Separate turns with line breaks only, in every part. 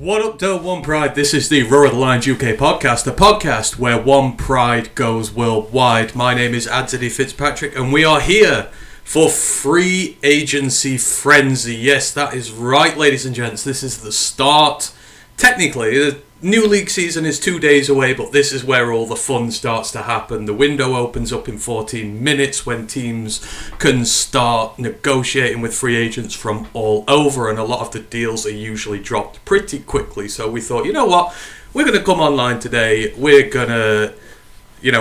What up, though, One Pride? This is the ROTL UK podcast, the podcast where One Pride goes worldwide. My name is Anthony Fitzpatrick, and we are here for free agency frenzy. Yes, that is right, ladies and gents. This is the start. Technically, the new league season is 2 days away, but this is where all the fun starts to happen. The window opens up in 14 minutes when teams can start negotiating with free agents from all over, and a lot of the deals are usually dropped pretty quickly. So we thought, you know what, we're going to come online today. We're going to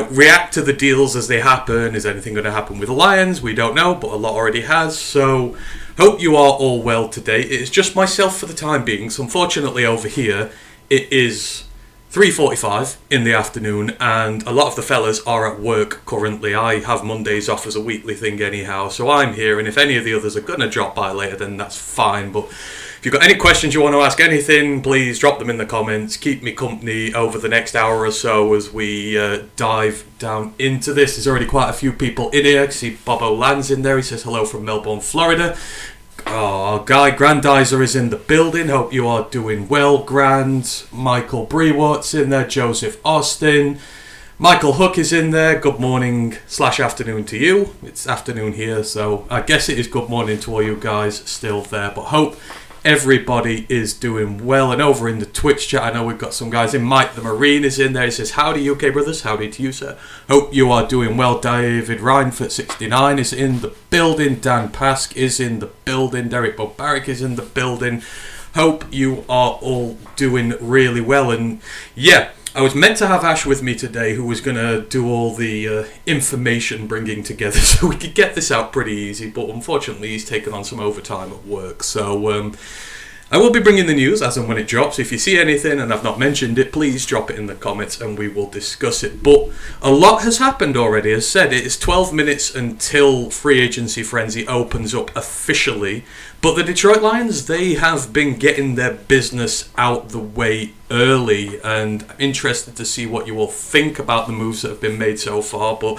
react to the deals as they happen. Is anything going to happen with the Lions? We don't know, but a lot already has. So hope you are all well today. It is just myself for the time being. So unfortunately over here, it is 3:45 in the afternoon, and a lot of the fellas are at work currently. I have Mondays off as a weekly thing anyhow, so I'm here, and if any of the others are going to drop by later, then that's fine. But if you've got any questions you want to ask, anything, please drop them in the comments. Keep me company over the next hour or so as we dive down into this. There's already quite a few people in here. I see Bobo Lands in there. He says hello from Melbourne, Florida. Oh, Guy Grandizer is in the building. Hope you are doing well, Grand. Michael Brewart's in there. Joseph Austin. Michael Hook is in there. Good morning / afternoon to you. It's afternoon here, so I guess it is good morning to all you guys still there. But hope everybody is doing well. And over in the Twitch chat, I know we've got some guys in. Mike the Marine is in there. He says, howdy UK brothers. Howdy to you, sir. Hope you are doing well. David Reinfort 69 is in the building. Dan Pask is in the building. Derek Bobarik is in the building. Hope you are all doing really well. And yeah, I was meant to have Ash with me today, who was going to do all the information bringing together so we could get this out pretty easy, but unfortunately he's taken on some overtime at work. So I will be bringing the news as and when it drops. If you see anything and I've not mentioned it, please drop it in the comments and we will discuss it. But a lot has happened already. As said, it is 12 minutes until free agency frenzy opens up officially. But the Detroit Lions, they have been getting their business out the way early, and I'm interested to see what you all think about the moves that have been made so far, but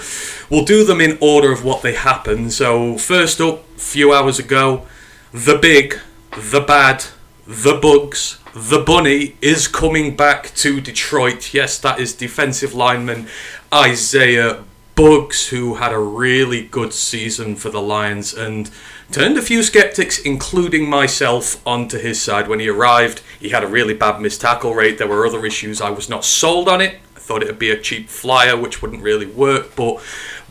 we'll do them in order of what they happened. So first up, a few hours ago, the big, the bad, the Bugs, the Bunny is coming back to Detroit. Yes, that is defensive lineman Isaiah Bugs, who had a really good season for the Lions and turned a few skeptics, including myself, onto his side. When he arrived, he had a really bad missed tackle rate. There were other issues. I was not sold on it. I thought it would be a cheap flyer, which wouldn't really work. But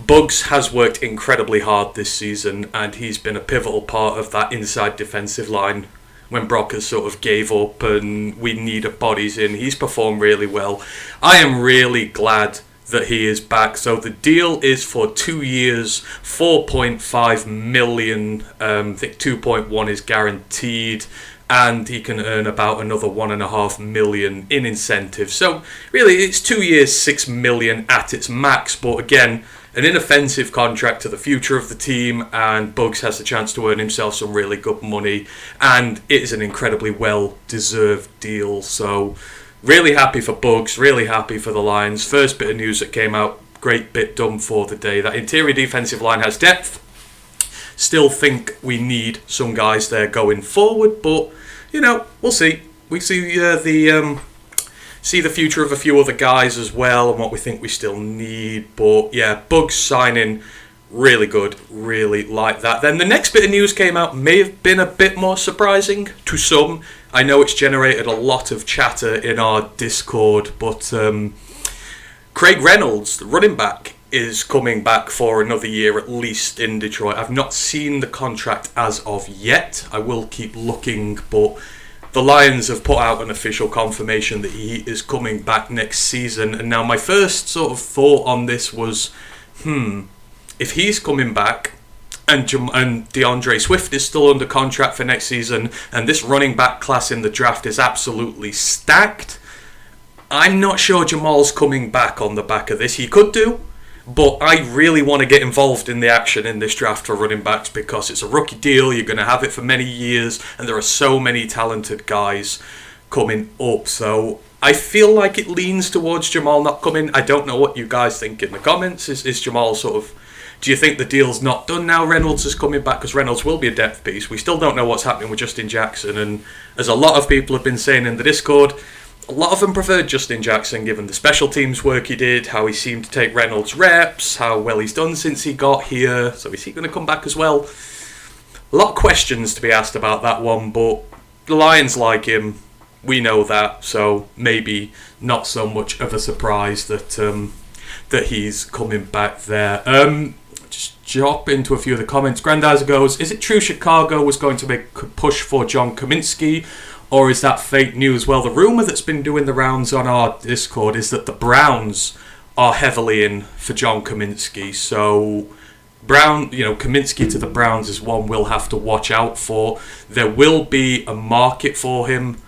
Bugs has worked incredibly hard this season, and he's been a pivotal part of that inside defensive line. When Brock has sort of gave up and we needed bodies in, he's performed really well. I am really glad that he is back. So the deal is for 2 years, 4.5 million. I think 2.1 is guaranteed, and he can earn about another 1.5 million in incentives. So really, it's 2 years, 6 million at its max. But again, an inoffensive contract to the future of the team, and Bugs has the chance to earn himself some really good money, and it is an incredibly well-deserved deal. So really happy for Bugs, really happy for the Lions. First bit of news that came out, great bit done for the day. That interior defensive line has depth. Still think we need some guys there going forward, but we'll see. We see the future of a few other guys as well, and what we think we still need. But yeah, Bugs signing, really good, really like that. Then the next bit of news came out, may have been a bit more surprising to some. I know it's generated a lot of chatter in our Discord, but Craig Reynolds, the running back, is coming back for another year at least in Detroit. I've not seen the contract as of yet. I will keep looking, but the Lions have put out an official confirmation that he is coming back next season. And now my first sort of thought on this was, if he's coming back and DeAndre Swift is still under contract for next season, and this running back class in the draft is absolutely stacked, I'm not sure Jamal's coming back on the back of this. He could do, but I really want to get involved in the action in this draft for running backs because it's a rookie deal. You're going to have it for many years, and there are so many talented guys coming up. So I feel like it leans towards Jamal not coming. I don't know what you guys think in the comments. Is Jamal sort of Do you think the deal's not done now? Reynolds is coming back, because Reynolds will be a depth piece. We still don't know what's happening with Justin Jackson, and as a lot of people have been saying in the Discord, a lot of them preferred Justin Jackson given the special teams work he did, how he seemed to take Reynolds reps, how well he's done since he got here. So is he going to come back as well? A lot of questions to be asked about that one, but the Lions like him. We know that, so maybe not so much of a surprise that that he's coming back there. Just jump into a few of the comments. Grandizer goes, is it true Chicago was going to make a push for John Kaminsky, or is that fake news? Well, the rumour that's been doing the rounds on our Discord is that the Browns are heavily in for John Kaminsky. So Kaminsky to the Browns is one we'll have to watch out for. There will be a market for him.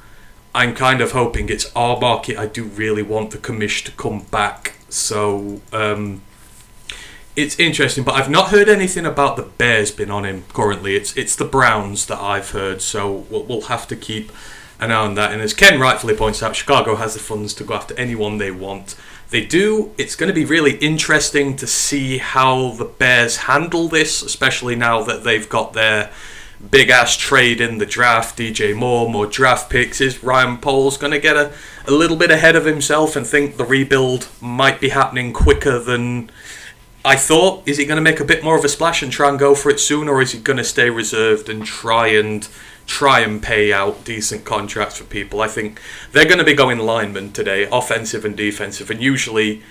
I'm kind of hoping it's our market. I do really want the commish to come back. So it's interesting, but I've not heard anything about the Bears being on him currently. It's the Browns that I've heard, so we'll have to keep an eye on that. And as Ken rightfully points out, Chicago has the funds to go after anyone they want. They do. It's going to be really interesting to see how the Bears handle this, especially now that they've got their big-ass trade in the draft, DJ Moore, more draft picks. Is Ryan Poles going to get a little bit ahead of himself and think the rebuild might be happening quicker than I thought? Is he going to make a bit more of a splash and try and go for it soon, or is he going to stay reserved and try and pay out decent contracts for people? I think they're going to be going linemen today, offensive and defensive, and usually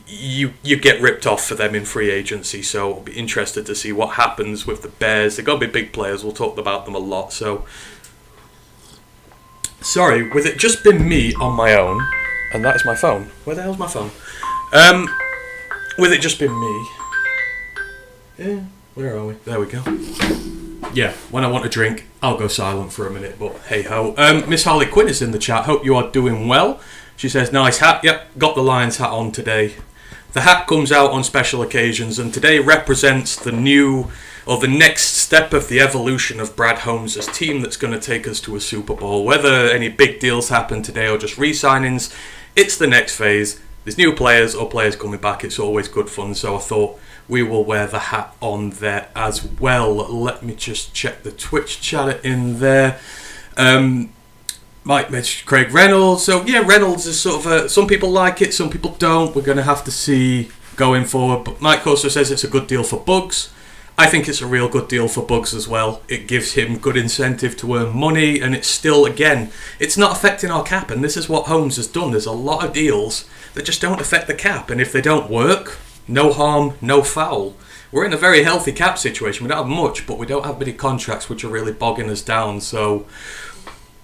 you get ripped off for them in free agency, so I'll be interested to see what happens with the Bears. They're going to be big players, we'll talk about them a lot. So, sorry, with it just been me on my own, and that is my phone. Where the hell's my phone? With it just been me. Yeah, where are we? There we go. Yeah, when I want a drink, I'll go silent for a minute, but hey ho. Miss Harley Quinn is in the chat. Hope you are doing well. She says, nice hat. Yep, got the Lions hat on today. The hat comes out on special occasions, and today represents the next step of the evolution of Brad Holmes' team that's going to take us to a Super Bowl. Whether any big deals happen today or just re-signings, it's the next phase. There's new players or players coming back. It's always good fun, so I thought we will wear the hat on there as well. Let me just check the Twitch chat in there. Mike mentioned Craig Reynolds. So yeah, Reynolds is sort of some people like it, some people don't. We're going to have to see going forward. But Mike also says it's a good deal for Bugs. I think it's a real good deal for Bugs as well. It gives him good incentive to earn money, and it's still, again, it's not affecting our cap, and this is what Holmes has done. There's a lot of deals that just don't affect the cap, and if they don't work, no harm, no foul. We're in a very healthy cap situation. We don't have much, but we don't have many contracts which are really bogging us down. So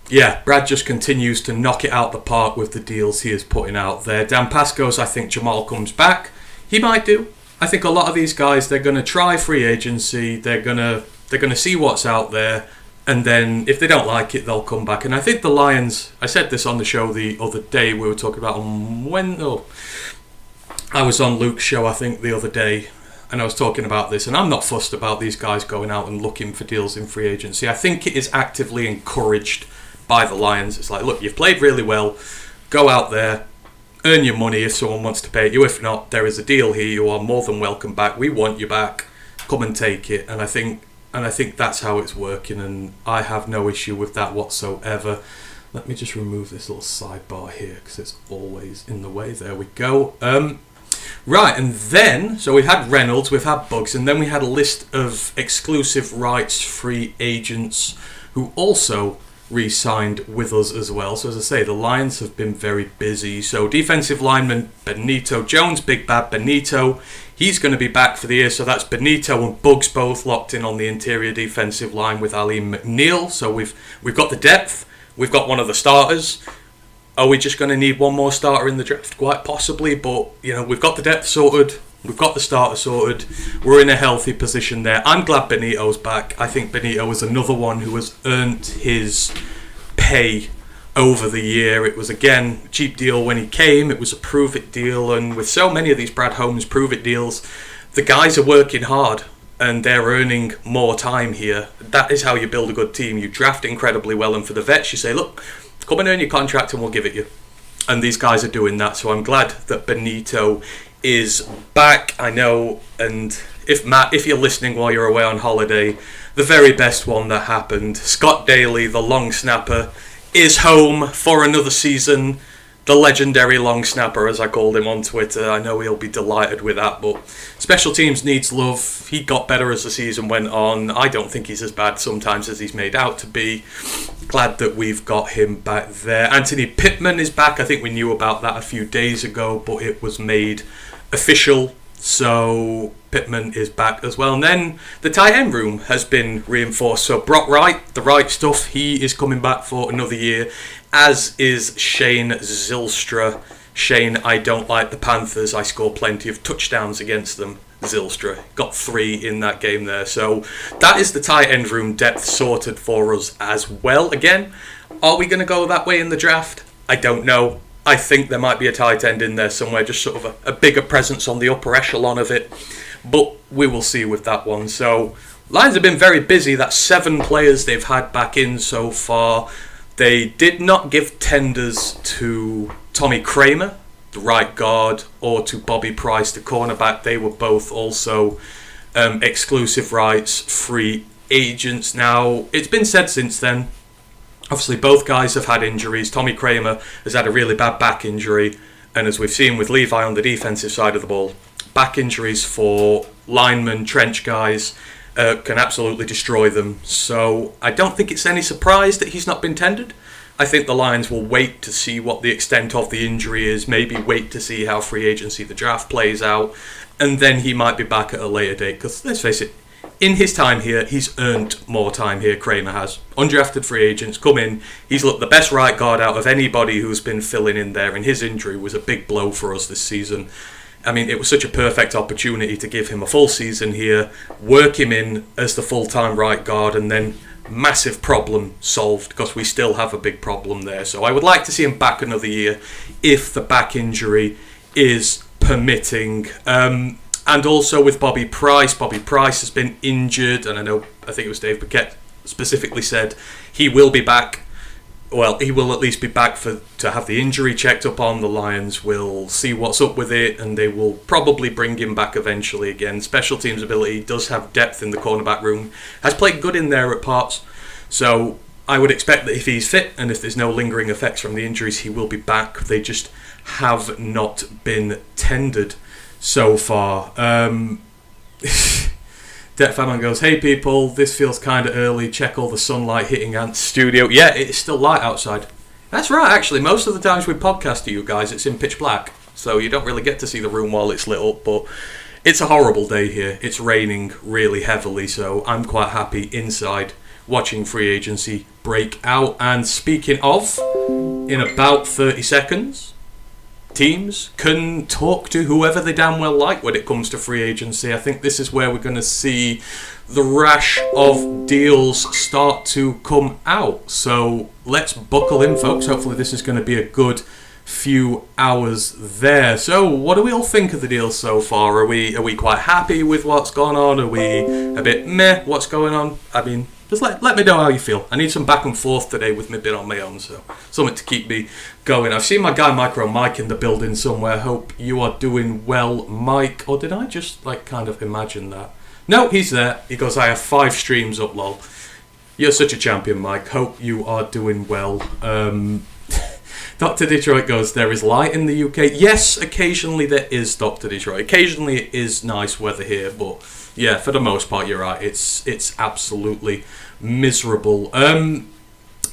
yeah, Brad just continues to knock it out the park with the deals he is putting out there. Dan Pasco's, I think Jamal comes back. He might do. I think a lot of these guys, they're going to try free agency. They're going to see what's out there, and then if they don't like it, they'll come back. And I think the Lions, I said this on the show the other day, we were talking about I was on Luke's show, I think, the other day, and I was talking about this, and I'm not fussed about these guys going out and looking for deals in free agency. I think it is actively encouraged by the Lions. It's like, look, you've played really well, go out there, earn your money if someone wants to pay it you. If not, there is a deal here. You are more than welcome back. We want you back. Come and take it. And I think that's how it's working, and I have no issue with that whatsoever. Let me just remove this little sidebar here because it's always in the way. There we go. Right, and then, so we've had Reynolds, we've had Bugs, and then we had a list of exclusive rights free agents who also re-signed with us as well. So as I say, the Lions have been very busy. So defensive lineman Benito Jones, big bad Benito, he's going to be back for the year. So that's Benito and Bugs both locked in on the interior defensive line with Ali McNeil. So we've got the depth, we've got one of the starters. Are we just going to need one more starter in the draft? Quite possibly, but we've got the depth sorted. We've got the starter sorted. We're in a healthy position there. I'm glad Benito's back. I think Benito is another one who has earned his pay over the year. It was, again, a cheap deal when he came. It was a prove-it deal. And with so many of these Brad Holmes prove-it deals, the guys are working hard and they're earning more time here. That is how you build a good team. You draft incredibly well. And for the vets, you say, look, come and earn your contract and we'll give it you. And these guys are doing that. So I'm glad that Benito is back. I know, and if Matt, if you're listening while you're away on holiday, the very best one that happened, Scott Daly, the long snapper, is home for another season. The legendary long snapper, as I called him on Twitter. I know he'll be delighted with that, but special teams needs love. He got better as the season went on. I don't think he's as bad sometimes as he's made out to be. Glad that we've got him back there. Anthony Pittman is back. I think we knew about that a few days ago, but it was made official. So Pittman is back as well. And then the tight end room has been reinforced. So Brock Wright, the right stuff, he is coming back for another year, as is Shane Zylstra. Shane, I don't like the Panthers. I score plenty of touchdowns against them. Zylstra got 3 in that game there. So that is the tight end room depth sorted for us as well. Again, are we going to go that way in the draft? I don't know. I think there might be a tight end in there somewhere, just sort of a bigger presence on the upper echelon of it. But we will see with that one. So Lions have been very busy. That's 7 players they've had back in so far. They did not give tenders to Tommy Kramer, the right guard, or to Bobby Price, the cornerback. They were both also exclusive rights, free agents. Now, it's been said since then, obviously both guys have had injuries. Tommy Kramer has had a really bad back injury, and as we've seen with Levi on the defensive side of the ball, back injuries for linemen, trench guys, can absolutely destroy them. So I don't think it's any surprise that he's not been tendered. I think the Lions will wait to see what the extent of the injury is, maybe wait to see how free agency, the draft plays out, and then he might be back at a later date. Because let's face it, in his time here, he's earned more time here, Kramer has. Undrafted free agents come in, he's looked the best right guard out of anybody who's been filling in there, and his injury was a big blow for us this season. I mean, it was such a perfect opportunity to give him a full season here, work him in as the full-time right guard, and then massive problem solved, because we still have a big problem there. So I would like to see him back another year if the back injury is permitting. And also with Bobby Price has been injured, and I think it was Dave Paquette specifically said he will be back. Well, he will at least be back to have the injury checked up on. The Lions will see what's up with it, and they will probably bring him back eventually again. Special teams ability, does have depth in the cornerback room, has played good in there at parts. So I would expect that if he's fit and if there's no lingering effects from the injuries, he will be back. They just have not been tendered so far. Det Fan goes, hey people, this feels kind of early, check all the sunlight hitting Ant's studio. Yeah, it's still light outside. That's right, actually, most of the times we podcast to you guys, it's in pitch black, so you don't really get to see the room while it's lit up, but it's a horrible day here. It's raining really heavily, so I'm quite happy inside watching free agency break out. And speaking of, in about 30 seconds, teams can talk to whoever they damn well like when it comes to free agency. I think this is where we're going to see the rash of deals start to come out. So let's buckle in, folks. Hopefully this is going to be a good few hours there. So what do we all think of the deals so far? Are we quite happy with what's gone on? Are we a bit meh what's going on? I mean, just let me know how you feel. I need some back and forth today with me being on my own, so something to keep me going. I've seen my guy Micro Mike in the building somewhere. Hope you are doing well, Mike. Or did I just kind of imagine that? No, he's there. He goes, I have 5 streams up, lol. You're such a champion, Mike. Hope you are doing well. Dr. Detroit goes, there is light in the UK. Yes, occasionally there is, Dr. Detroit. Occasionally it is nice weather here, but yeah, for the most part, you're right. It's absolutely miserable.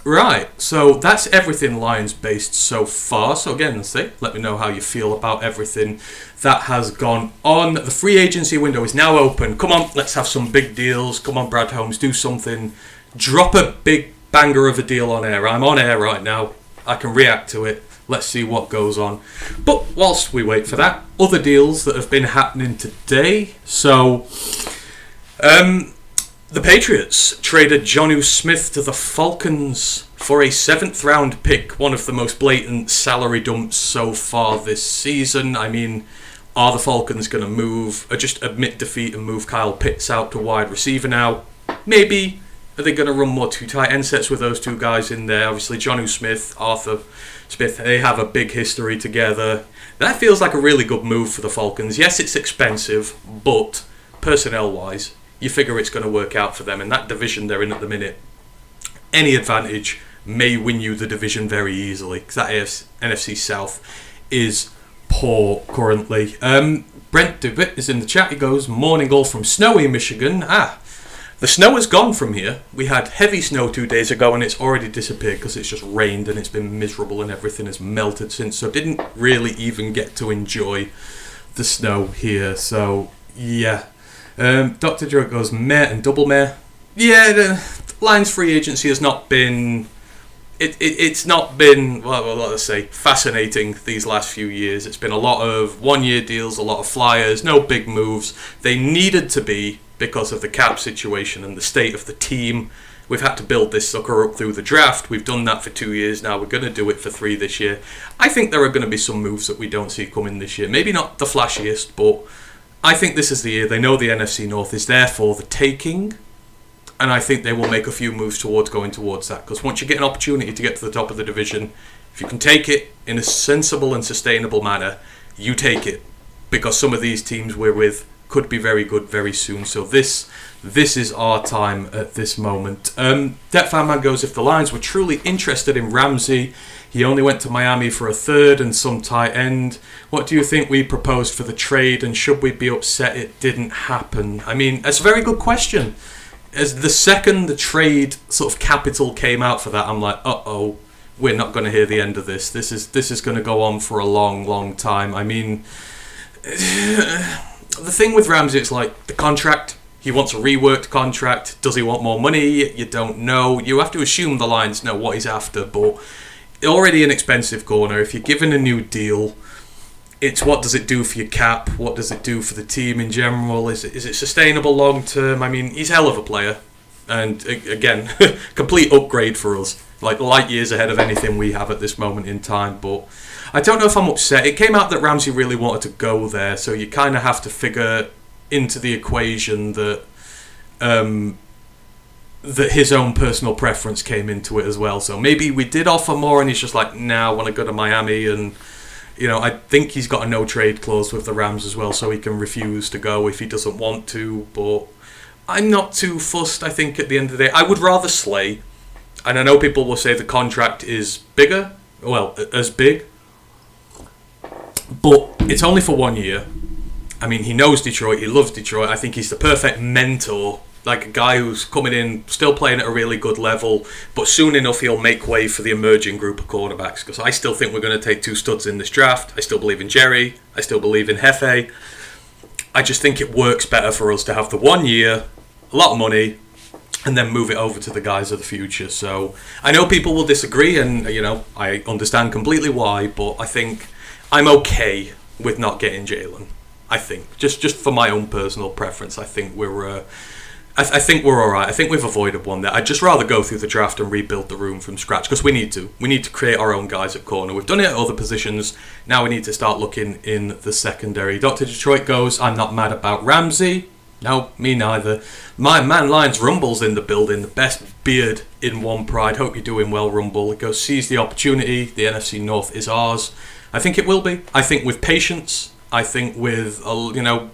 Right, so that's everything Lions-based so far. So again, let me know how you feel about everything that has gone on. The free agency window is now open. Come on, let's have some big deals. Come on, Brad Holmes, do something. Drop a big banger of a deal on air. I'm on air right now. I can react to it. Let's see what goes on. But whilst we wait for that, other deals that have been happening today. So, the Patriots traded Jonnu Smith to the Falcons for a 7th round pick. One of the most blatant salary dumps so far this season. I mean, are the Falcons going to just admit defeat and move Kyle Pitts out to wide receiver now? Maybe. Are they going to run more two tight end sets with those two guys in there? Obviously, Jonnu Smith, Arthur Smith, they have a big history together. That feels like a really good move for the Falcons. Yes, it's expensive, but personnel-wise, you figure it's going to work out for them. In that division they're in at the minute, any advantage may win you the division very easily, because that NFC South is poor currently. Brent DeWitt is in the chat. He goes, morning all from snowy Michigan. The snow has gone from here. We had heavy snow 2 days ago and it's already disappeared because it's just rained and it's been miserable and everything has melted since. So didn't really even get to enjoy the snow here. So, yeah. Dr. Joe goes, meh and double meh. Yeah, the Lions free agency has not been... It's not been, well, let's say, fascinating these last few years. It's been a lot of one-year deals, a lot of flyers, no big moves. They needed to be because of the cap situation and the state of the team. We've had to build this sucker up through the draft. We've done that for 2 years now. We're going to do it for 3 this year. I think there are going to be some moves that we don't see coming this year. Maybe not the flashiest, but I think this is the year. They know the NFC North is there for the taking. And I think they will make a few moves towards going towards that. Because once you get an opportunity to get to the top of the division, if you can take it in a sensible and sustainable manner, you take it. Because some of these teams we're with could be very good very soon. So this is our time at this moment. Debt Fan Man goes, if the Lions were truly interested in Ramsey, he only went to Miami for a third and some tight end. What do you think we proposed for the trade? And should we be upset it didn't happen? I mean, that's a very good question. As the second the trade sort of capital came out for that, I'm like, uh-oh, we're not going to hear the end of this. This is going to go on for a long, long time. I mean, the thing with Ramsey, it's like the contract. He wants a reworked contract. Does he want more money? You don't know. You have to assume the Lions know what he's after, but already an expensive corner. If you're given a new deal, it's what does it do for your cap? What does it do for the team in general? Is it sustainable long term? I mean, he's a hell of a player. And again, complete upgrade for us. Like light years ahead of anything we have at this moment in time. But I don't know if I'm upset. It came out that Ramsey really wanted to go there. So you kind of have to figure into the equation that that his own personal preference came into it as well. So maybe we did offer more and he's just like, nah, I want to go to Miami. And you know, I think he's got a no-trade clause with the Rams as well, so he can refuse to go if he doesn't want to, but I'm not too fussed, I think, at the end of the day. I would rather Slay, and I know people will say the contract is bigger, well, as big, but it's only for 1 year. I mean, he knows Detroit, he loves Detroit, I think he's the perfect mentor, like a guy who's coming in, still playing at a really good level, but soon enough he'll make way for the emerging group of cornerbacks, because I still think we're going to take 2 studs in this draft. I still believe in Jerry, I still believe in Hefe. I just think it works better for us to have the 1 year, a lot of money, and then move it over to the guys of the future. So I know people will disagree, and you know, I understand completely why, but I think I'm okay with not getting Jalen. I think, just for my own personal preference, I think we're alright. I think we've avoided one there. I'd just rather go through the draft and rebuild the room from scratch, because we need to. We need to create our own guys at corner. We've done it at other positions. Now we need to start looking in the secondary. Dr. Detroit goes, I'm not mad about Ramsey. No, me neither. My man Lions Rumble's in the building. The best beard in One Pride. Hope you're doing well, Rumble. It goes, seize the opportunity. The NFC North is ours. I think it will be. I think with patience. I think with,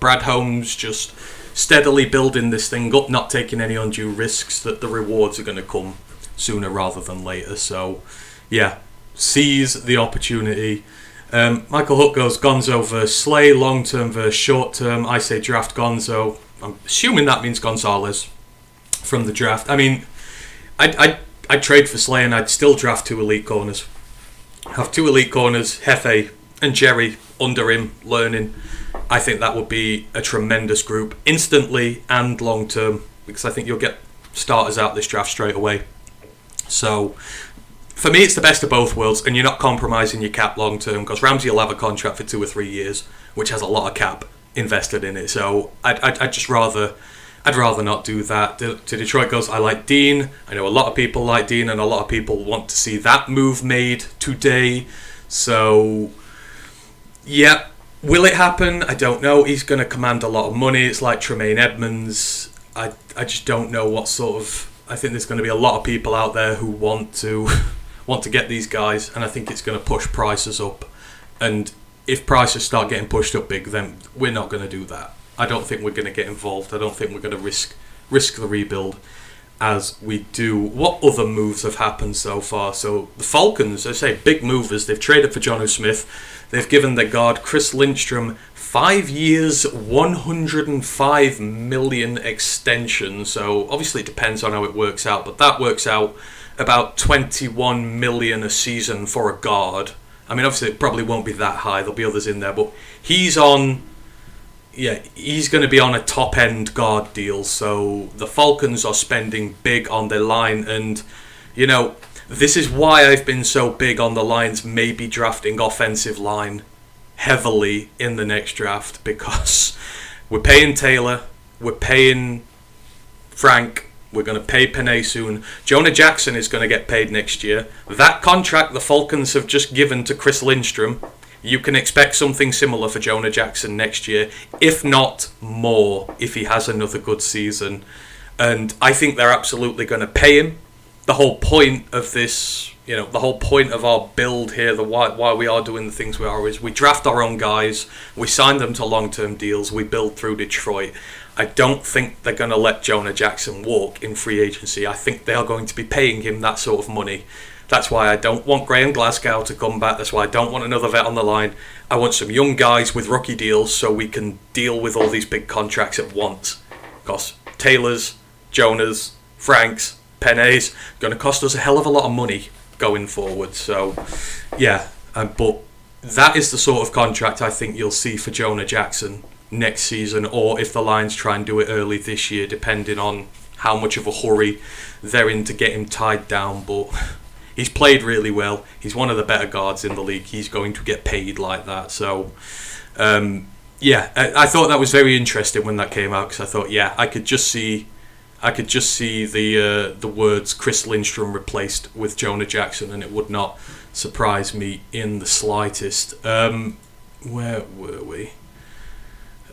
Brad Holmes just steadily building this thing up, not taking any undue risks, that the rewards are going to come sooner rather than later. So, yeah, seize the opportunity. Michael Hook goes, Gonzo versus Slay, long-term versus short-term. I say draft Gonzo. I'm assuming that means Gonzalez from the draft. I mean, I'd trade for Slay and I'd still draft 2 elite corners. Have 2 elite corners, Hefe and Jerry under him, learning. I think that would be a tremendous group, instantly and long term, because I think you'll get starters out this draft straight away. So, for me, it's the best of both worlds, and you're not compromising your cap long term, because Ramsey will have a contract for 2 or 3 years, which has a lot of cap invested in it. So, I'd just rather not do that. To Detroit goes, I like Dean. I know a lot of people like Dean, and a lot of people want to see that move made today. So, yeah. Will it happen? I don't know. He's going to command a lot of money. It's like Tremaine Edmonds. I just don't know what sort of... I think there's going to be a lot of people out there who want to get these guys, and I think it's going to push prices up. And if prices start getting pushed up big, then we're not going to do that. I don't think we're going to get involved. I don't think we're going to risk the rebuild as we do. What other moves have happened so far? So the Falcons, I say big movers. They've traded for Jonnu Smith. They've given their guard Chris Lindstrom 5 years, 105 million extension. So obviously it depends on how it works out, but that works out about 21 million a season for a guard. I mean, obviously it probably won't be that high. There'll be others in there, but he's going to be on a top-end guard deal. So the Falcons are spending big on their line, and this is why I've been so big on the Lions maybe drafting offensive line heavily in the next draft, because we're paying Taylor, we're paying Frank, we're going to pay Penei soon. Jonah Jackson is going to get paid next year. That contract the Falcons have just given to Chris Lindstrom, you can expect something similar for Jonah Jackson next year, if not more, if he has another good season. And I think they're absolutely going to pay him. The whole point of this, the whole point of our build here, why we are doing the things we are, is we draft our own guys, we sign them to long-term deals, we build through Detroit. I don't think they're going to let Jonah Jackson walk in free agency. I think they are going to be paying him that sort of money. That's why I don't want Graham Glasgow to come back. That's why I don't want another vet on the line. I want some young guys with rookie deals so we can deal with all these big contracts at once. Because Taylor's, Jonah's, Frank's, Penei's going to cost us a hell of a lot of money going forward. So, yeah. But that is the sort of contract I think you'll see for Jonah Jackson next season, or if the Lions try and do it early this year, depending on how much of a hurry they're in to get him tied down. But he's played really well. He's one of the better guards in the league. He's going to get paid like that. So, I thought that was very interesting when that came out, because I thought, I could just see the words Chris Lindstrom replaced with Jonah Jackson, and it would not surprise me in the slightest. Where were we?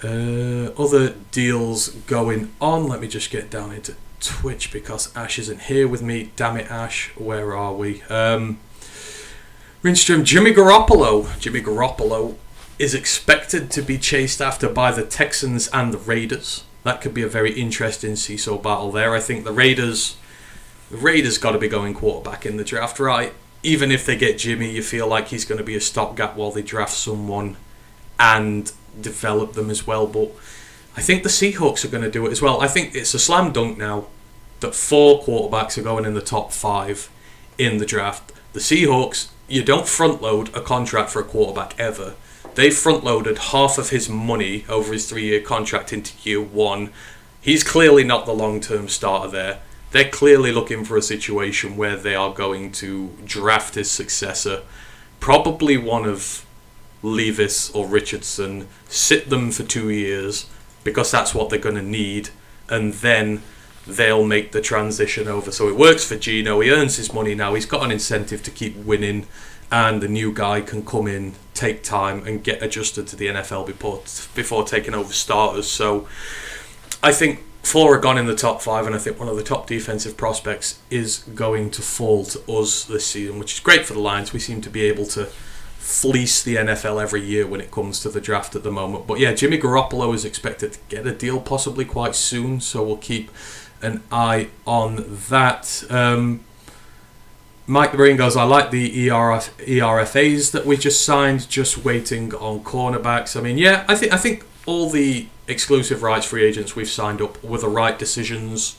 Other deals going on. Let me just get down into Twitch because Ash isn't here with me. Damn it, Ash. Where are we? Lindstrom, Jimmy Garoppolo is expected to be chased after by the Texans and the Raiders. That could be a very interesting seesaw battle there. I think the Raiders got to be going quarterback in the draft, right? Even if they get Jimmy, you feel like he's going to be a stopgap while they draft someone and develop them as well. But I think the Seahawks are going to do it as well. I think it's a slam dunk now that 4 quarterbacks are going in the top 5 in the draft. The Seahawks, you don't front load a contract for a quarterback ever. They front loaded half of his money over his 3-year contract into year 1. He's clearly not the long-term starter there. They're clearly looking for a situation where they are going to draft his successor, probably one of Levis or Richardson, sit them for 2 years because that's what they're going to need, and then they'll make the transition over. So it works for Geno. He earns his money now. He's got an incentive to keep winning, and the new guy can come in, take time, and get adjusted to the NFL before taking over starters. So I think 4 are gone in the top 5, and I think one of the top defensive prospects is going to fall to us this season, which is great for the Lions. We seem to be able to fleece the NFL every year when it comes to the draft at the moment. But yeah, Jimmy Garoppolo is expected to get a deal possibly quite soon, so we'll keep an eye on that. Mike Marine goes, I like the ERFAs that we just signed, just waiting on cornerbacks. I mean, yeah, I think all the exclusive rights free agents we've signed up were the right decisions.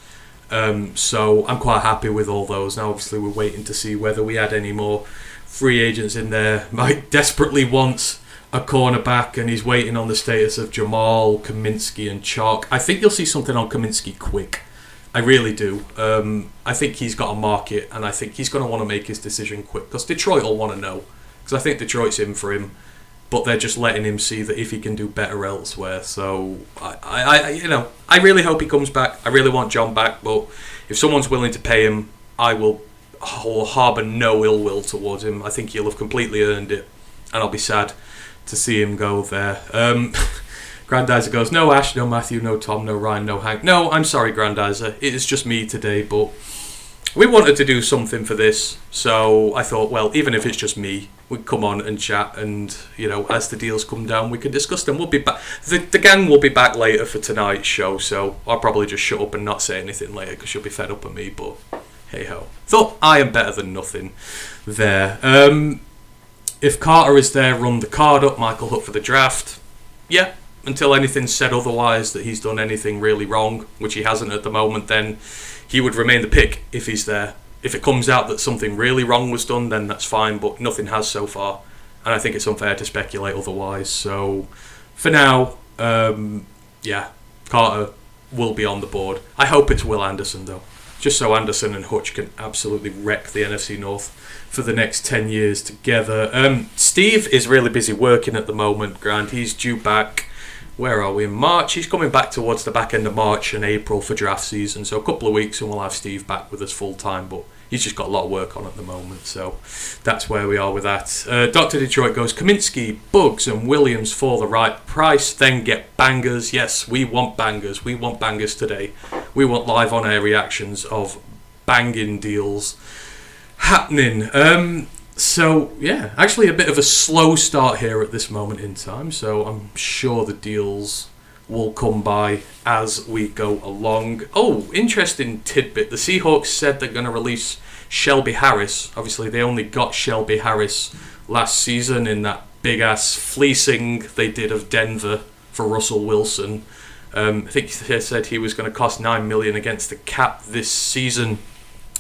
So I'm quite happy with all those. Now, obviously, we're waiting to see whether we add any more free agents in there. Mike desperately wants a cornerback, and he's waiting on the status of Jamal, Kaminsky, and Chalk. I think you'll see something on Kaminsky quick. I really do. I think he's got a market, and I think he's going to want to make his decision quick, because Detroit will want to know. Because I think Detroit's in for him, but they're just letting him see that if he can do better elsewhere. So I really hope he comes back. I really want John back, but if someone's willing to pay him, I will harbour no ill will towards him. I think he'll have completely earned it, and I'll be sad to see him go there. Grandizer goes, no Ash, no Matthew, no Tom, no Ryan, no Hank. No, I'm sorry, Grandizer. It is just me today, but we wanted to do something for this, so I thought, well, even if it's just me, we'd come on and chat, and, as the deals come down, we can discuss them. We'll be back. The gang will be back later for tonight's show, so I'll probably just shut up and not say anything later, because she'll be fed up at me, but hey-ho. Thought I am better than nothing there. If Carter is there, run the card up, Michael Hutt for the draft. Yeah. Until anything's said otherwise that he's done anything really wrong, which he hasn't at the moment, then he would remain the pick if he's there. If it comes out that something really wrong was done, then that's fine, but nothing has so far. And I think it's unfair to speculate otherwise. So, for now, Carter will be on the board. I hope it's Will Anderson, though. Just so Anderson and Hutch can absolutely wreck the NFC North for the next 10 years together. Steve is really busy working at the moment, Grant. He's due back. Where are we? In March. He's coming back towards the back end of March and April for draft season. So a couple of weeks and we'll have Steve back with us full time. But he's just got a lot of work on at the moment. So that's where we are with that. Dr. Detroit goes, Kaminsky, Bugs and Williams for the right price. Then get bangers. Yes, we want bangers. We want bangers today. We want live on air reactions of banging deals happening. So, yeah, actually a bit of a slow start here at this moment in time, so I'm sure the deals will come by as we go along. Oh, interesting tidbit. The Seahawks said they're going to release Shelby Harris. Obviously, they only got Shelby Harris last season in that big-ass fleecing they did of Denver for Russell Wilson. I think they said he was going to cost $9 million against the cap this season.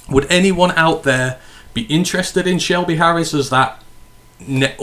Would anyone out there be interested in Shelby Harris as that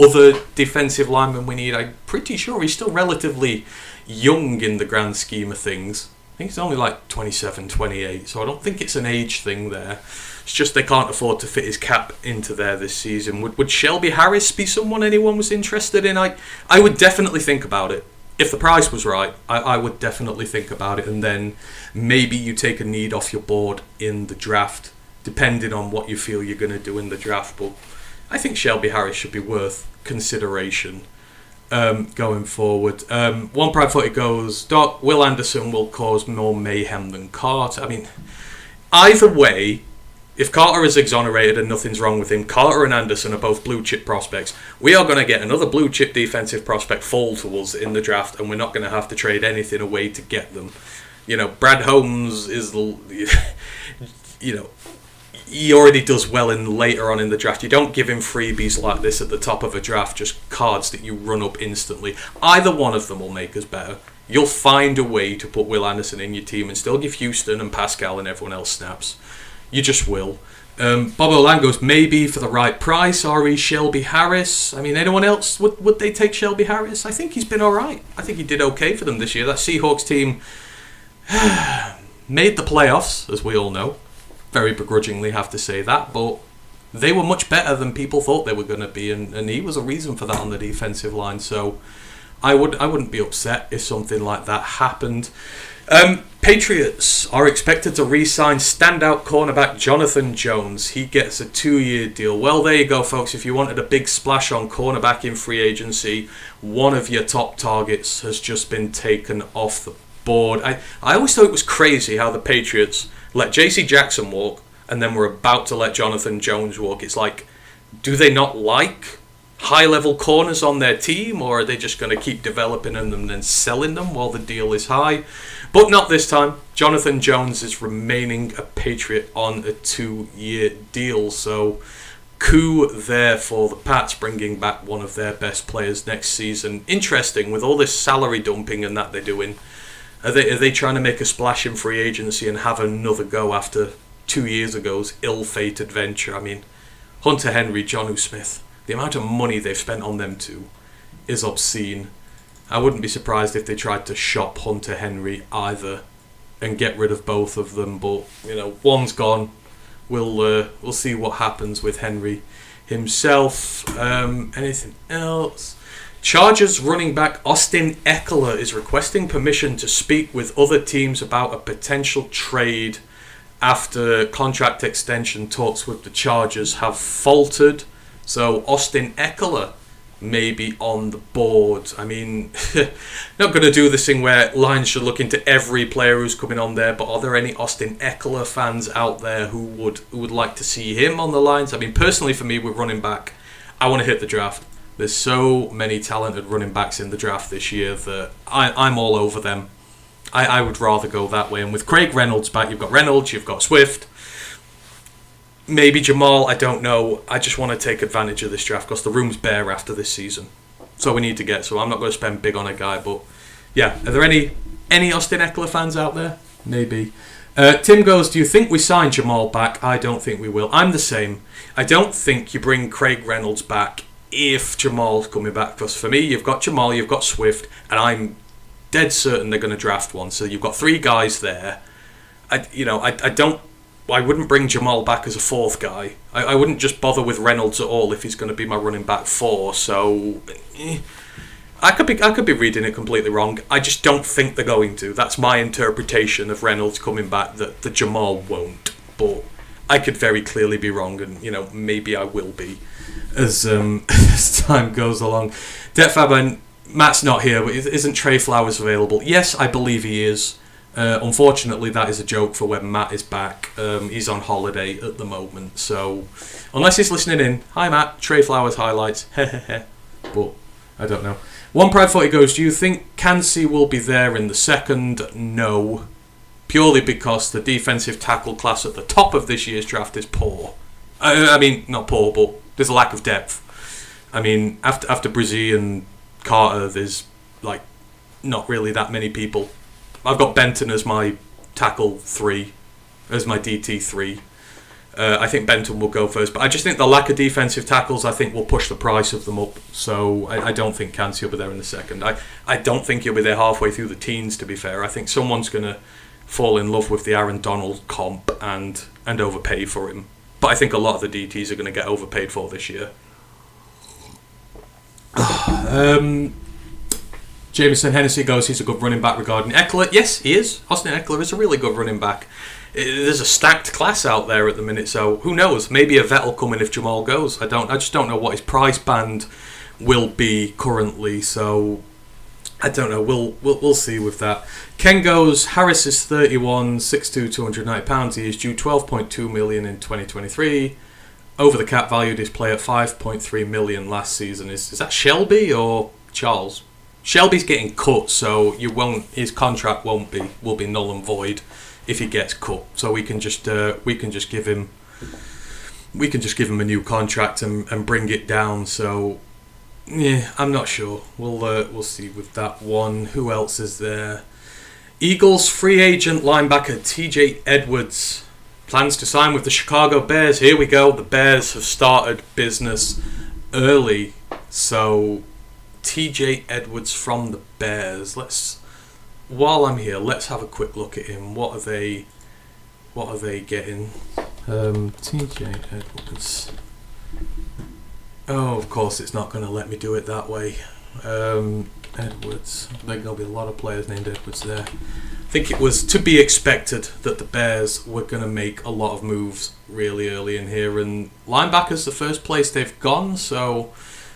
other defensive lineman we need? I'm pretty sure he's still relatively young in the grand scheme of things. I think he's only like 27, 28, so I don't think it's an age thing there. It's just they can't afford to fit his cap into there this season. Would Shelby Harris be someone anyone was interested in? I would definitely think about it. If the price was right, I would definitely think about it, and then maybe you take a need off your board in the draft, depending on what you feel you're going to do in the draft. But I think Shelby Harris should be worth consideration going forward. One Pride Footy goes, Doc, Will Anderson will cause more mayhem than Carter. I mean, either way, if Carter is exonerated and nothing's wrong with him, Carter and Anderson are both blue chip prospects. We are going to get another blue chip defensive prospect fall to us in the draft, and we're not going to have to trade anything away to get them. Brad Holmes is he already does well later on in the draft. You don't give him freebies like this at the top of a draft, just cards that you run up instantly. Either one of them will make us better. You'll find a way to put Will Anderson in your team and still give Houston and Pascal and everyone else snaps. You just will. Bob Olan goes, maybe for the right price, RE Shelby Harris. I mean, anyone else, would they take Shelby Harris? I think he's been alright. I think he did okay for them this year. That Seahawks team made the playoffs, as we all know. Very begrudgingly have to say that, but they were much better than people thought they were going to be, and he was a reason for that on the defensive line. So I wouldn't be upset if something like that happened. Patriots are expected to re-sign standout cornerback Jonathan Jones. He gets a 2-year deal. Well, there you go, folks. If you wanted a big splash on cornerback in free agency, one of your top targets has just been taken off the board. I always thought it was crazy how the Patriots let J.C. Jackson walk and then we're about to let Jonathan Jones walk. It's like, do they not like high-level corners on their team, or are they just going to keep developing them and then selling them while the deal is high? But not this time. Jonathan Jones is remaining a Patriot on a 2-year deal, so coup there for the Pats, bringing back one of their best players next season. Interesting, with all this salary dumping and that they're doing, are they trying to make a splash in free agency and have another go after 2 years ago's ill-fated venture? I mean, Hunter Henry, Jonnu Smith, the amount of money they've spent on them two is obscene. I wouldn't be surprised if they tried to shop Hunter Henry either and get rid of both of them, but one's gone. We'll see what happens with Henry himself. Anything else? Chargers running back Austin Eckler is requesting permission to speak with other teams about a potential trade after contract extension talks with the Chargers have faltered. So Austin Eckler maybe on the board. I mean, not going to do this thing where lines should look into every player who's coming on there, but are there any Austin Eckler fans out there who would like to see him on the lines? I mean, personally for me, with running back, I want to hit the draft. There's so many talented running backs in the draft this year that I'm all over them. I would rather go that way. And with Craig Reynolds back, you've got Reynolds, you've got Swift, maybe Jamal, I don't know. I just want to take advantage of this draft because the room's bare after this season. So we need to get, so I'm not going to spend big on a guy. But yeah, are there any Austin Eckler fans out there? Maybe. Tim goes, do you think we sign Jamal back? I don't think we will. I'm the same. I don't think you bring Craig Reynolds back if Jamal's coming back. Because for me, you've got Jamal, you've got Swift, and I'm dead certain they're going to draft one. So you've got 3 guys there. I wouldn't bring Jamal back as a 4th guy. I wouldn't just bother with Reynolds at all if he's going to be my running back 4. So I could be reading it completely wrong. I just don't think they're going to. That's my interpretation of Reynolds coming back. That the Jamal won't, but I could very clearly be wrong, and maybe I will be as as time goes along. Detfab, and Matt's not here, but isn't Trey Flowers available? Yes, I believe he is. Unfortunately, that is a joke for when Matt is back. He's on holiday at the moment, so unless he's listening in, hi Matt, Trey Flowers highlights, but I don't know. One Pride 40 goes, do you think Cansey will be there in the second? No, purely because the defensive tackle class at the top of this year's draft is poor. I mean, not poor, but there's a lack of depth. I mean, after Brzee and Carter, there's not really that many people. I've got Benton as my tackle 3, as my DT 3. I think Benton will go first, but I just think the lack of defensive tackles, I think, will push the price of them up. So I don't think Cansey will be there in the second. I don't think he'll be there halfway through the teens, to be fair. I think someone's going to fall in love with the Aaron Donald comp and overpay for him. But I think a lot of the DTs are going to get overpaid for this year. Jameson Hennessy goes, he's a good running back regarding Eckler. Yes, he is. Austin Eckler is a really good running back. There's a stacked class out there at the minute, so who knows? Maybe a vet will come in if Jamal goes. I just don't know what his price band will be currently, so I don't know. We'll see with that. Ken goes, Harris is 31, 6'2", 290 pounds. He is due 12.2 million in 2023. Over the cap valued his play at 5.3 million last season. Is that Shelby or Charles? Shelby's getting cut, so his contract will be null and void if he gets cut. So we can just give him a new contract and bring it down. So yeah, I'm not sure. We'll see with that one. Who else is there? Eagles free agent linebacker TJ Edwards plans to sign with the Chicago Bears. Here we go. The Bears have started business early, so TJ Edwards from the Bears. While I'm here, let's have a quick look at him. What are they getting? TJ Edwards. Oh, of course, it's not going to let me do it that way. Edwards. There's going to be a lot of players named Edwards there. I think it was to be expected that the Bears were going to make a lot of moves really early in here, and linebacker's the first place they've gone, so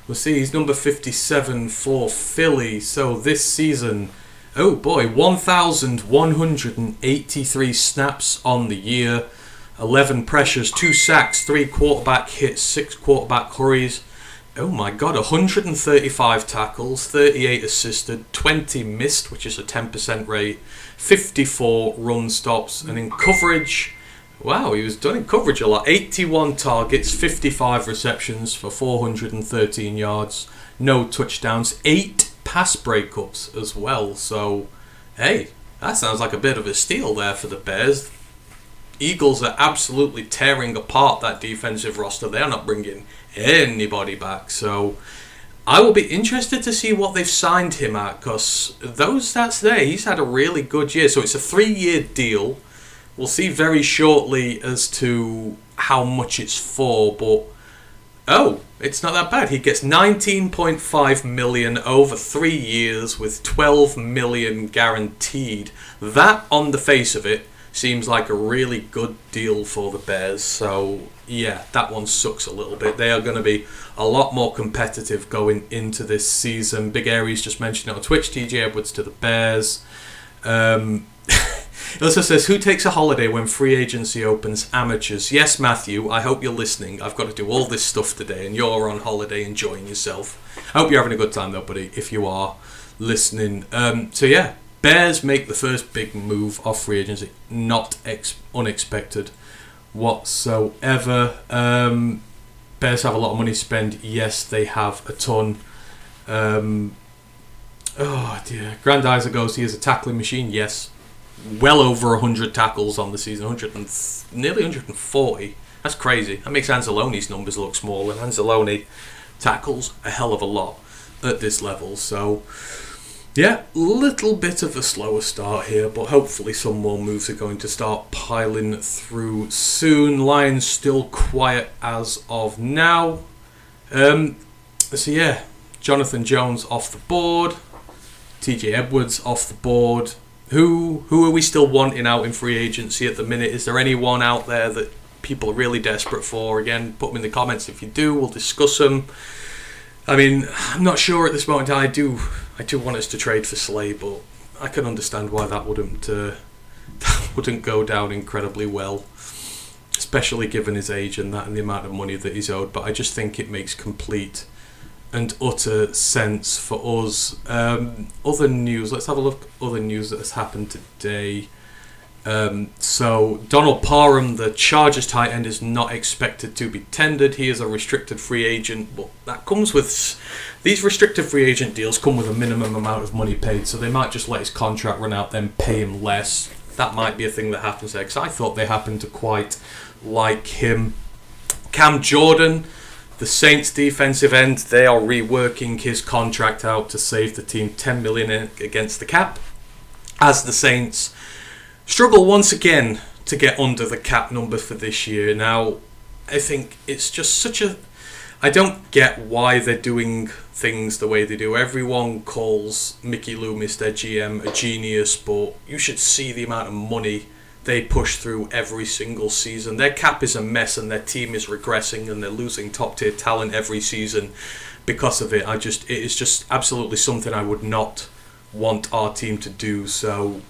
we'll see. He's number 57 for Philly. So this season, oh boy, 1,183 snaps on the year, 11 pressures, 2 sacks, 3 quarterback hits, 6 quarterback hurries. Oh my god, 135 tackles, 38 assisted, 20 missed, which is a 10% rate, 54 run stops, and in coverage, wow, he was done in coverage a lot. 81 targets, 55 receptions for 413 yards, no touchdowns, 8 pass breakups as well. So, hey, that sounds like a bit of a steal there for the Bears. Eagles are absolutely tearing apart that defensive roster. They're not bringing anybody back. So, I will be interested to see what they've signed him at, because those stats there, he's had a really good year. So, it's a 3-year deal. We'll see very shortly as to how much it's for, but oh, it's not that bad. He gets 19.5 million over 3 years with 12 million guaranteed. That, on the face of it, seems like a really good deal for the Bears. So yeah, that one sucks a little bit. They are going to be a lot more competitive going into this season. Big Aries just mentioned it on Twitch. TJ Edwards to the Bears. It also says, who takes a holiday when free agency opens? Amateurs. Yes, Matthew, I hope you're listening. I've got to do all this stuff today and you're on holiday enjoying yourself. I hope you're having a good time though, buddy, if you are listening. So yeah, Bears make the first big move off free agency. Not unexpected whatsoever. Bears have a lot of money to spend. Yes, they have a ton. Oh dear. Grandizer goes, he is a tackling machine. Yes. Well over 100 tackles on the season, nearly 140. That's crazy. That makes Anzalone's numbers look small, and Anzalone tackles a hell of a lot at this level. So, yeah, little bit of a slower start here, but hopefully some more moves are going to start piling through soon. Lions still quiet as of now. So yeah, Jonathan Jones off the board, TJ Edwards off the board. Who are we still wanting out in free agency at the minute? Is there anyone out there that people are really desperate for? Again, put them in the comments if you do. We'll discuss them. I mean, I'm not sure at this moment in time. I do want us to trade for Slay, but I can understand why that wouldn't go down incredibly well, especially given his age and the amount of money that he's owed. But I just think it makes complete and utter sense for us. Other news. Let's have a look at other news that has happened today. So Donald Parham, the Chargers tight end, is not expected to be tendered. He is a restricted free agent, but that comes with these restricted free agent deals come with a minimum amount of money paid. So they might just let his contract run out, then pay him less. That might be a thing that happens there, because I thought they happened to quite like him. Cam Jordan, the Saints defensive end, they are reworking his contract out to save the team $10 million against the cap, as the Saints struggle once again to get under the cap number for this year. Now, I think it's just I don't get why they're doing things the way they do. Everyone calls Mickey Loomis, their GM, a genius, but you should see the amount of money they push through every single season. Their cap is a mess and their team is regressing and they're losing top tier talent every season because of it. It is just absolutely something I would not want our team to do. So,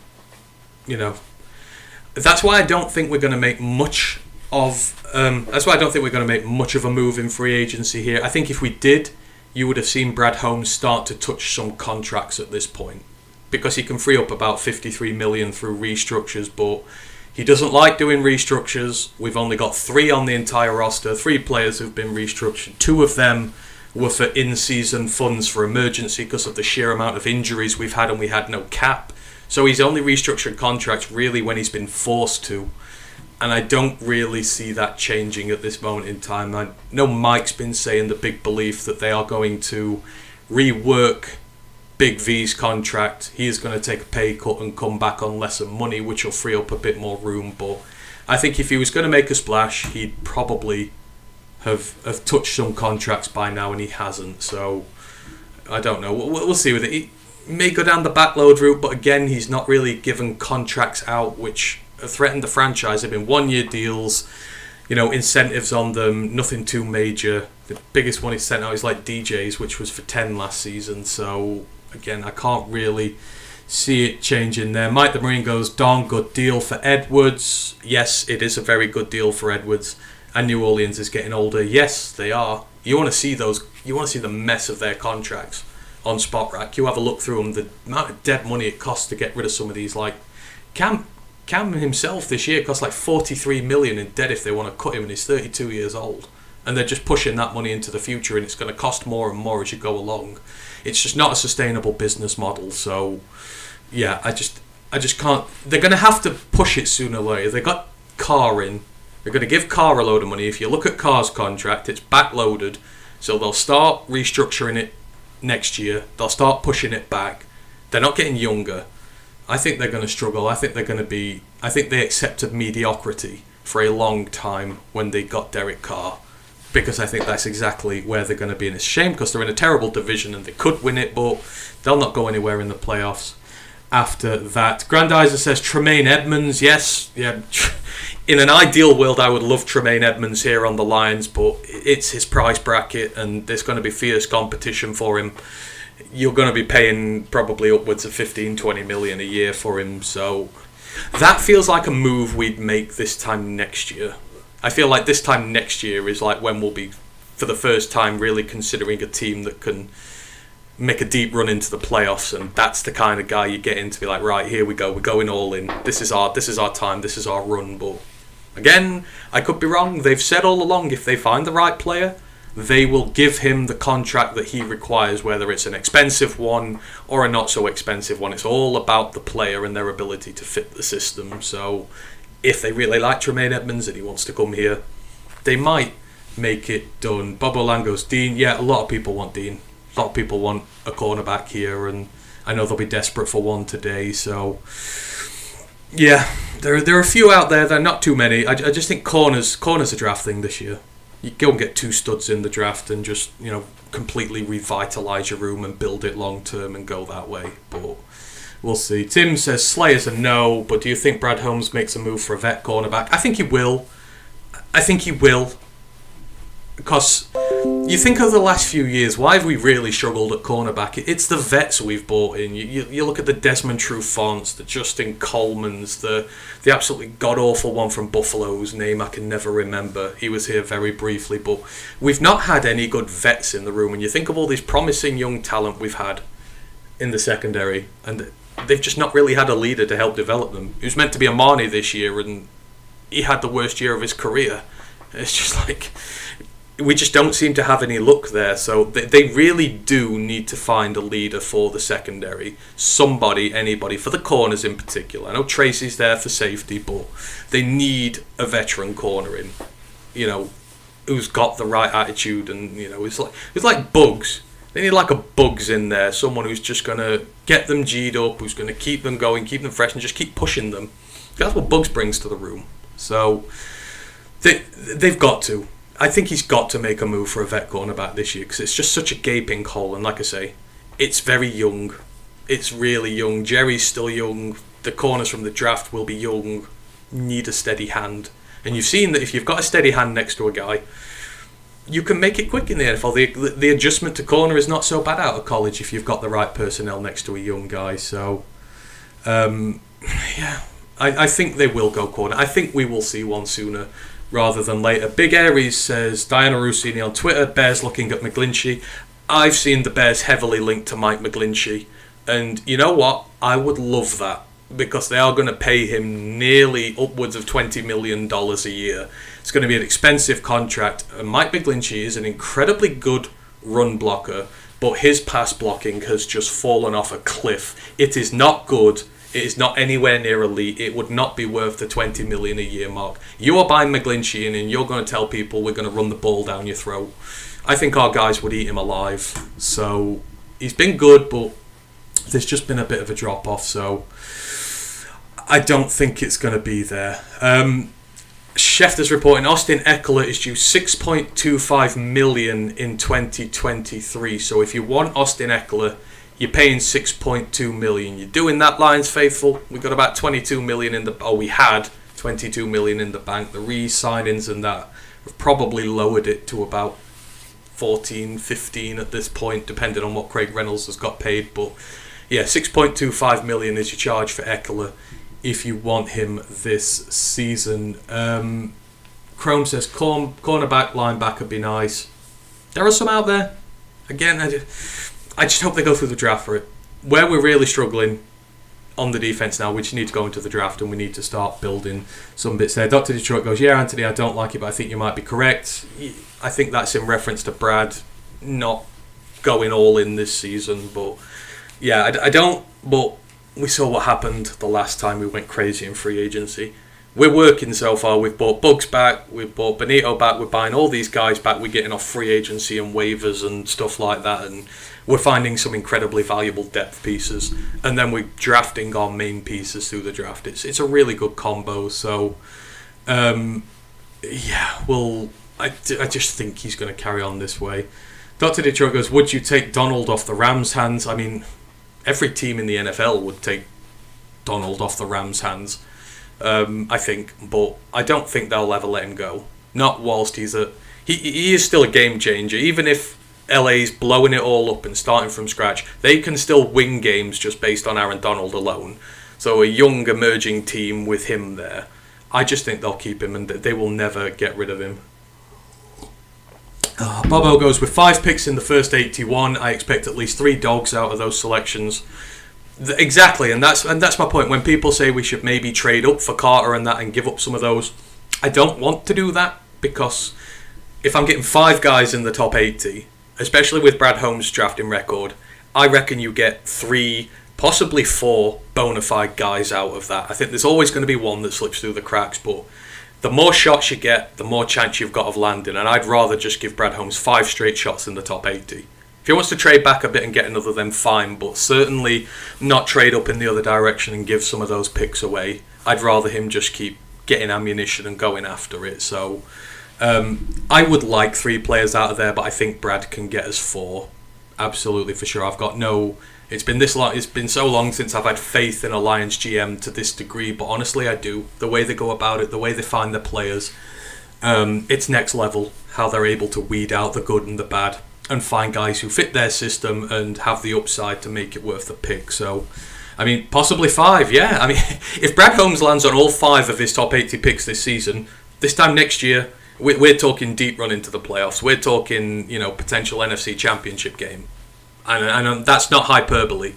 that's why I don't think we're going to make much of a move in free agency here. I think if we did, you would have seen Brad Holmes start to touch some contracts at this point, because he can free up about $53 million through restructures, but he doesn't like doing restructures. We've only got 3 on the entire roster, 3 players who've been restructured. 2 of them were for in-season funds for emergency because of the sheer amount of injuries we've had, and we had no cap. So he's only restructured contracts really when he's been forced to, and I don't really see that changing at this moment in time. I know Mike's been saying the big belief that they are going to rework Big V's contract. He is going to take a pay cut and come back on lesser money, which will free up a bit more room. But I think if he was going to make a splash, he'd probably have touched some contracts by now, and he hasn't. So I don't know. We'll see with it. He may go down the backload route, but again, he's not really given contracts out which threaten the franchise. They've been 1-year deals, incentives on them, nothing too major. The biggest one he sent out is like DJ's, which was for 10 last season. So again, I can't really see it changing there. Mike the Marine goes, darn good deal for Edwards. Yes, it is a very good deal for Edwards. And New Orleans is getting older. Yes, they are. You want to see the mess of their contracts on Spot Rack. You have a look through them, the amount of dead money it costs to get rid of some of these. Like Cam himself this year costs like $43 million in debt if they want to cut him, and he's 32 years old. And they're just pushing that money into the future, and it's going to cost more and more as you go along. It's just not a sustainable business model. So, yeah, I just can't. They're going to have to push it sooner or later. They got Carr in. They're going to give Carr a load of money. If you look at Carr's contract, it's backloaded. So they'll start restructuring it next year. They'll start pushing it back. They're not getting younger. I think they're going to struggle. I think they accepted mediocrity for a long time when they got Derek Carr, because I think that's exactly where they're going to be. And it's a shame because they're in a terrible division and they could win it, but they'll not go anywhere in the playoffs. after that. Grandizer says Tremaine Edmonds. Yes, yeah. In an ideal world, I would love Tremaine Edmonds here on the Lions, but it's his price bracket, and there's going to be fierce competition for him. You're going to be paying probably upwards of 15-20 million a year for him, so that feels like a move we'd make this time next year. I feel like this time next year is like when we'll be, for the first time, really considering a team that can make a deep run into the playoffs, and that's the kind of guy you get in to be like, right, here we go, we're going all in. This is our time, this is our run. But again, I could be wrong. They've said all along, if they find the right player, they will give him the contract that he requires, whether it's an expensive one or a not so expensive one. It's all about the player and their ability to fit the system. So if they really like Tremaine Edmonds and he wants to come here, they might make it done. Bob Olan goes, Dean. Yeah, a lot of people want Dean. A lot of people want a cornerback here, and I know they'll be desperate for one today. So, yeah, there are a few out there. There are not too many. I just think corners a draft thing this year. You go and get 2 studs in the draft and just, completely revitalise your room and build it long term and go that way. But we'll see. Tim says Slayer's a no, but do you think Brad Holmes makes a move for a vet cornerback? I think he will. Because you think of the last few years, why have we really struggled at cornerback? It's the vets we've bought in. You look at the Desmond Trufants, the Justin Colemans, the absolutely god-awful one from Buffalo, whose name I can never remember. He was here very briefly, but we've not had any good vets in the room. And you think of all these promising young talent we've had in the secondary, and they've just not really had a leader to help develop them. He was meant to be Amani this year, and he had the worst year of his career. It's just like, we just don't seem to have any luck there. So they really do need to find a leader for the secondary. Somebody, anybody, for the corners in particular. I know Tracy's there for safety, but they need a veteran corner in, who's got the right attitude, and it's like Bugs. They need like a Bugs in there, someone who's just going to get them G'd up, who's going to keep them going, keep them fresh, and just keep pushing them. That's what Bugs brings to the room. So they've got to. I think he's got to make a move for a vet cornerback this year, because it's just such a gaping hole. And like I say, it's very young. It's really young. Jerry's still young. The corners from the draft will be young. Need a steady hand. And you've seen that if you've got a steady hand next to a guy, you can make it quick in the NFL. The adjustment to corner is not so bad out of college if you've got the right personnel next to a young guy. So, yeah, I think they will go corner. I think we will see one sooner rather than later. Big Aries says, Diana Rossini on Twitter, Bears looking at McGlinchey. I've seen the Bears heavily linked to Mike McGlinchey. And you know what? I would love that, because they are going to pay him nearly upwards of $20 million a year. It's going to be an expensive contract. And Mike McGlinchey is an incredibly good run blocker, but his pass blocking has just fallen off a cliff. It is not good. It is not anywhere near elite. It would not be worth the $20 million a year mark. You are buying McGlinchey in, and you're going to tell people we're going to run the ball down your throat. I think our guys would eat him alive. So he's been good, but there's just been a bit of a drop off. So I don't think it's going to be there. Schefter's reporting Austin Eckler is due $6.25 million in 2023. So if you want Austin Eckler, you're paying $6.2 million. You're doing that, Lions faithful. We got about $22 million in the. Oh, we had $22 million in the bank. The re-signings and that have probably lowered it to about 14, 15 at this point, depending on what Craig Reynolds has got paid. But yeah, $6.25 million is your charge for Eckler if you want him this season. Chrome says cornerback, linebacker be nice. There are some out there. Again, I just hope they go through the draft for it. Where we're really struggling on the defense now, we just need to go into the draft and we need to start building some bits there. Dr. Detroit goes, yeah, Anthony, I don't like it, but I think you might be correct. I think that's in reference to Brad not going all in this season. But yeah, I don't. But we saw what happened the last time we went crazy in free agency. We're working so far. We've bought Bugs back. We've bought Benito back. We're buying all these guys back. We're getting off free agency and waivers and stuff like that. And we're finding some incredibly valuable depth pieces. And then we're drafting our main pieces through the draft. It's a really good combo. So, yeah, I just think he's going to carry on this way. Dr. Detroit goes, would you take Donald off the Rams' hands? I mean, every team in the NFL would take Donald off the Rams' hands. I think, but I don't think they'll ever let him go. Not whilst he is still a game changer. Even if LA's blowing it all up and starting from scratch, they can still win games just based on Aaron Donald alone. So a young emerging team with him there, I just think they'll keep him and they will never get rid of him. Bobo goes, with 5 picks in the first 81, I expect at least 3 dogs out of those selections. Exactly, and that's my point. When people say we should maybe trade up for Carter and that and give up some of those, I don't want to do that, because if I'm getting 5 guys in the top 80, especially with Brad Holmes' drafting record, I reckon you get 3, possibly 4 bona fide guys out of that. I think there's always going to be one that slips through the cracks, but the more shots you get, the more chance you've got of landing, and I'd rather just give Brad Holmes 5 straight shots in the top 80. If he wants to trade back a bit and get another, then fine, but certainly not trade up in the other direction and give some of those picks away. I'd rather him just keep getting ammunition and going after it. So I would like 3 players out of there, but I think Brad can get us 4. Absolutely, for sure. I've got no... It's been this long. It's been so long since I've had faith in a Lions GM to this degree, but honestly, I do. The way they go about it, the way they find their players, it's next level. How they're able to weed out the good and the bad and find guys who fit their system and have the upside to make it worth the pick. So, I mean, possibly 5. Yeah, I mean, if Brad Holmes lands on all 5 of his top 80 picks this season, this time next year, we're talking deep run into the playoffs. We're talking, potential NFC Championship game. And that's not hyperbole,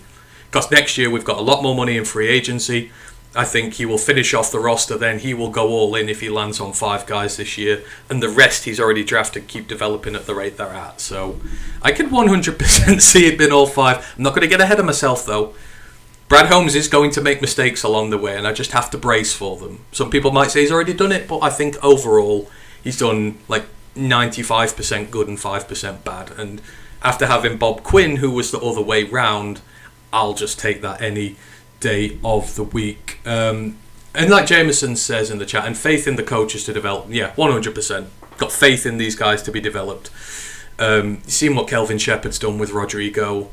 because next year we've got a lot more money in free agency. I think he will finish off the roster, then he will go all in if he lands on 5 guys this year, and the rest he's already drafted keep developing at the rate they're at. So I can 100% see it being all 5. I'm not going to get ahead of myself though. Brad Holmes is going to make mistakes along the way, and I just have to brace for them. Some people might say he's already done it, but I think overall he's done like 95% good and 5% bad. And after having Bob Quinn, who was the other way round, I'll just take that any day of the week. And like Jameson says in the chat, and faith in the coaches to develop. Yeah, 100%. Got faith in these guys to be developed. You've seen what Kelvin Shepherd's done with Rodrigo.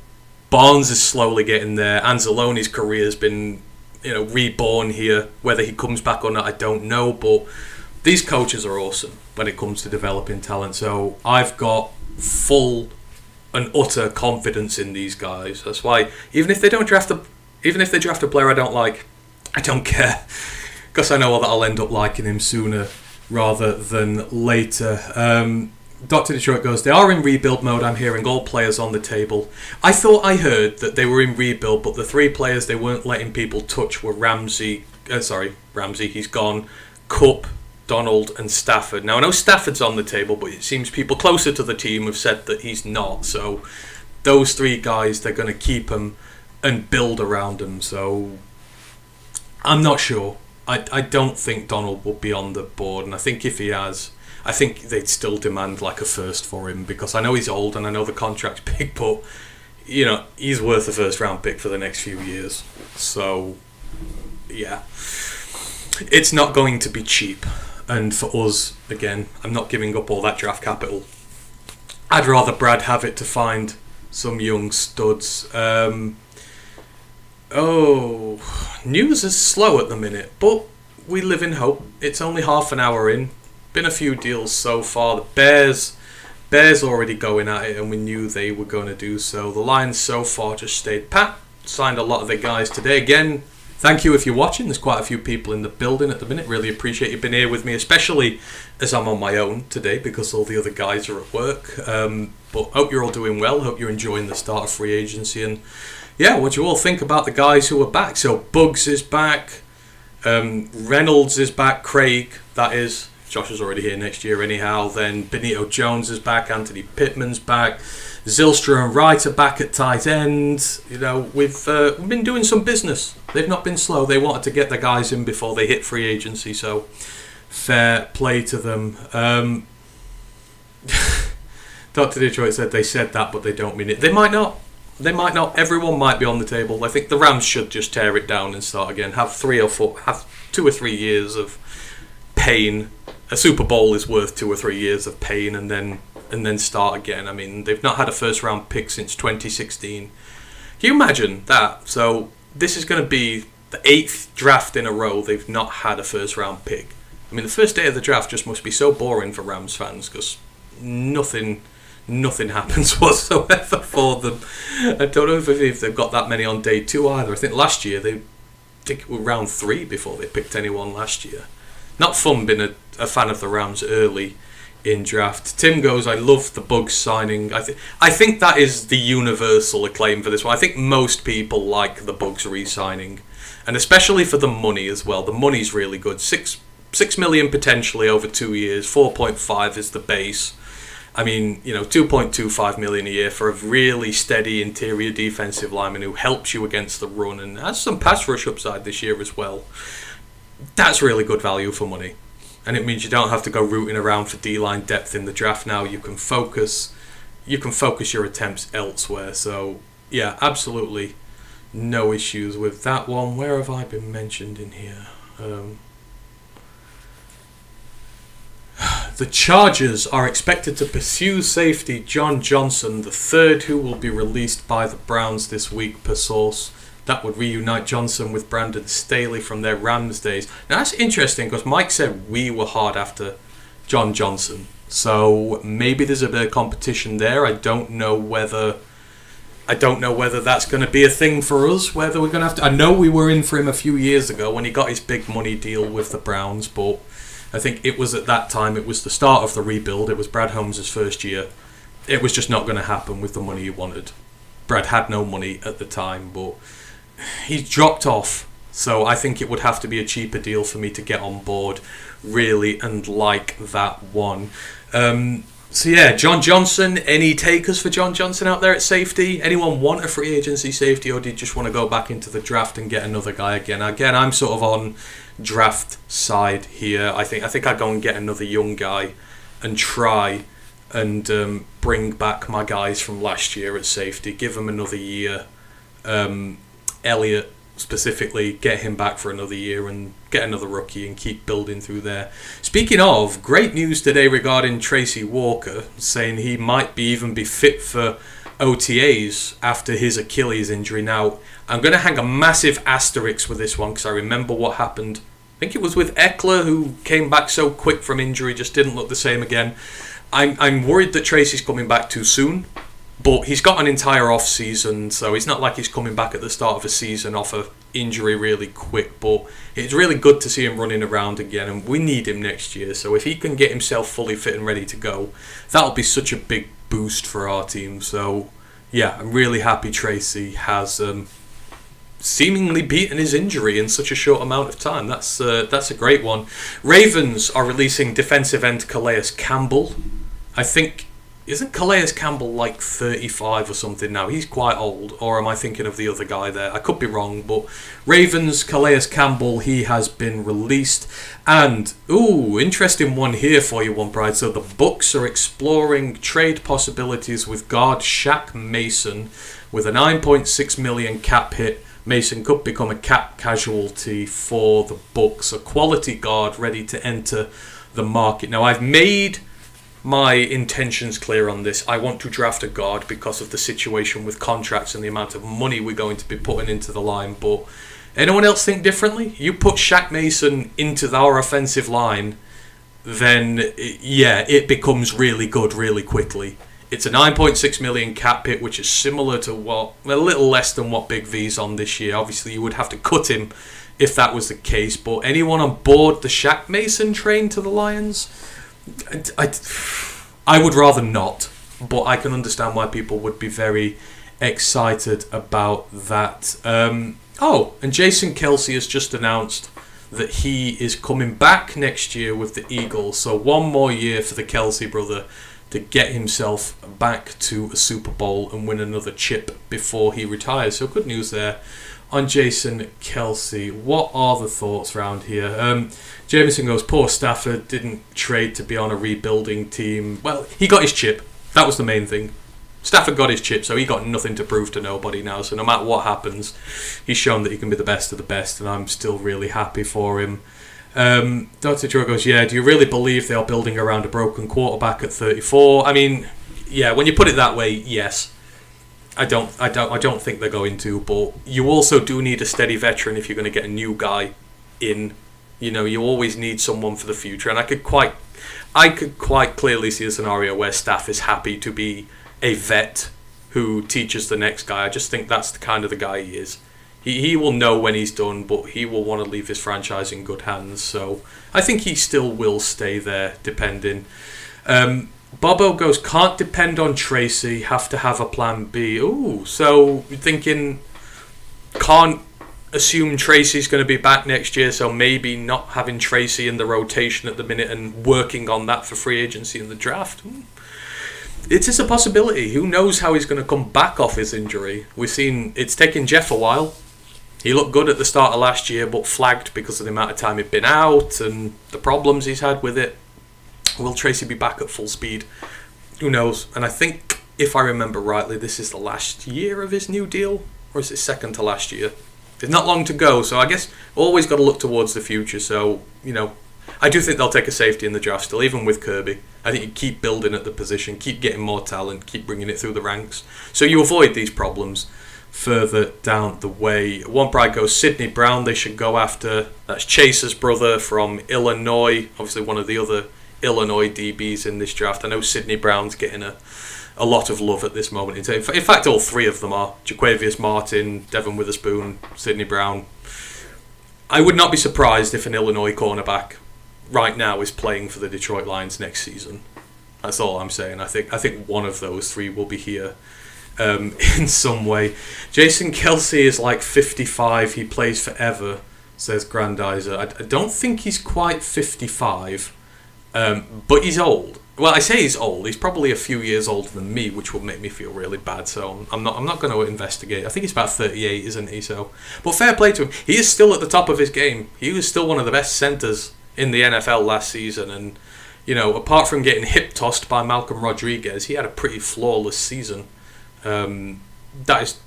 Barnes is slowly getting there. Anzalone's career has been, reborn here. Whether he comes back or not, I don't know. But these coaches are awesome when it comes to developing talent. So I've got full and utter confidence in these guys. That's why even if they draft a player I don't like, I don't care, because I know that I'll end up liking him sooner rather than later. Dr. Detroit goes, they are in rebuild mode. I'm hearing all players on the table. I thought I heard that they were in rebuild, but the 3 players they weren't letting people touch were Ramsey, he's gone, Kupp, Donald and Stafford. Now I know Stafford's on the table, but it seems people closer to the team have said that he's not. So those 3 guys, they're going to keep him and build around him. So I'm not sure. I don't think Donald will be on the board, and I think if he has, I think they'd still demand like a first for him, because I know he's old and I know the contract's big, but he's worth a first round pick for the next few years. So yeah, it's not going to be cheap. And for us, again, I'm not giving up all that draft capital. I'd rather Brad have it to find some young studs. News is slow at the minute, but we live in hope. It's only half an hour in. Been a few deals so far. The Bears already going at it, and we knew they were going to do so. The Lions so far just stayed pat. Signed a lot of their guys today. Again, thank you if you're watching. There's quite a few people in the building at the minute. Really appreciate you being here with me, especially as I'm on my own today because all the other guys are at work. But hope you're all doing well. Hope you're enjoying the start of free agency. And yeah, what do you all think about the guys who are back? So Bugs is back. Reynolds is back. Craig, that is. Josh is already here next year anyhow. Then Benito Jones is back. Anthony Pittman's back. Zylstra and Wright are back at tight end. We've been doing some business. They've not been slow. They wanted to get the guys in before they hit free agency, so fair play to them. Dr. Detroit said they said that, but they don't mean it. They might not. Everyone might be on the table. I think the Rams should just tear it down and start again. Have 2 or 3 years of pain. A Super Bowl is worth 2 or 3 years of pain, and then start again. I mean, they've not had a first round pick since 2016. Can you imagine that? So this is going to be the 8th draft in a row they've not had a first round pick. I mean, the first day of the draft just must be so boring for Rams fans because nothing happens whatsoever for them. I don't know if they've got that many on day 2 either. I think last year I think it was round 3 before they picked anyone last year. Not fun being a fan of the Rams early in draft. Tim goes, I love the Bugs signing. I think that is the universal acclaim for this one. I think most people like the Bugs re-signing, and especially for the money as well. The money's really good. 6 million potentially over 2 years. 4.5 is the base. I mean, 2.25 million a year for a really steady interior defensive lineman who helps you against the run and has some pass rush upside this year as well. That's really good value for money. And it means you don't have to go rooting around for D-line depth in the draft now. You can focus your attempts elsewhere. So, yeah, absolutely no issues with that one. Where have I been mentioned in here? The Chargers are expected to pursue safety John Johnson III, who will be released by the Browns this week per source. That would reunite Johnson with Brandon Staley from their Rams days. Now that's interesting because Mike said we were hard after John Johnson. So maybe there's a bit of competition there. I don't know whether that's going to be a thing for us, whether we're going to have to... I know we were in for him a few years ago when he got his big money deal with the Browns, but I think it was at that time, it was the start of the rebuild. It was Brad Holmes' first year. It was just not going to happen with the money he wanted. Brad had no money at the time, but he's dropped off. So I think it would have to be a cheaper deal for me to get on board, really, and like that one. So yeah, John Johnson, any takers for John Johnson out there at safety? Anyone want a free agency safety, or do you just want to go back into the draft and get another guy again? Again, I'm sort of on draft side here. I think I'd go and get another young guy and try and bring back my guys from last year at safety, give them another year. Elliott specifically, get him back for another year and get another rookie and keep building through there. Speaking of, great news today regarding Tracy Walker, saying he might even be fit for OTAs after his Achilles injury. Now, I'm going to hang a massive asterisk with this one because I remember what happened. I think it was with Eckler, who came back so quick from injury, just didn't look the same again. I'm worried that Tracy's coming back too soon. But he's got an entire off-season, so it's not like he's coming back at the start of a season off of injury really quick. But it's really good to see him running around again, and we need him next year. So if he can get himself fully fit and ready to go, that'll be such a big boost for our team. So, yeah, I'm really happy Tracy has seemingly beaten his injury in such a short amount of time. That's a great one. Ravens are releasing defensive end Calais Campbell. I think... Isn't Calais Campbell like 35 or something now? He's quite old. Or am I thinking of the other guy there? I could be wrong. But Ravens, Calais Campbell, he has been released. And, interesting one here for you, One Pride. So the Bucs are exploring trade possibilities with guard Shaq Mason. With a $9.6 million cap hit, Mason could become a cap casualty for the Bucs. A quality guard ready to enter the market. Now, I've made my intentions clear on this. I want to draft a guard because of the situation with contracts and the amount of money we're going to be putting into the line. But anyone else think differently? You put Shaq Mason into our offensive line, then yeah, it becomes really good really quickly. It's a $9.6 million cap hit, which is similar to a little less than what Big V's on this year. Obviously, you would have to cut him if that was the case. But anyone on board the Shaq Mason train to the Lions? I would rather not, but I can understand why people would be very excited about that. And Jason Kelce has just announced that he is coming back next year with the Eagles. So one more year for the Kelce brother to get himself back to a Super Bowl and win another chip before he retires. So good news there on Jason Kelce. What are the thoughts around here? Jameson goes, poor Stafford didn't trade to be on a rebuilding team. Well, he got his chip. That was the main thing. Stafford got his chip, so he got nothing to prove to nobody now. So no matter what happens, he's shown that he can be the best of the best, and I'm still really happy for him. Dr. Joe goes, yeah, do you really believe they are building around a broken quarterback at 34? I mean, yeah, when you put it that way, yes. I don't think they're going to. But you also do need a steady veteran if you're going to get a new guy in. You always need someone for the future, and I could quite clearly see a scenario where Staff is happy to be a vet who teaches the next guy. I just think that's the kind of the guy he is. He will know when he's done, but he will want to leave his franchise in good hands. So I think he still will stay there, depending. Bobo goes, can't depend on Tracy, have to have a plan B. Ooh, so you're thinking, can't assume Tracy's going to be back next year, so maybe not having Tracy in the rotation at the minute and working on that for free agency and the draft. It is a possibility. Who knows how he's going to come back off his injury? We've seen it's taken Jeff a while. He looked good at the start of last year, but flagged because of the amount of time he'd been out and the problems he's had with it. Will Tracy be back at full speed? Who knows? And I think, if I remember rightly, this is the last year of his new deal, or is it second to last year? There's not long to go, so I guess always got to look towards the future. So, I do think they'll take a safety in the draft still, even with Kirby. I think you keep building at the position, keep getting more talent, keep bringing it through the ranks, so you avoid these problems further down the way. One Pride goes, Sidney Brown, they should go after. That's Chase's brother from Illinois, obviously one of the other Illinois DBs in this draft. I know Sidney Brown's getting a lot of love at this moment in time. In fact, all three of them are. Jaquavius Martin, Devin Witherspoon, Sidney Brown. I would not be surprised if an Illinois cornerback right now is playing for the Detroit Lions next season. That's all I'm saying. I think one of those three will be here in some way. Jason Kelsey is like 55. He plays forever, says Grandizer. I don't think he's quite 55, but he's old. Well, I say he's old. He's probably a few years older than me, which would make me feel really bad. So I'm not going to investigate. I think he's about 38, isn't he? So, but fair play to him. He is still at the top of his game. He was still one of the best centers in the NFL last season, and apart from getting hip tossed by Malcolm Rodriguez, he had a pretty flawless season. That's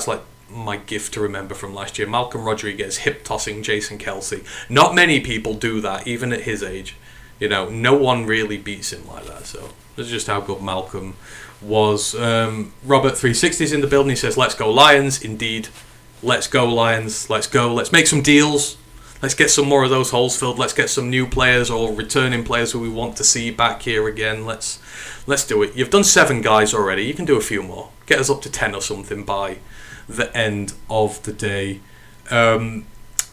like my gift to remember from last year. Malcolm Rodriguez hip tossing Jason Kelsey. Not many people do that, even at his age. No one really beats him like that. So that's just how good Malcolm was. Robert360's in the building. He says, "Let's go Lions." Indeed, let's go Lions. Let's go. Let's make some deals. Let's get some more of those holes filled. Let's get some new players or returning players who we want to see back here again. Let's do it. You've done 7 guys already. You can do a few more. Get us up to 10 or something by the end of the day.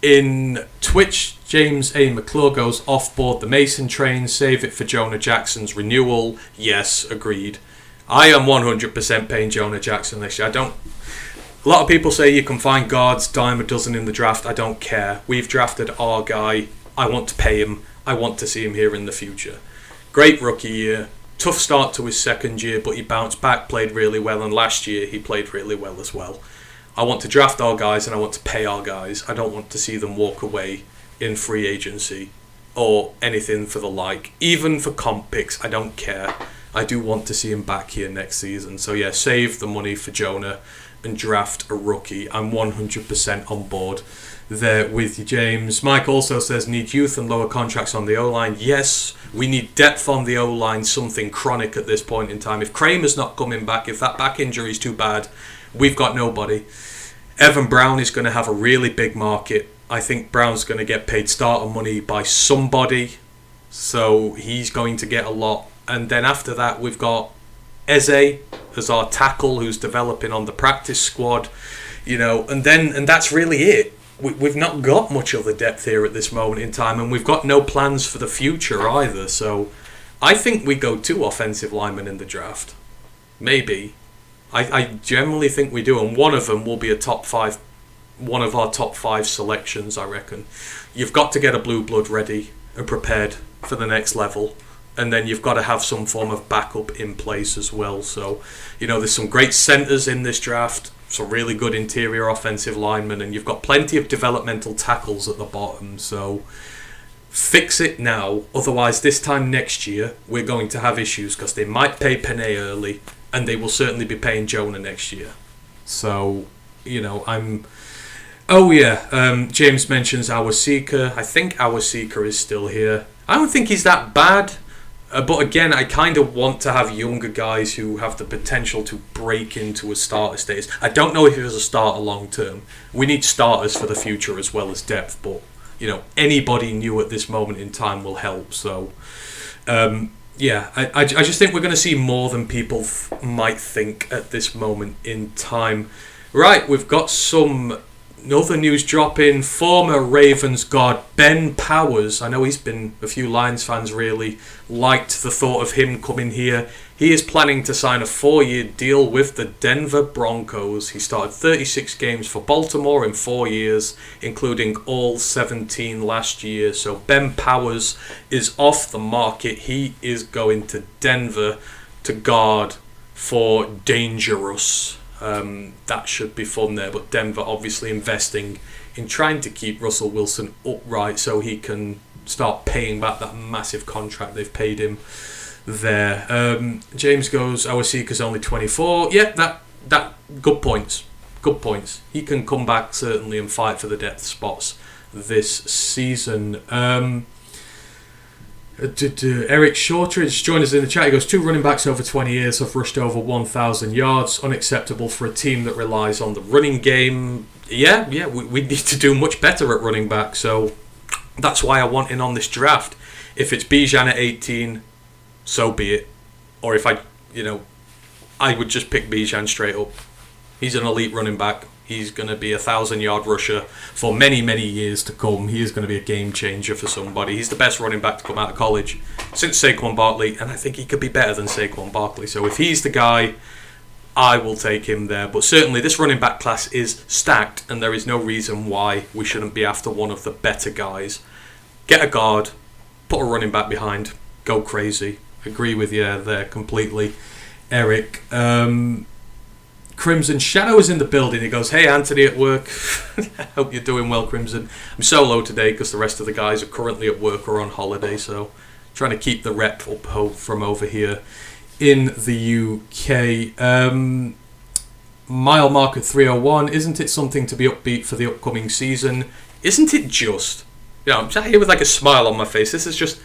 In Twitch, James A. McClure goes, off board the Mason train, save it for Jonah Jackson's renewal. Yes, agreed. I am 100% paying Jonah Jackson this year. A lot of people say you can find guards, dime a dozen in the draft. I don't care. We've drafted our guy. I want to pay him. I want to see him here in the future. Great rookie year. Tough start to his second year, but he bounced back, played really well, and last year he played really well as well. I want to draft our guys and I want to pay our guys. I don't want to see them walk away in free agency or anything for the like. Even for comp picks, I don't care. I do want to see him back here next season. So yeah, save the money for Jonah and draft a rookie. I'm 100% on board there with you, James. Mike also says, need youth and lower contracts on the O-line. Yes, we need depth on the O-line, something chronic at this point in time. If Kramer's not coming back, if that back injury is too bad, we've got nobody. Evan Brown is going to have a really big market. I think Brown's going to get paid starter money by somebody, so he's going to get a lot. And then after that, we've got Eze as our tackle, who's developing on the practice squad, and that's really it. We've not got much other depth here at this moment in time, and we've got no plans for the future either. So I think we go 2 offensive linemen in the draft. Maybe. I generally think we do, and one of them will be one of our top 5 selections, I reckon. You've got to get a blue blood ready and prepared for the next level, and then you've got to have some form of backup in place as well. So, there's some great centers in this draft, some really good interior offensive linemen, and you've got plenty of developmental tackles at the bottom. So fix it now, otherwise this time next year we're going to have issues, because they might pay Penei early, and they will certainly be paying Jonah next year. So, I'm... Oh yeah, James mentions Our Seeker. I think Our Seeker is still here. I don't think he's that bad. But again, I kind of want to have younger guys who have the potential to break into a starter status. I don't know if he was a starter long term. We need starters for the future as well as depth, but anybody new at this moment in time will help. So, I just think we're going to see more than people might think at this moment in time. Right, we've got some other news dropping. Former Ravens guard Ben Powers. I know he's been, a few Lions fans really liked the thought of him coming here. He is planning to sign a 4-year deal with the Denver Broncos. He started 36 games for Baltimore in 4 years, including all 17 last year. So Ben Powers is off the market. He is going to Denver to guard for Dangerous. That should be fun there, but Denver obviously investing in trying to keep Russell Wilson upright so he can start paying back that massive contract they've paid him there. James goes, Awasika's only 24. Yeah, that good points. Good points. He can come back certainly and fight for the depth spots this season. Eric Shortridge joined us in the chat. He goes, 2 running backs over 20 years have rushed over 1,000 yards. Unacceptable for a team that relies on the running game. Yeah, we need to do much better at running back. So that's why I want in on this draft. If it's Bijan at 18, so be it. Or if I would just pick Bijan straight up. He's an elite running back. He's going to be a 1,000-yard rusher for many, many years to come. He is going to be a game changer for somebody. He's the best running back to come out of college since Saquon Barkley, and I think he could be better than Saquon Barkley. So if he's the guy, I will take him there. But certainly this running back class is stacked, and there is no reason why we shouldn't be after one of the better guys. Get a guard, put a running back behind, go crazy. Agree with you there completely, Eric. Crimson Shadow is in the building. He goes, hey, Anthony at work. Hope you're doing well, Crimson. I'm solo today because the rest of the guys are currently at work or on holiday, so trying to keep the rep up from over here in the UK. Mile mark at 301. Isn't it something to be upbeat for the upcoming season? Isn't it just? I'm sat here with like a smile on my face. This is just...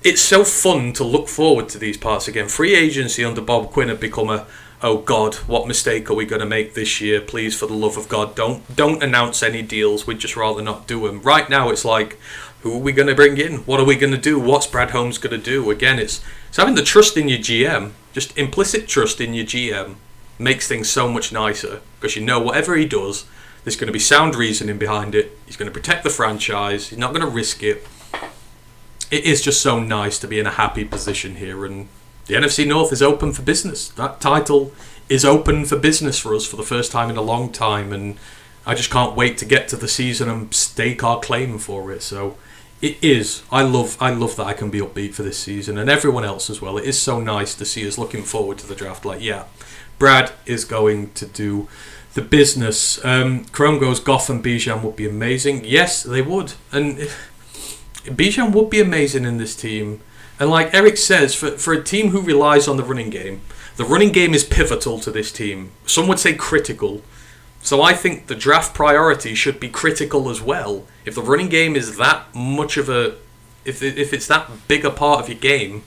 It's so fun to look forward to these parts again. Free agency under Bob Quinn had become a... Oh God, what mistake are we going to make this year? Please, for the love of God, don't announce any deals. We'd just rather not do them. Right now, it's like, who are we going to bring in? What are we going to do? What's Brad Holmes going to do? Again, it's having the trust in your GM, just implicit trust in your GM, makes things so much nicer. Because whatever he does, there's going to be sound reasoning behind it. He's going to protect the franchise. He's not going to risk it. It is just so nice to be in a happy position here, and the NFC North is open for business. That title is open for business for us for the first time in a long time, and I just can't wait to get to the season and stake our claim for it. So it is. I love that I can be upbeat for this season, and everyone else as well. It is so nice to see us looking forward to the draft. Like, yeah, Brad is going to do the business. Chrome goes, Goff and Bijan would be amazing. Yes, they would. And Bijan would be amazing in this team. And like Eric says, for a team who relies on the running game is pivotal to this team. Some would say critical. So I think the draft priority should be critical as well. If the running game is that much of a... If it's that big a part of your game,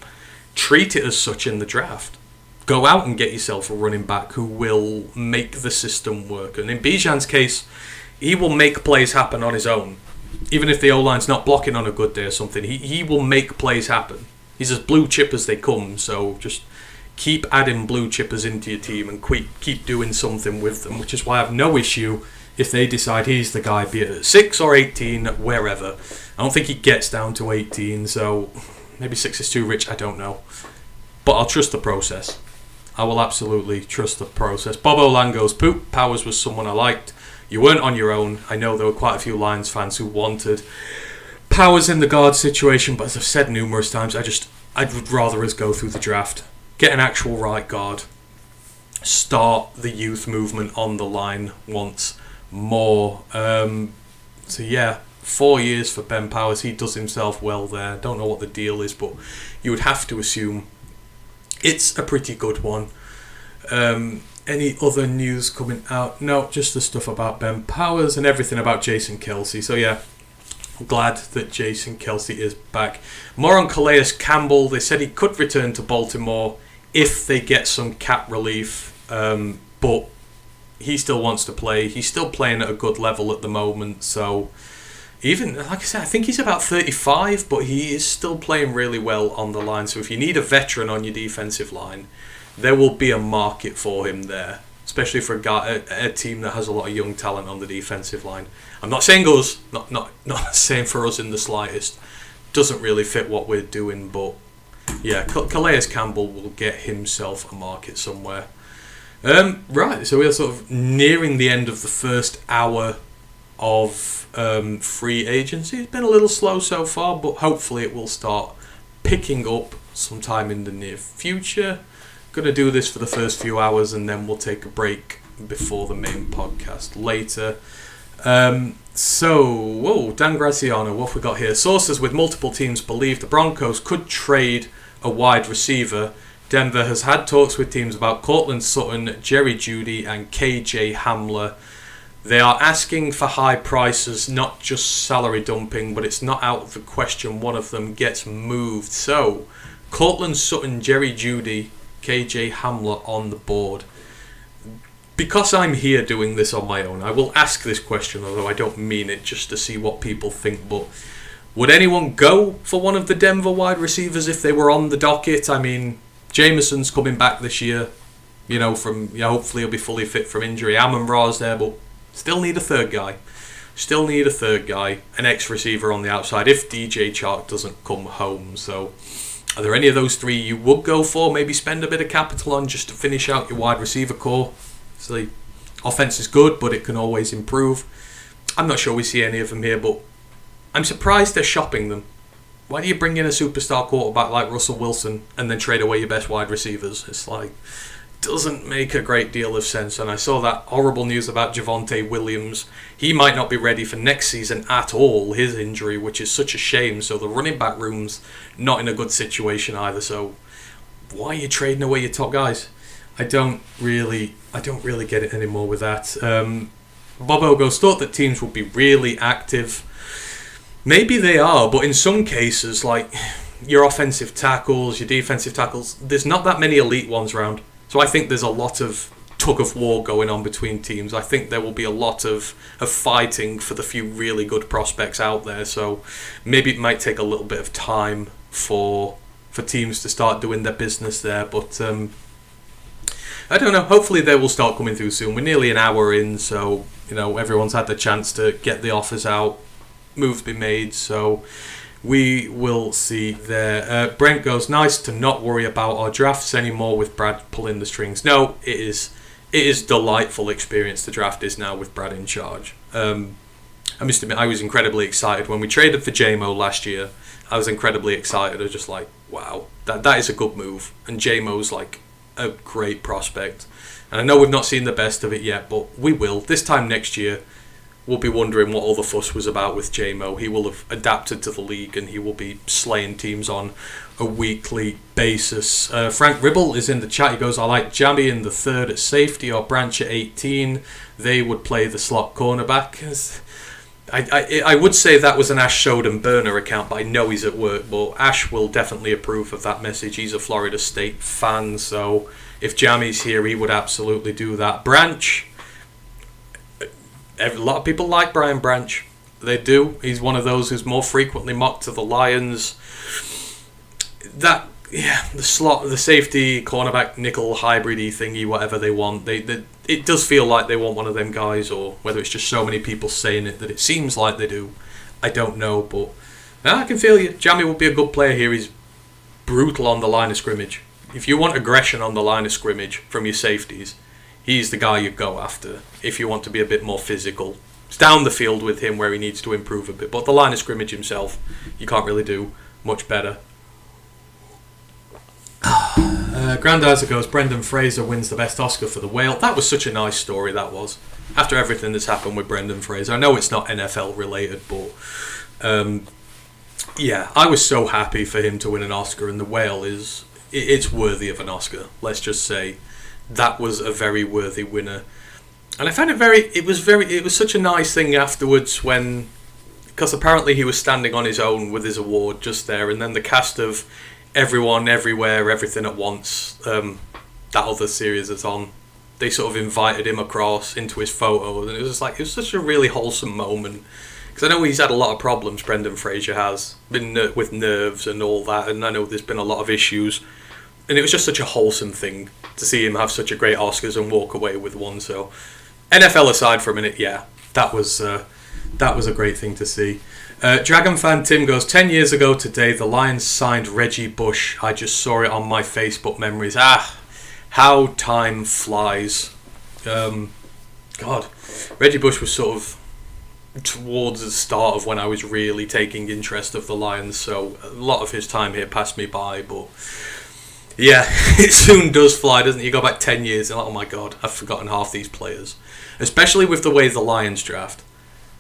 treat it as such in the draft. Go out and get yourself a running back who will make the system work. And in Bijan's case, he will make plays happen on his own. Even if the O-line's not blocking on a good day or something, he will make plays happen. He's as blue chip as they come, so just keep adding blue chippers into your team and keep doing something with them, which is why I have no issue if they decide he's the guy, be it at 6 or 18, wherever. I don't think he gets down to 18, so maybe 6 is too rich, I don't know. But I'll trust the process. I will absolutely trust the process. Bob Olan goes, poop, Powers was someone I liked. You weren't on your own. I know there were quite a few Lions fans who wanted Powers in the guard situation, but as I've said numerous times, I'd rather us go through the draft, get an actual right guard, start the youth movement on the line once more. So yeah, 4 years for Ben Powers. He does himself well there. Don't know what the deal is, but you would have to assume it's a pretty good one. Any other news coming out? No, just the stuff about Ben Powers and everything about Jason Kelce. So yeah, glad that Jason Kelce is back. More on Calais Campbell. They said he could return to Baltimore if they get some cap relief, but he still wants to play. He's still playing at a good level at the moment, so even, like I said, I think he's about 35, but he is still playing really well on the line. So if you need a veteran on your defensive line, there will be a market for him there, especially for a team that has a lot of young talent on the defensive line. I'm not saying us, not saying for us in the slightest. Doesn't really fit what we're doing, but yeah, Calais Campbell will get himself a market somewhere. Right, so we're sort of nearing the end of the first hour of free agency. It's been a little slow so far, but hopefully it will start picking up sometime in the near future. Gonna do this for the first few hours and then we'll take a break before the main podcast later. Dan Graziano, what have we got here? Sources with multiple teams believe the Broncos could trade a wide receiver. Denver has had talks with teams about Cortland Sutton, Jerry Jeudy and KJ Hamler. They are asking for high prices, not just salary dumping, but it's not out of the question one of them gets moved. So, Cortland Sutton, Jerry Jeudy, KJ Hamler on the board. Because I'm here doing this on my own, I will ask this question, although I don't mean it, just to see what people think. But would anyone go for one of the Denver wide receivers if they were on the docket? I mean, Jameson's coming back this year. Hopefully he'll be fully fit from injury. Amon-Ra's there, but still need a third guy. An ex-receiver on the outside if DJ Chark doesn't come home. So, are there any of those three you would go for? Maybe spend a bit of capital on just to finish out your wide receiver core. So the offense is good, but it can always improve. I'm not sure we see any of them here, but I'm surprised they're shopping them. Why do you bring in a superstar quarterback like Russell Wilson and then trade away your best wide receivers? It's like, doesn't make a great deal of sense. And I saw that horrible news about Javonte Williams. He might not be ready for next season at all, his injury, which is such a shame. So the running back room's not in a good situation either. So why are you trading away your top guys? I don't really get it anymore with that. Bob Ogos thought that teams would be really active. Maybe they are, but in some cases, like your offensive tackles, your defensive tackles, there's not that many elite ones around. So I think there's a lot of tug of war going on between teams. I think there will be a lot of fighting for the few really good prospects out there. So maybe it might take a little bit of time for teams to start doing their business there. But I don't know. Hopefully they will start coming through soon. We're nearly an hour in, so everyone's had the chance to get the offers out, moves be made. So we will see there. Brent goes, nice to not worry about our drafts anymore with Brad pulling the strings. No, it is delightful experience the draft is now with Brad in charge. I must admit, I was incredibly excited when we traded for JMO last year. I was incredibly excited. I was just like, wow, that is a good move. And JMO's like a great prospect. And I know we've not seen the best of it yet, but we will. This time next year, we'll be wondering what all the fuss was about with JMO. He will have adapted to the league and he will be slaying teams on a weekly basis. Frank Ribble is in the chat. He goes, I like Jammy in the third at safety or Branch at 18. They would play the slot cornerback. I would say that was an Ash Soden burner account, but I know he's at work. But Ash will definitely approve of that message. He's a Florida State fan, so if Jammy's here, he would absolutely do that. Branch, a lot of people like Brian Branch. They do. He's one of those who's more frequently mocked to the Lions. The slot, the safety, cornerback, nickel, hybrid-y thingy, whatever they want. It does feel like they want one of them guys, or whether it's just so many people saying it that it seems like they do. I don't know, but I can feel you. Jammy would be a good player here. He's brutal on the line of scrimmage. If you want aggression on the line of scrimmage from your safeties, he's the guy you go after. If you want to be a bit more physical, it's down the field with him where he needs to improve a bit. But the line of scrimmage himself, you can't really do much better. Grandizer goes, Brendan Fraser wins the best Oscar for The Whale. That was such a nice story, that was. After everything that's happened with Brendan Fraser. I know it's not NFL related, but I was so happy for him to win an Oscar, and The Whale it's worthy of an Oscar. Let's just say that was a very worthy winner. And I found it was such a nice thing afterwards when because apparently he was standing on his own with his award just there, and then the cast of Everyone, Everywhere, Everything at Once, that other series that's on, they sort of invited him across into his photo, and it was just like, it was such a really wholesome moment. Because I know he's had a lot of problems, Brendan Fraser has, been with nerves and all that, and I know there's been a lot of issues. And it was just such a wholesome thing to see him have such a great Oscars and walk away with one. So, NFL aside for a minute, yeah, that was a great thing to see. Dragon fan Tim goes, 10 years ago today, the Lions signed Reggie Bush. I just saw it on my Facebook memories. How time flies. God, Reggie Bush was sort of towards the start of when I was really taking interest of the Lions, so a lot of his time here passed me by, but yeah, it soon does fly, doesn't it? You go back 10 years and like, oh my god, I've forgotten half these players. Especially with the way the Lions draft.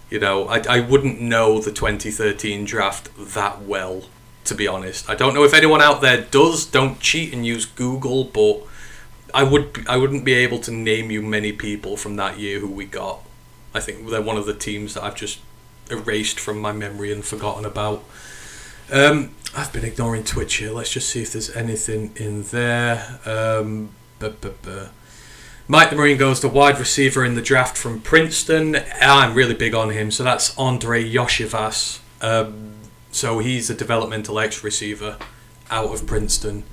You know, I wouldn't know the 2013 draft that well, to be honest. I don't know if anyone out there does. Don't cheat and use Google, but I wouldn't be able to name you many people from that year who we got. I think they're one of the teams that I've just erased from my memory and forgotten about. I've been ignoring Twitch here. Let's just see if there's anything in there. Mike the Marine goes, the wide receiver in the draft from Princeton. I'm really big on him. So that's Andre Yoshivas. So he's a developmental X receiver out of Princeton.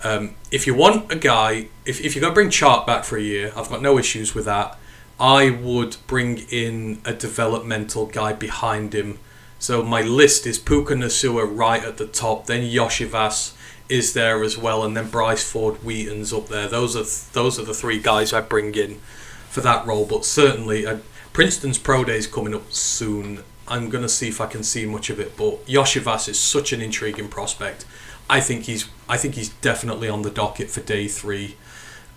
If you want a guy, if you're going to bring Chark back for a year, I've got no issues with that. I would bring in a developmental guy behind him. So my list is Puka Nacua right at the top, then Yoshivas is there as well, and then Bryce Ford Wheaton's up there. Those are the three guys I bring in for that role. But certainly, Princeton's Pro Day is coming up soon. I'm going to see if I can see much of it. But Yoshivas is such an intriguing prospect. I think he's definitely on the docket for day 3.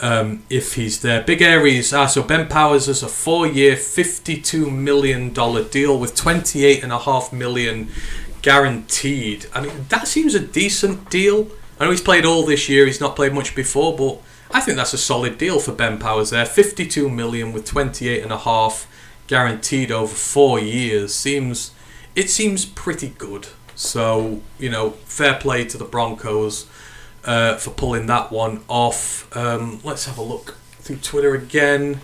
If he's there. Big Aries, so Ben Powers is a 4-year, $52 million deal with $28.5 million guaranteed. I mean, that seems a decent deal. I know he's played all this year, he's not played much before, but I think that's a solid deal for Ben Powers there. $52 million with $28.5 guaranteed over 4 years. It seems pretty good. So, fair play to the Broncos for pulling that one off. Let's have a look through Twitter again.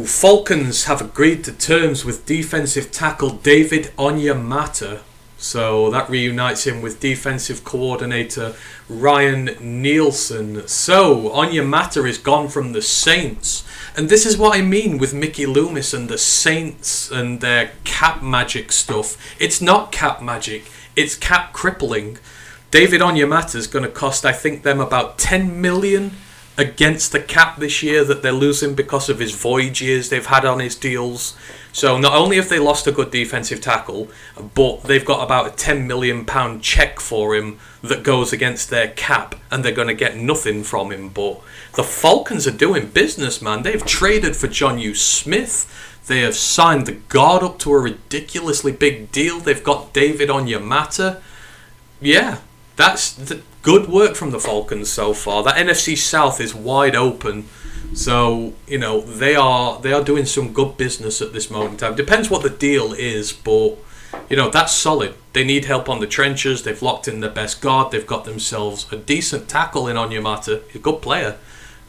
Falcons have agreed to terms with defensive tackle David Onyemata. So that reunites him with defensive coordinator Ryan Nielsen. So Onyemata is gone from the Saints. And this is what I mean with Mickey Loomis and the Saints and their cap magic stuff. It's not cap magic, it's cap crippling. David Onyemata is going to cost, I think, them about $10 million against the cap this year that they're losing because of his voyage years they've had on his deals. So not only have they lost a good defensive tackle, but they've got about a £10 million check for him that goes against their cap, and they're going to get nothing from him. But the Falcons are doing business, man. They've traded for Jonnu Smith. They have signed the guard up to a ridiculously big deal. They've got David Onyemata. Yeah, that's the good work from the Falcons so far. That NFC South is wide open. So, they are doing some good business at this moment in time. Depends what the deal is, but, that's solid. They need help on the trenches. They've locked in their best guard. They've got themselves a decent tackle in Onyemata. He's a good player.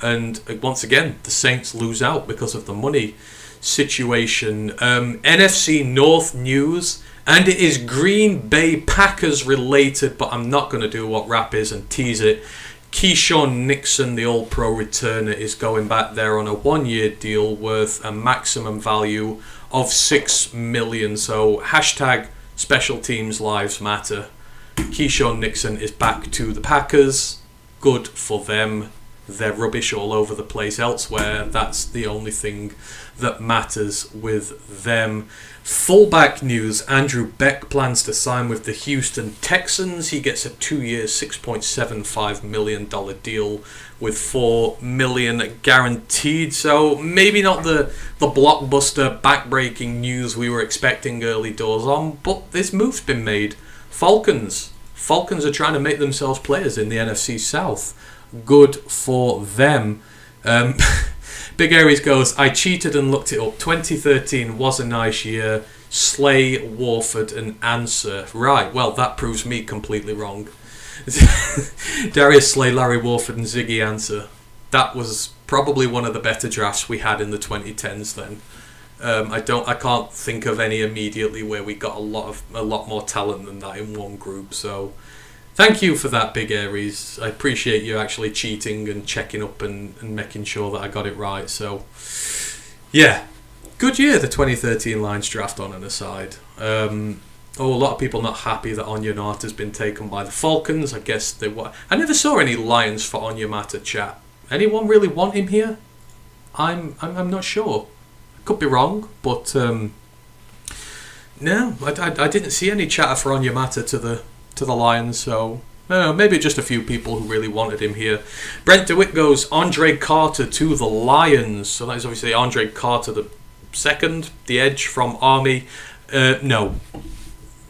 And once again, the Saints lose out because of the money situation. NFC North news. And it is Green Bay Packers related, but I'm not going to do what rap is and tease it. Keyshawn Nixon, the All-Pro returner, is going back there on a 1-year deal worth a maximum value of $6 million. So hashtag special teams lives matter. Keyshawn Nixon is back to the Packers. Good for them. They're rubbish all over the place elsewhere. That's the only thing that matters with them. Fullback news. Andrew Beck plans to sign with the Houston Texans. He gets a 2-year, $6.75 million deal with $4 million guaranteed. So maybe not the blockbuster back-breaking news we were expecting early doors on, but this move's been made. Falcons are trying to make themselves players in the NFC South. Good for them. Big Aries goes, I cheated and looked it up. 2013 was a nice year. Slay, Warford, and Answer. Right, well, that proves me completely wrong. Darius Slay, Larry Warford, and Ziggy Answer. That was probably one of the better drafts we had in the 2010s then. I can't think of any immediately where we got a lot more talent than that in one group. So thank you for that, Big Aries. I appreciate you actually cheating and checking up and making sure that I got it right. So yeah, good year, the 2013 Lions draft, on an aside. A lot of people not happy that Onyemata has been taken by the Falcons. I guess they were. I never saw any Lions for Onyemata chat. Anyone really want him here? I'm not sure. Could be wrong, but no, I didn't see any chatter for Onyemata to the Lions. So maybe just a few people who really wanted him here. Brent DeWitt goes Andre Carter to the Lions. So that is obviously Andre Carter the second, the edge from Army. No,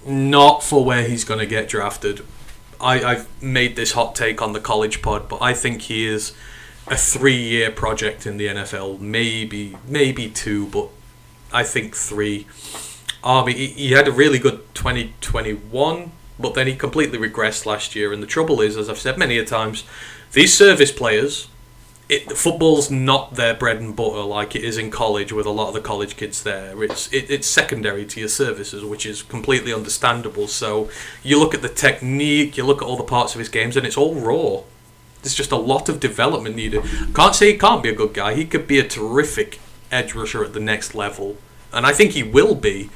not for where he's going to get drafted. I've made this hot take on the college pod, but I think he is a 3-year project in the NFL, maybe 2, but I think 3. Army, he had a really good 2021, but then he completely regressed last year. And the trouble is, as I've said many a times, these service players, football's not their bread and butter like it is in college with a lot of the college kids there. It's secondary to your services, which is completely understandable. So you look at the technique, you look at all the parts of his games, and it's all raw. There's just a lot of development needed. Can't say he can't be a good guy. He could be a terrific edge rusher at the next level. And I think he will be.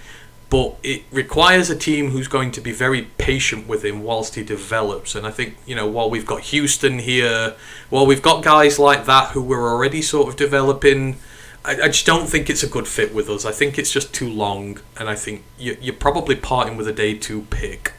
But it requires a team who's going to be very patient with him whilst he develops. And I think, while we've got Houston here, while we've got guys like that who we're already sort of developing, I just don't think it's a good fit with us. I think it's just too long. And I think you're probably parting with a day 2 pick.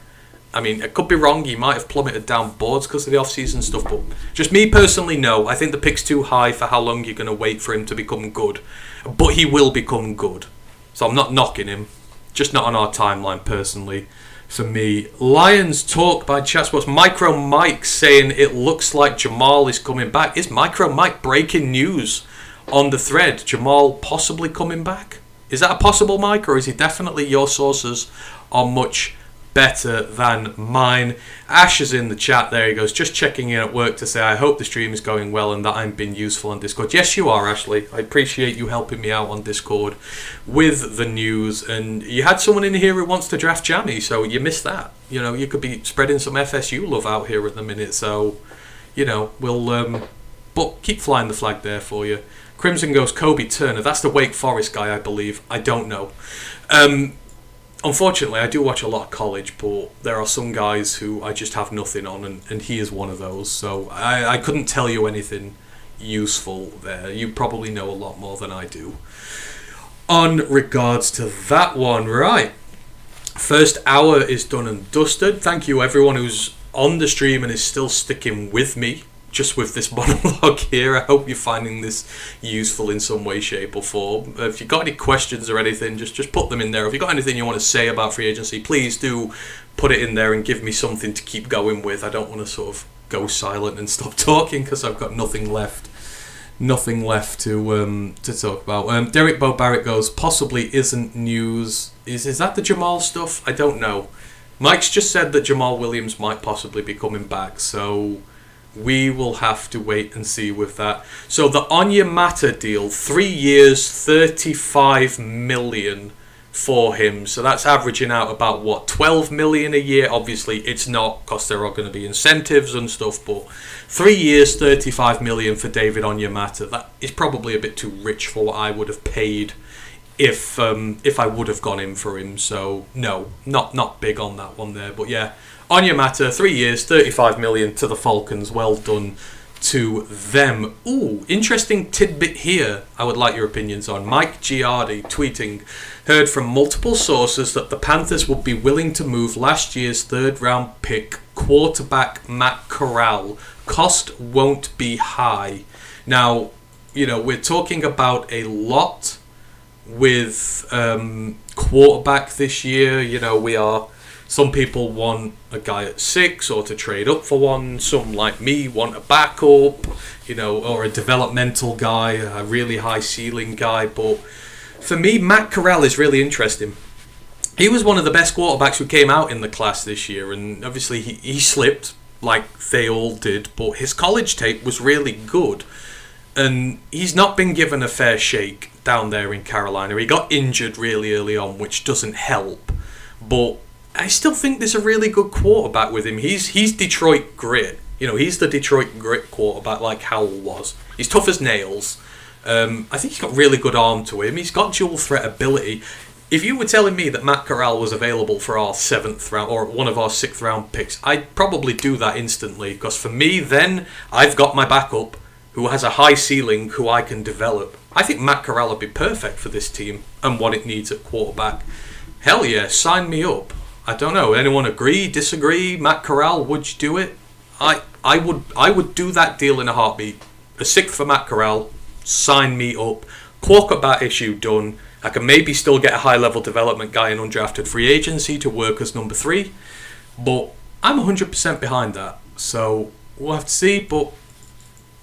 I mean, I could be wrong. He might have plummeted down boards because of the off-season stuff. But just me personally, no. I think the pick's too high for how long you're going to wait for him to become good. But he will become good. So I'm not knocking him. Just not on our timeline, personally, for me. Lions talk by Chatsports. Micro Mike saying it looks like Jamal is coming back. Is Micro Mike breaking news on the thread? Jamal possibly coming back? Is that a possible, Mike? Or is he definitely, your sources are much better than mine? Ash is in the chat. There he goes. Just checking in at work to say I hope the stream is going well and that I'm being useful on Discord. Yes, you are, Ashley. I appreciate you helping me out on Discord with the news. And you had someone in here who wants to draft Jammy, so you missed that. You could be spreading some FSU love out here at the minute. So, we'll but keep flying the flag there for you. Crimson goes Kobe Turner. That's the Wake Forest guy, I believe. I don't know. Unfortunately, I do watch a lot of college, but there are some guys who I just have nothing on, and he is one of those. So I couldn't tell you anything useful there. You probably know a lot more than I do. On regards to that one, right. First hour is done and dusted. Thank you everyone who's on the stream and is still sticking with me just with this monologue here. I hope you're finding this useful in some way, shape or form. If you've got any questions or anything, just put them in there. If you've got anything you want to say about free agency, please do put it in there and give me something to keep going with. I don't want to sort of go silent and stop talking because I've got nothing left to talk about. Derek Bo Barrett goes, possibly isn't news. Is that the Jamal stuff? I don't know. Mike's just said that Jamal Williams might possibly be coming back, so we will have to wait and see with that. So the Onyemata deal, 3 years, $35 million for him. So that's averaging out about, what, $12 million a year? Obviously, it's not, because there are going to be incentives and stuff, but 3 years, $35 million for David Onyemata. That is probably a bit too rich for what I would have paid if I would have gone in for him. So, no, not big on that one there. But yeah, Onyemata, 3 years, $35 million to the Falcons. Well done to them. Ooh, interesting tidbit here I would like your opinions on. Mike Giardi tweeting, heard from multiple sources that the Panthers would be willing to move last year's third-round pick quarterback Matt Corral. Cost won't be high. Now, we're talking about a lot with quarterback this year. We are... Some people want a guy at 6 or to trade up for one. Some, like me, want a backup, or a developmental guy, a really high ceiling guy. But for me, Matt Corral is really interesting. he was one of the best quarterbacks who came out in the class this year, and obviously he slipped like they all did, but his college tape was really good, and he's not been given a fair shake down there in Carolina. He got injured really early on, which doesn't help, but I still think there's a really good quarterback with him. He's Detroit grit. He's the Detroit grit quarterback like Howell was. He's tough as nails. I think he's got really good arm to him. He's got dual threat ability. If you were telling me that Matt Corral was available for our 7th round or one of our 6th round picks, I'd probably do that instantly, because for me then I've got my backup who has a high ceiling who I can develop. I think Matt Corral would be perfect for this team and what it needs at quarterback. Hell yeah, sign me up. I don't know, anyone agree, disagree? Matt Corral, would you do it? I would do that deal in a heartbeat. A 6th for Matt Corral, sign me up. Quarterback issue done. I can maybe still get a high-level development guy in undrafted free agency to work as number 3, but I'm 100% behind that. So we'll have to see, but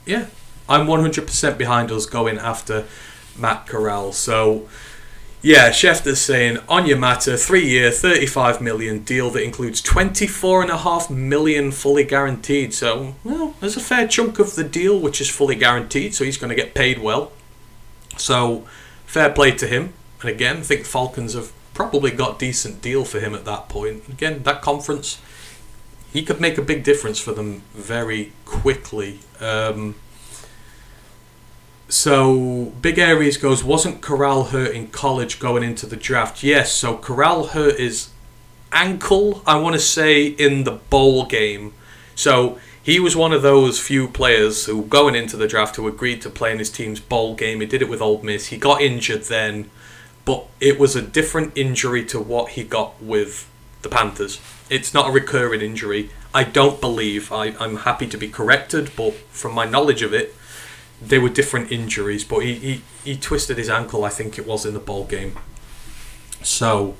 yeah, I'm 100% behind us going after Matt Corral. So yeah, Schefter's saying, on your matter, 3-year, $35 million deal that includes $24.5 million fully guaranteed. So, well, there's a fair chunk of the deal which is fully guaranteed, so he's going to get paid well. So, fair play to him. And again, I think Falcons have probably got a decent deal for him at that point. Again, that conference, he could make a big difference for them very quickly. So, Big Aries goes, wasn't Corral hurt in college going into the draft? Yes, so Corral hurt his ankle, I want to say, in the bowl game. So, he was one of those few players who, going into the draft, who agreed to play in his team's bowl game. He did it with Ole Miss. He got injured then, but it was a different injury to what he got with the Panthers. It's not a recurring injury. I don't believe. I'm happy to be corrected, but from my knowledge of it, they were different injuries, but he twisted his ankle, I think it was, in the bowl game. So,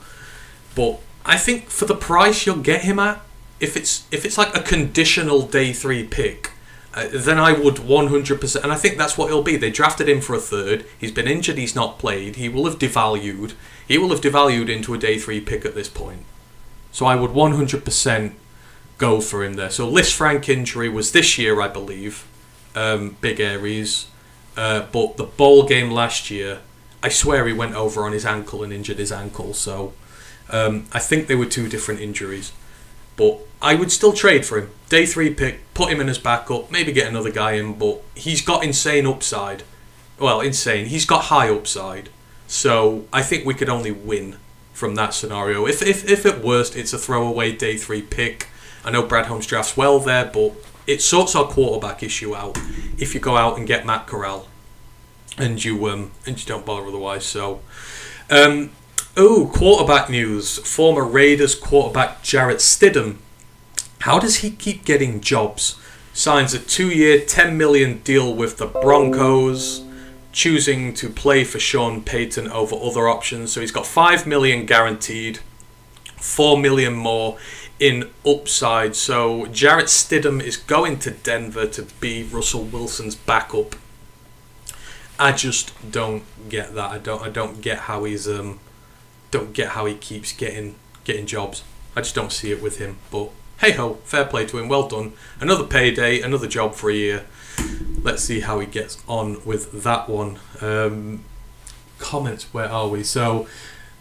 but I think for the price you'll get him at, if it's like a conditional day 3 pick, then I would 100%, and I think that's what it'll be. They drafted him for a 3rd. He's been injured. He's not played. He will have devalued. He will have devalued into a day 3 pick at this point. So I would 100% go for him there. So Liz Frank injury was this year, I believe. Big Aries, but the bowl game last year, I swear he went over on his ankle and injured his ankle, so I think they were 2 different injuries, but I would still trade for him. Day 3 pick, put him in as backup, maybe get another guy in, but he's got insane upside. Well, insane, he's got high upside, so I think we could only win from that scenario. If at worst it's a throwaway day 3 pick, I know Brad Holmes drafts well there, but it sorts our quarterback issue out if you go out and get Matt Corral and you don't bother otherwise. So, quarterback news. Former Raiders quarterback Jarrett Stidham. How does he keep getting jobs? Signs a 2-year, $10 million deal with the Broncos, choosing to play for Sean Payton over other options. So he's got $5 million guaranteed, $4 million more in upside. So Jarrett Stidham is going to Denver to be Russell Wilson's backup. I just don't get that. I don't get how he's he keeps getting jobs. I just don't see it with him. But hey ho, fair play to him. Well done. Another payday, another job for a year. Let's see how he gets on with that one. Comments, where are we? So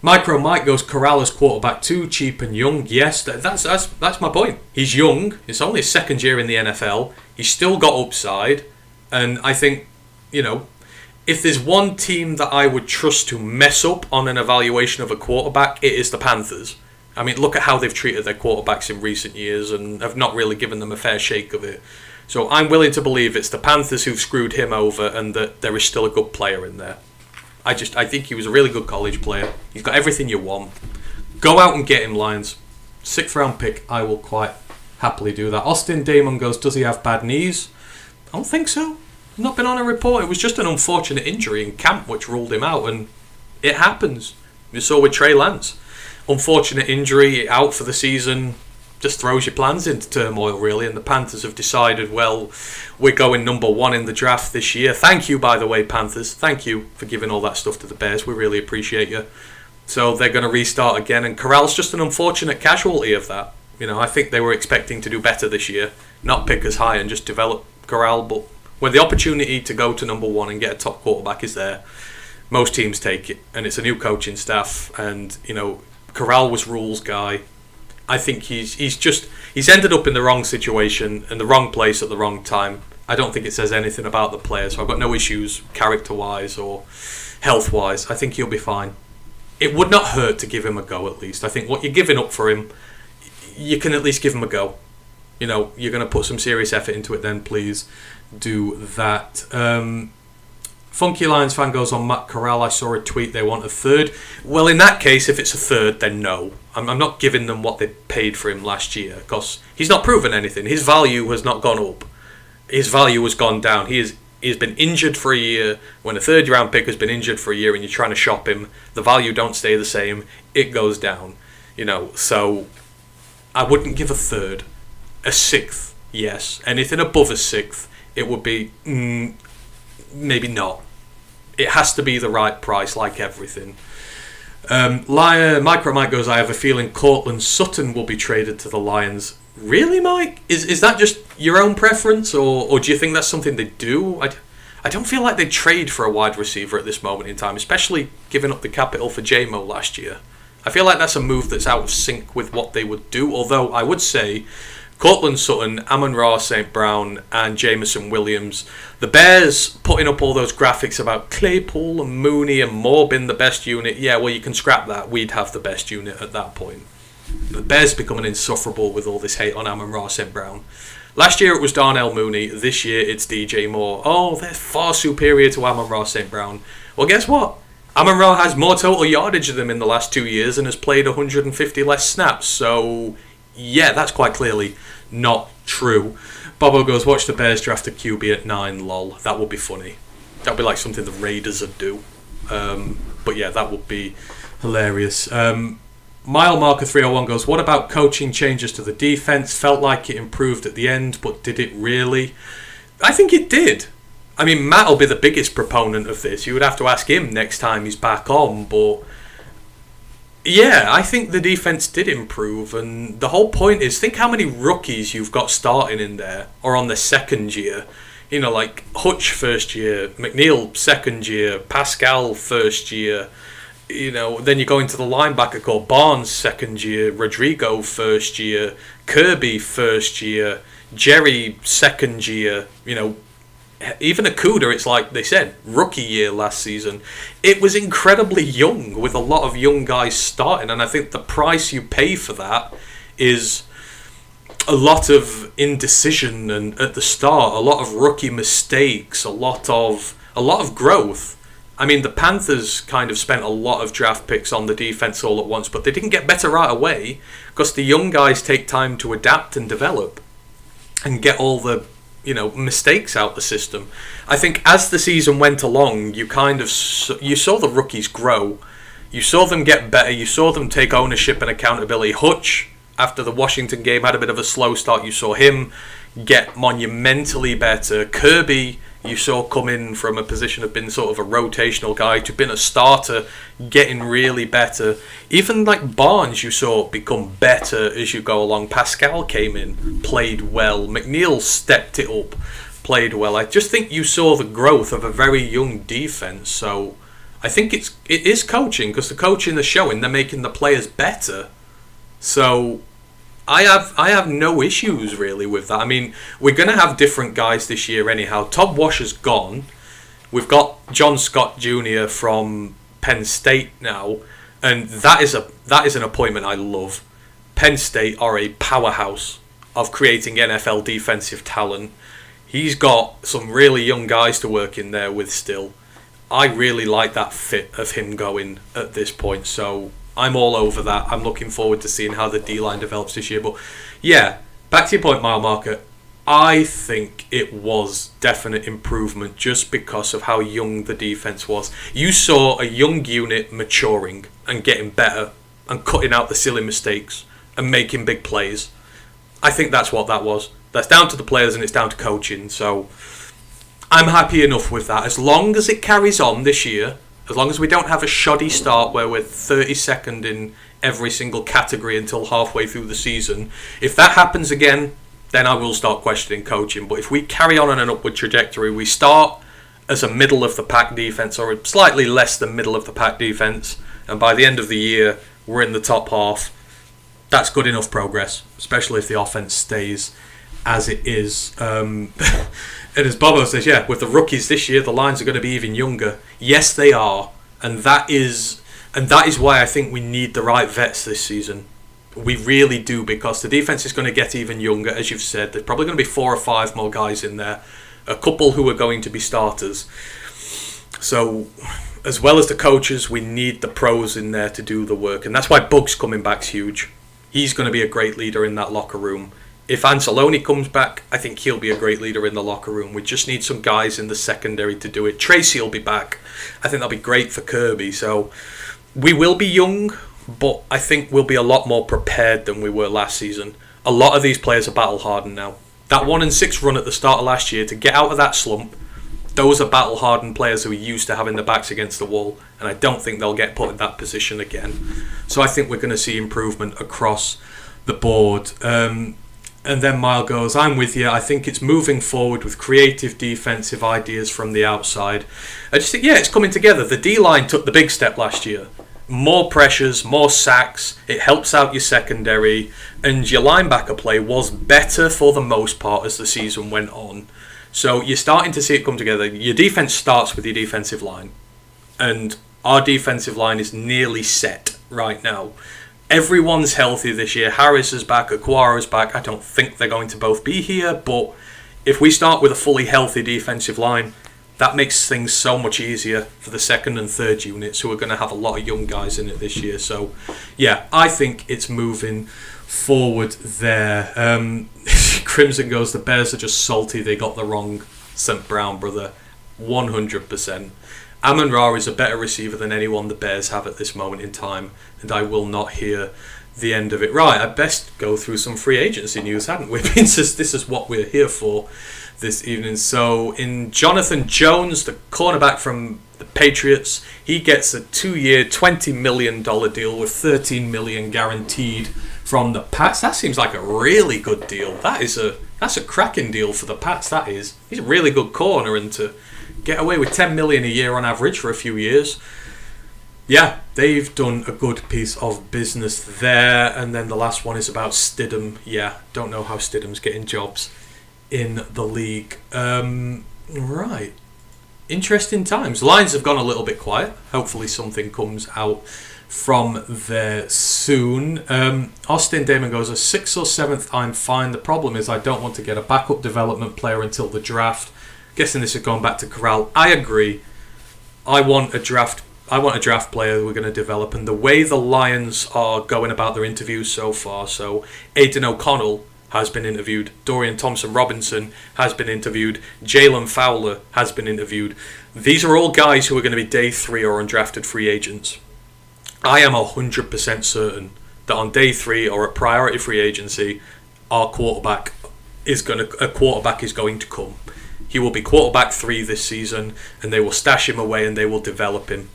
Micro Mike goes, Corral is quarterback too cheap and young. Yes, that's my point. He's young. It's only his 2nd year in the NFL. He's still got upside. And I think, if there's one team that I would trust to mess up on an evaluation of a quarterback, it is the Panthers. I mean, look at how they've treated their quarterbacks in recent years and have not really given them a fair shake of it. So I'm willing to believe it's the Panthers who've screwed him over and that there is still a good player in there. I think he was a really good college player. He's got everything you want. Go out and get him, Lions. 6th round pick, I will quite happily do that. Austin Damon goes, does he have bad knees? I don't think so. Not been on a report. It was just an unfortunate injury in camp which ruled him out, and it happens. You saw with Trey Lance. Unfortunate injury, out for the season, just throws your plans into turmoil, really. And the Panthers have decided, well, we're going number 1 in the draft this year. Thank you, by the way, Panthers. Thank you for giving all that stuff to the Bears. We really appreciate you. So they're going to restart again, and Corral's just an unfortunate casualty of that. I think they were expecting to do better this year, not pick as high and just develop Corral, but when the opportunity to go to number one and get a top quarterback is there, most teams take it, and it's a new coaching staff, and Corral was rules guy. I think he's ended up in the wrong situation and the wrong place at the wrong time. I don't think it says anything about the player, so I've got no issues character-wise or health-wise. I think he'll be fine. It would not hurt to give him a go, at least. I think what you're giving up for him, you can at least give him a go. You're going to put some serious effort into it, then please do that. Funky Lions fan goes on Matt Corral. I saw a tweet they want a third. Well, in that case, if it's a third, then no. I'm not giving them what they paid for him last year, because he's not proven anything. His value has not gone up. His value has gone down. He's been injured for a year. When a third-round pick has been injured for a year and you're trying to shop him, the value don't stay the same. It goes down. So I wouldn't give a third. A sixth, yes. Anything above a sixth, it would be maybe not. It has to be the right price, like everything. Micro Mike goes, I have a feeling Cortland Sutton will be traded to the Lions. Really, Mike? Is that just your own preference, or do you think that's something they do? I don't feel like they trade for a wide receiver at this moment in time, especially giving up the capital for J-Mo last year. I feel like that's a move that's out of sync with what they would do, although I would say Cortland Sutton, Amon-Ra St. Brown, and Jameson Williams. The Bears putting up all those graphics about Claypool and Mooney and Moore being the best unit. Yeah, well, you can scrap that. We'd have the best unit at that point. The Bears becoming insufferable with all this hate on Amon-Ra St. Brown. Last year it was Darnell Mooney. This year it's DJ Moore. Oh, they're far superior to Amon-Ra St. Brown. Well, guess what? Amon-Ra has more total yardage than them in the last 2 years and has played 150 less snaps. So, yeah, that's quite clearly not true. Bobo goes, watch the Bears draft a QB at 9, lol. That would be funny. That would be like something the Raiders would do. But yeah, that would be hilarious. Mile Marker 301 goes, what about coaching changes to the defense? Felt like it improved at the end, but did it really? I think it did. I mean, Matt will be the biggest proponent of this. You would have to ask him next time he's back on, but yeah, I think the defense did improve, and the whole point is, think how many rookies you've got starting in there, or on the second year. Like Hutch first year, McNeil second year, Pascal first year. Then you go into the linebacker core, Barnes second year, Rodrigo first year, Kirby first year, Jerry second year, even Akuda, it's like they said, rookie year last season. It was incredibly young, with a lot of young guys starting, and I think the price you pay for that is a lot of indecision, and at the start, a lot of rookie mistakes, a lot of growth. I mean, the Panthers kind of spent a lot of draft picks on the defense all at once, but they didn't get better right away because the young guys take time to adapt and develop and get all the mistakes out the system. I think as the season went along, you saw the rookies grow. You saw them get better. You saw them take ownership and accountability. Hutch, after the Washington game, had a bit of a slow start. You saw him get monumentally better. Kirby, you saw come in from a position of being sort of a rotational guy to being a starter, getting really better. Even like Barnes, you saw become better as you go along. Pascal came in, played well. McNeil stepped it up, played well. I just think you saw the growth of a very young defense. So I think it is coaching, because the coaching is showing they're making the players better. So I have no issues really with that. I mean, we're going to have different guys this year anyhow. Todd Washer's gone. We've got John Scott Jr. from Penn State now, and that is an appointment I love. Penn State are a powerhouse of creating NFL defensive talent. He's got some really young guys to work in there with still. I really like that fit of him going at this point, so I'm all over that. I'm looking forward to seeing how the D-line develops this year. But yeah, back to your point, Mile Marker. I think it was definite improvement just because of how young the defense was. You saw a young unit maturing and getting better and cutting out the silly mistakes and making big plays. I think that's what that was. That's down to the players and it's down to coaching. So I'm happy enough with that. As long as it carries on this year, As long as we don't have a shoddy start where we're 32nd in every single category until halfway through the season, if that happens again, then I will start questioning coaching. But if we carry on an upward trajectory, we start as a middle of the pack defense or slightly less than middle of the pack defense, and by the end of the year we're in the top half, that's good enough progress, especially if the offense stays as it is. And as Bobo says, yeah, with the rookies this year, the lines are going to be even younger. Yes, they are, and that is why I think we need the right vets this season. We really do, because the defense is going to get even younger, as you've said. There's probably going to be 4 or 5 more guys in there, a couple who are going to be starters. So, as well as the coaches, we need the pros in there to do the work, and that's why Bugs coming back's huge. He's going to be a great leader in that locker room. If Anceloni comes back, I think he'll be a great leader in the locker room. We just need some guys in the secondary to do it. Tracy will be back. I think that'll be great for Kirby. So we will be young, but I think we'll be a lot more prepared than we were last season. A lot of these players are battle hardened now. That 1-6 run at the start of last year, to get out of that slump, those are battle hardened players who are used to having their backs against the wall, and I don't think they'll get put in that position again. So I think we're going to see improvement across the board. And then Mile goes, I'm with you. I think it's moving forward with creative defensive ideas from the outside. I just think, yeah, it's coming together. The D-line took the big step last year. More pressures, more sacks. It helps out your secondary. And your linebacker play was better for the most part as the season went on. So you're starting to see it come together. Your defense starts with your defensive line. And our defensive line is nearly set right now. Everyone's healthy this year. Harris is back, Aquara's back. I don't think they're going to both be here, but if we start with a fully healthy defensive line, that makes things so much easier for the second and third units, who are going to have a lot of young guys in it this year. So, yeah, I think it's moving forward there. Crimson goes, the Bears are just salty. They got the wrong St. Brown brother. 100%. Amon-Ra is a better receiver than anyone the Bears have at this moment in time, and I will not hear the end of it. Right, I best go through some free agency news, hadn't we? This is what we're here for this evening. So, in Jonathan Jones, the cornerback from the Patriots, he gets a 2-year, $20 million deal with $13 million guaranteed from the Pats. That seems like a really good deal. That's a cracking deal for the Pats, that is. He's a really good corner, and to get away with $10 million a year on average for a few years. Yeah, they've done a good piece of business there. And then the last one is about Stidham. Yeah, don't know how Stidham's getting jobs in the league. Right. Interesting times. Lions have gone a little bit quiet. Hopefully something comes out from there soon. Austin Damon goes, a 6th or 7th, I'm fine. The problem is I don't want to get a backup development player until the draft. Guessing this is going back to Corral. I agree. I want a draft player we're going to develop, and the way the Lions are going about their interviews so far. So Aidan O'Connell has been interviewed, Dorian Thompson-Robinson has been interviewed, Jalen Fowler has been interviewed. These are all guys who are going to be day 3 or undrafted free agents. I am 100% certain that on day 3 or at priority free agency, our quarterback is going to come. He will be quarterback 3 this season, and they will stash him away and they will develop him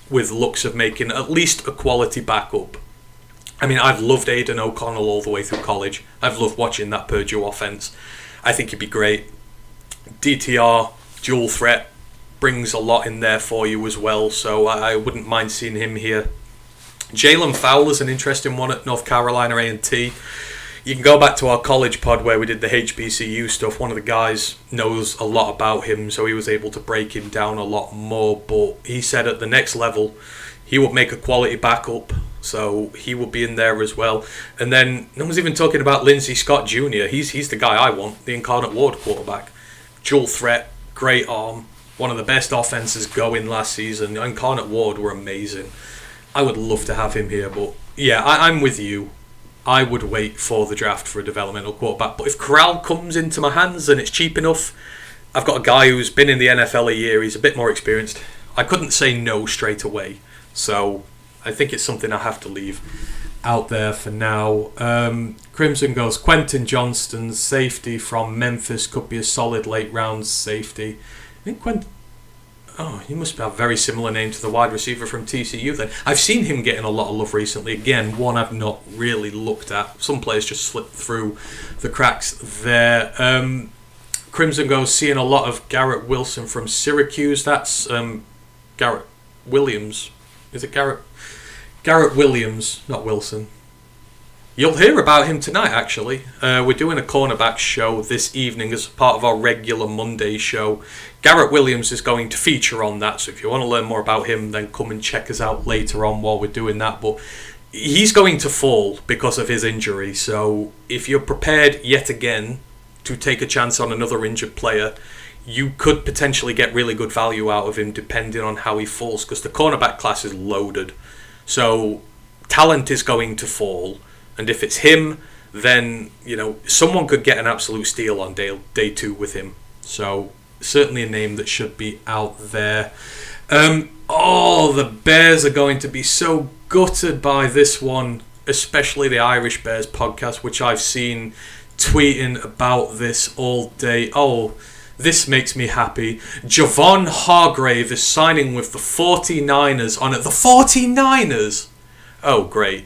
with looks of making at least a quality backup. I mean, I've loved Aidan O'Connell all the way through college. I've loved watching that Purdue offense. I think he'd be great. DTR, dual threat, brings a lot in there for you as well, so I wouldn't mind seeing him here. Jalen Fowler's an interesting one at North Carolina A&T. You can go back to our college pod where we did the HBCU stuff. One of the guys knows a lot about him, so he was able to break him down a lot more. But he said at the next level, he would make a quality backup, so he would be in there as well. And then no one's even talking about Lindsey Scott Jr. He's the guy I want, the Incarnate Word quarterback. Dual threat, great arm, one of the best offenses going last season. Incarnate Ward were amazing. I would love to have him here, but yeah, I'm with you. I would wait for the draft for a developmental quarterback. But if Corral comes into my hands and it's cheap enough, I've got a guy who's been in the NFL a year. He's a bit more experienced. I couldn't say no straight away. So I think it's something I have to leave out there for now. Crimson goes, Quentin Johnston, safety from Memphis, could be a solid late round safety. I think Oh, he must have a very similar name to the wide receiver from TCU then. I've seen him getting a lot of love recently. Again, one I've not really looked at. Some players just slip through the cracks there. Crimson Goes seeing a lot of Garrett Wilson from Syracuse. That's Garrett Williams. Is it Garrett? Garrett Williams, not Wilson. You'll hear about him tonight, actually. We're doing a cornerback show this evening as part of our regular Monday show. Garrett Williams is going to feature on that, so if you want to learn more about him, then come and check us out later on while we're doing that. But he's going to fall because of his injury, so if you're prepared yet again to take a chance on another injured player, you could potentially get really good value out of him depending on how he falls, because the cornerback class is loaded. So talent is going to fall. And if it's him, then, someone could get an absolute steal on day 2 with him. So, certainly a name that should be out there. The Bears are going to be so gutted by this one, especially the Irish Bears podcast, which I've seen tweeting about this all day. Oh, this makes me happy. Javon Hargrave is signing with the 49ers on it. The 49ers? Oh, great.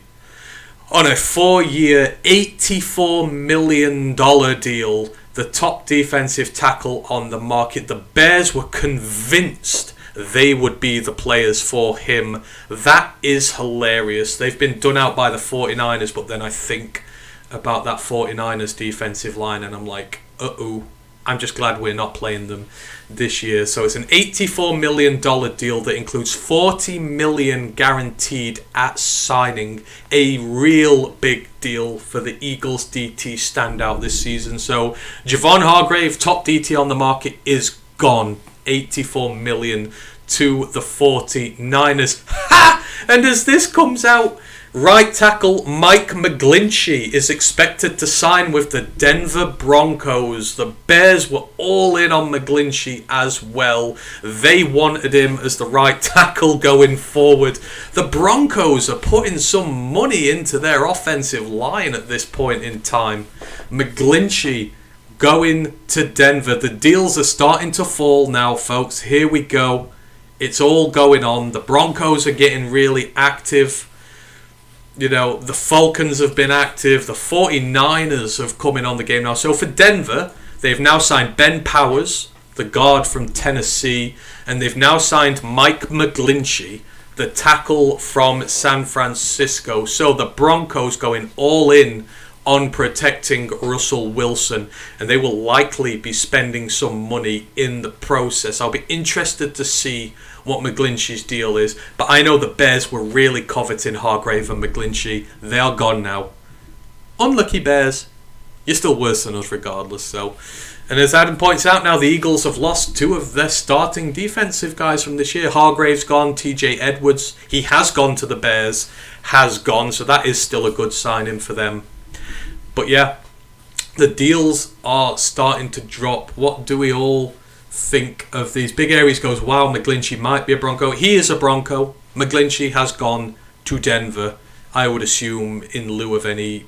On a 4-year, $84 million deal, the top defensive tackle on the market. The Bears were convinced they would be the players for him. That is hilarious. They've been done out by the 49ers, but then I think about that 49ers defensive line and I'm like, uh-oh. I'm just glad we're not playing them this year. So it's an $84 million deal that includes $40 million guaranteed at signing. A real big deal for the Eagles DT standout this season. So Javon Hargrave, top DT on the market, is gone. $84 million to the 49ers. Ha! And as this comes out, right tackle Mike McGlinchey is expected to sign with the Denver Broncos. The Bears were all in on McGlinchey as well. They wanted him as the right tackle going forward. The Broncos are putting some money into their offensive line at this point in time. McGlinchey going to Denver. The deals are starting to fall now, folks. Here we go. It's all going on. The Broncos are getting really active. The Falcons have been active. The 49ers have come in on the game now. So for Denver, they've now signed Ben Powers, the guard from Tennessee, and they've now signed Mike McGlinchey, the tackle from San Francisco. So the Broncos going all in on protecting Russell Wilson, and they will likely be spending some money in the process. I'll be interested to see what McGlinchey's deal is, but I know the Bears were really coveting Hargrave and McGlinchey. They are gone now. Unlucky Bears. You're still worse than us regardless, so. And as Adam points out now, the Eagles have lost 2 of their starting defensive guys from this year. Hargrave's gone, TJ Edwards, he has gone to the Bears, has gone, so that is still a good signing for them. But yeah, the deals are starting to drop. What do we all think of these? Big Aries goes, wow, McGlinchey might be a Bronco. He is a Bronco. McGlinchey has gone to Denver, I would assume, in lieu of any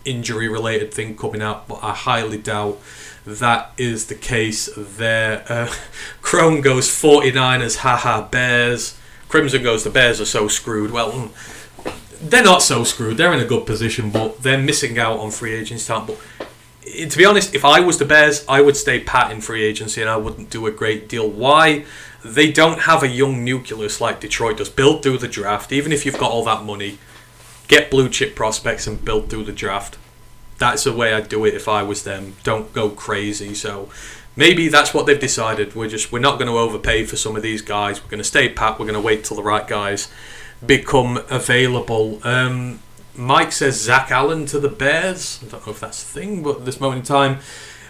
injury-related thing coming out, but I highly doubt that is the case there. Crone goes, 49ers, haha, Bears. Crimson goes, the Bears are so screwed. Well, they're not so screwed. They're in a good position, but they're missing out on free agency talent. But to be honest, if I was the Bears, I would stay pat in free agency and I wouldn't do a great deal. Why? They don't have a young nucleus like Detroit does. Build through the draft. Even if you've got all that money, get blue chip prospects and build through the draft. That's the way I'd do it if I was them. Don't go crazy. So maybe that's what they've decided. We're not going to overpay for some of these guys. We're going to stay pat. We're going to wait till the right guys become available. Mike says Zach Allen to the Bears. I don't know if that's a thing, but at this moment in time,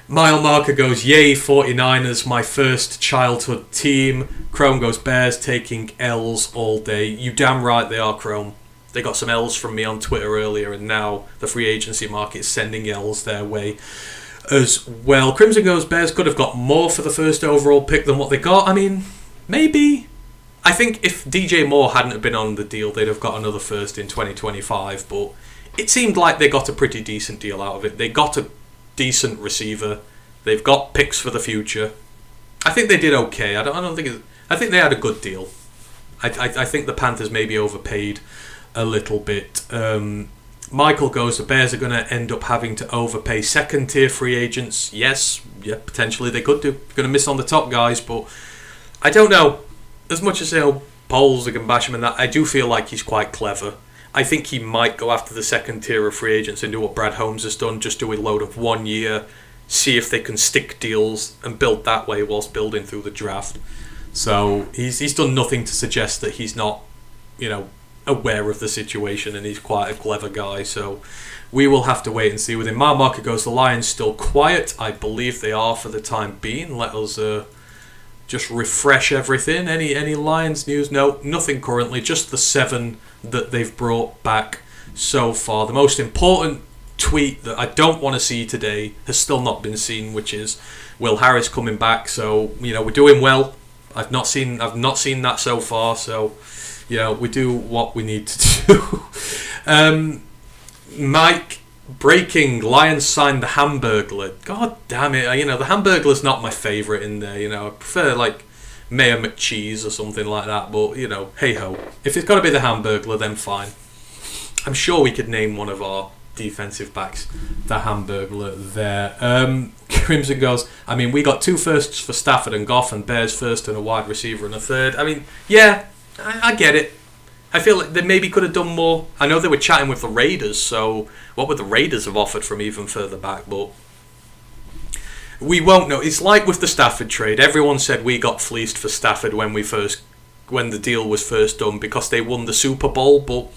Mile Marker goes, yay, 49ers, my first childhood team. Chrome goes, Bears taking L's all day. You damn right they are, Chrome. They got some L's from me on Twitter earlier, and now the free agency market is sending L's their way as well. Crimson goes, Bears could have got more for the first overall pick than what they got. I mean, maybe. I think if DJ Moore hadn't have been on the deal, they'd have got another first in 2025, but it seemed like they got a pretty decent deal out of it. They got a decent receiver. They've got picks for the future. I think they did okay. I don't think I think they had a good deal. I think the Panthers maybe overpaid a little bit. Michael goes, the Bears are going to end up having to overpay second-tier free agents. Yes, yeah, potentially they could do. They're going to miss on the top guys, but I don't know. As much as polls, they can bash him and that, I do feel like he's quite clever. I think he might go after the second tier of free agents and do what Brad Holmes has done, just do a load of 1 year, see if they can stick deals and build that way whilst building through the draft. So he's done nothing to suggest that he's not, aware of the situation, and he's quite a clever guy. So we will have to wait and see with him. My market goes, the Lions still quiet. I believe they are for the time being. Let us just refresh everything. Any Lions news? No, nothing currently. Just the 7 that they've brought back so far. The most important tweet that I don't want to see today has still not been seen, which is Will Harris coming back. So we're doing well. I've not seen that so far. So we do what we need to do. Mike, breaking, Lions signed the Hamburglar. God damn it! The Hamburglar's not my favourite in there. I prefer like Mayor McCheese or something like that. But hey ho, if it's got to be the Hamburglar, then fine. I'm sure we could name one of our defensive backs the Hamburglar there. Crimson goes, we got 2 firsts for Stafford and Goff, and Bears first and a wide receiver and a third. Yeah, I get it. I feel like they maybe could have done more. I know they were chatting with the Raiders, so what would the Raiders have offered from even further back? But we won't know. It's like with the Stafford trade. Everyone said we got fleeced for Stafford when the deal was first done because they won the Super Bowl. But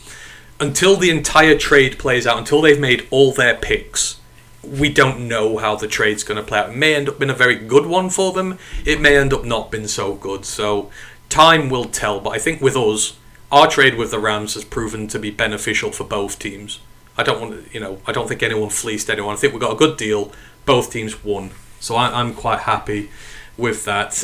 until the entire trade plays out, until they've made all their picks, we don't know how the trade's going to play out. It may end up being a very good one for them. It may end up not being so good. So time will tell. But I think with us, our trade with the Rams has proven to be beneficial for both teams. I don't think anyone fleeced anyone. I think we got a good deal. Both teams won. So I'm quite happy with that.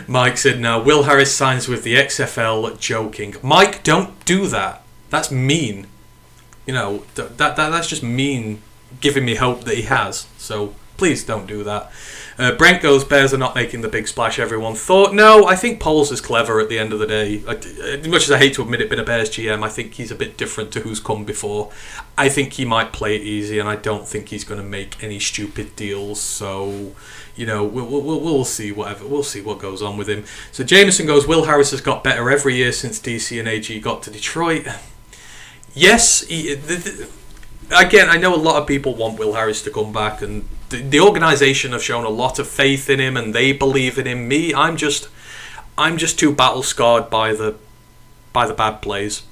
Mike said, now Will Harris signs with the XFL, joking. Mike, don't do that. That's mean. That's just mean, giving me hope that he has. So please don't do that. Brent goes, Bears are not making the big splash everyone thought. No, I think Poles is clever at the end of the day. As much as I hate to admit it, being a Bears GM, I think he's a bit different to who's come before. I think he might play it easy, and I don't think he's going to make any stupid deals. So, we'll see whatever. We'll see what goes on with him. So Jameson goes, Will Harris has got better every year since DC and AG got to Detroit. Yes, again, I know a lot of people want Will Harris to come back, and the organisation have shown a lot of faith in him, and they believe in him. Me, I'm just too battle scarred by the bad plays,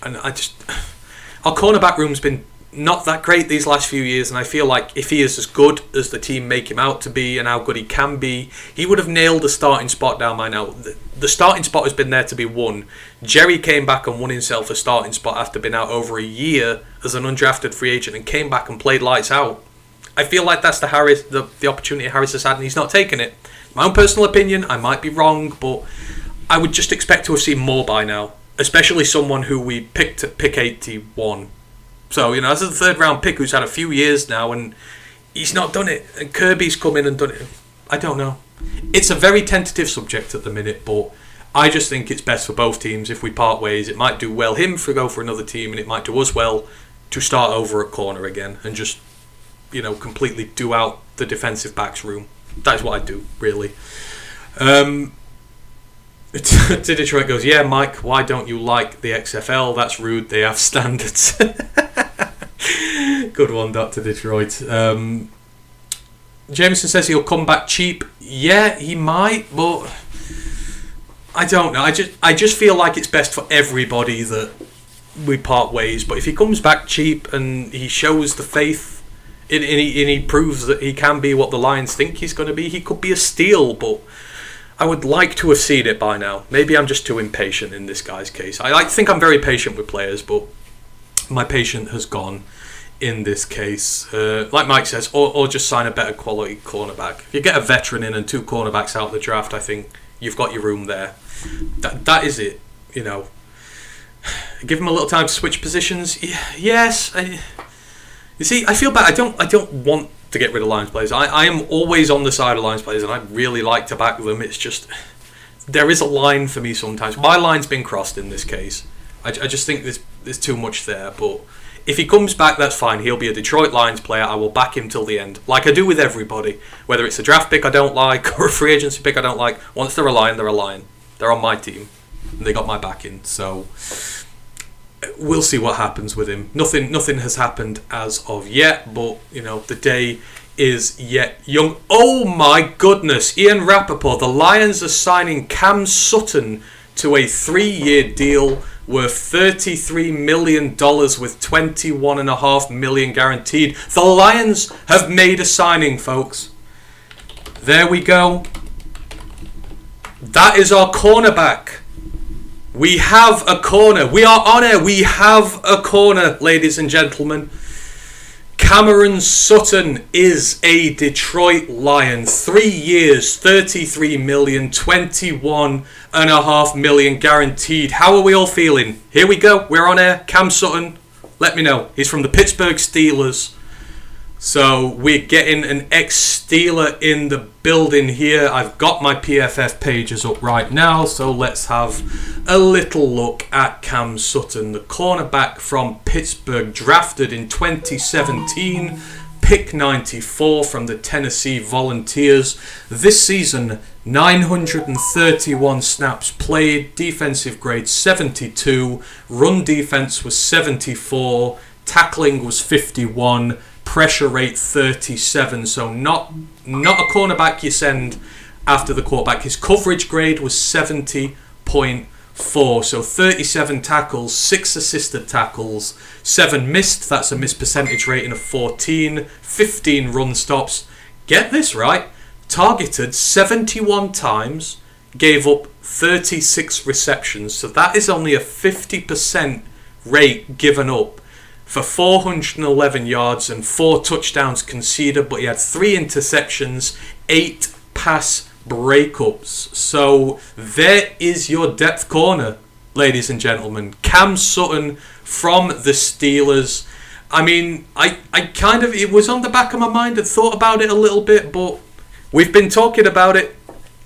and our cornerback room's been not that great these last few years, and I feel like if he is as good as the team make him out to be and how good he can be, he would have nailed the starting spot down by now. The starting spot has been there to be won. Jerry came back and won himself a starting spot after being out over a year as an undrafted free agent and came back and played lights out. I feel like that's the opportunity Harris has had, and he's not taken it. My own personal opinion, I might be wrong, but I would just expect to have seen more by now, especially someone who we picked at pick 81. So, as a 3rd round pick who's had a few years now, and he's not done it. And Kirby's come in and done it. I don't know. It's a very tentative subject at the minute, but I just think it's best for both teams if we part ways. It might do well him to go for another team, and it might do us well to start over at corner again and just, completely do out the defensive backs room. That's what I do, really. To Detroit goes, yeah, Mike, why don't you like the XFL? That's rude. They have standards. Good one, Dr. Detroit. Jameson says he'll come back cheap. Yeah, he might, but I don't know. I just feel like it's best for everybody that we part ways. But if he comes back cheap and he shows the faith and he proves that he can be what the Lions think he's going to be, he could be a steal. But I would like to have seen it by now. Maybe I'm just too impatient in this guy's case. I think I'm very patient with players, but my patience has gone in this case. Like Mike says, or just sign a better quality cornerback. If you get a veteran in and 2 cornerbacks out of the draft, I think you've got your room there. That is it. Give him a little time to switch positions. Yes. You see, I feel bad. I don't want to get rid of Lions players. I am always on the side of Lions players, and I really like to back them. It's just there is a line for me sometimes. My line's been crossed in this case. I just think there's too much there. But if he comes back, that's fine. He'll be a Detroit Lions player. I will back him till the end, like I do with everybody. Whether it's a draft pick I don't like or a free agency pick I don't like, once they're a Lion, they're a Lion. They're on my team, and they got my backing. So we'll see what happens with him. Nothing has happened as of yet, but the day is yet young. Oh my goodness, Ian Rappaport, the Lions are signing Cam Sutton to a 3-year deal worth $33 million with $21.5 million guaranteed. The Lions have made a signing, folks. There we go. That is our cornerback. We have a corner. We are on air. We have a corner, ladies and gentlemen. Cameron Sutton is a Detroit Lion. 3 years, $33 million, $21.5 million guaranteed. How are we all feeling? Here we go. We're on air. Cam Sutton, let me know. He's from the Pittsburgh Steelers. So we're getting an ex-Steeler in the building here. I've got my PFF pages up right now, so let's have a little look at Cam Sutton, the cornerback from Pittsburgh, drafted in 2017, pick 94 from the Tennessee Volunteers. This season, 931 snaps played, defensive grade 72, run defense was 74, tackling was 51, pressure rate 37, so not a cornerback you send after the quarterback. His coverage grade was 70.4, so 37 tackles, 6 assisted tackles, 7 missed, that's a missed percentage rating of 14, 15 run stops. Get this right, targeted 71 times, gave up 36 receptions, so that is only a 50% rate given up for 411 yards and 4 touchdowns conceded, but he had 3 interceptions, 8 pass breakups. So there is your depth corner, ladies and gentlemen. Cam Sutton from the Steelers. I mean, I kind of, it was on the back of my mind. I thought about it a little bit, but we've been talking about it.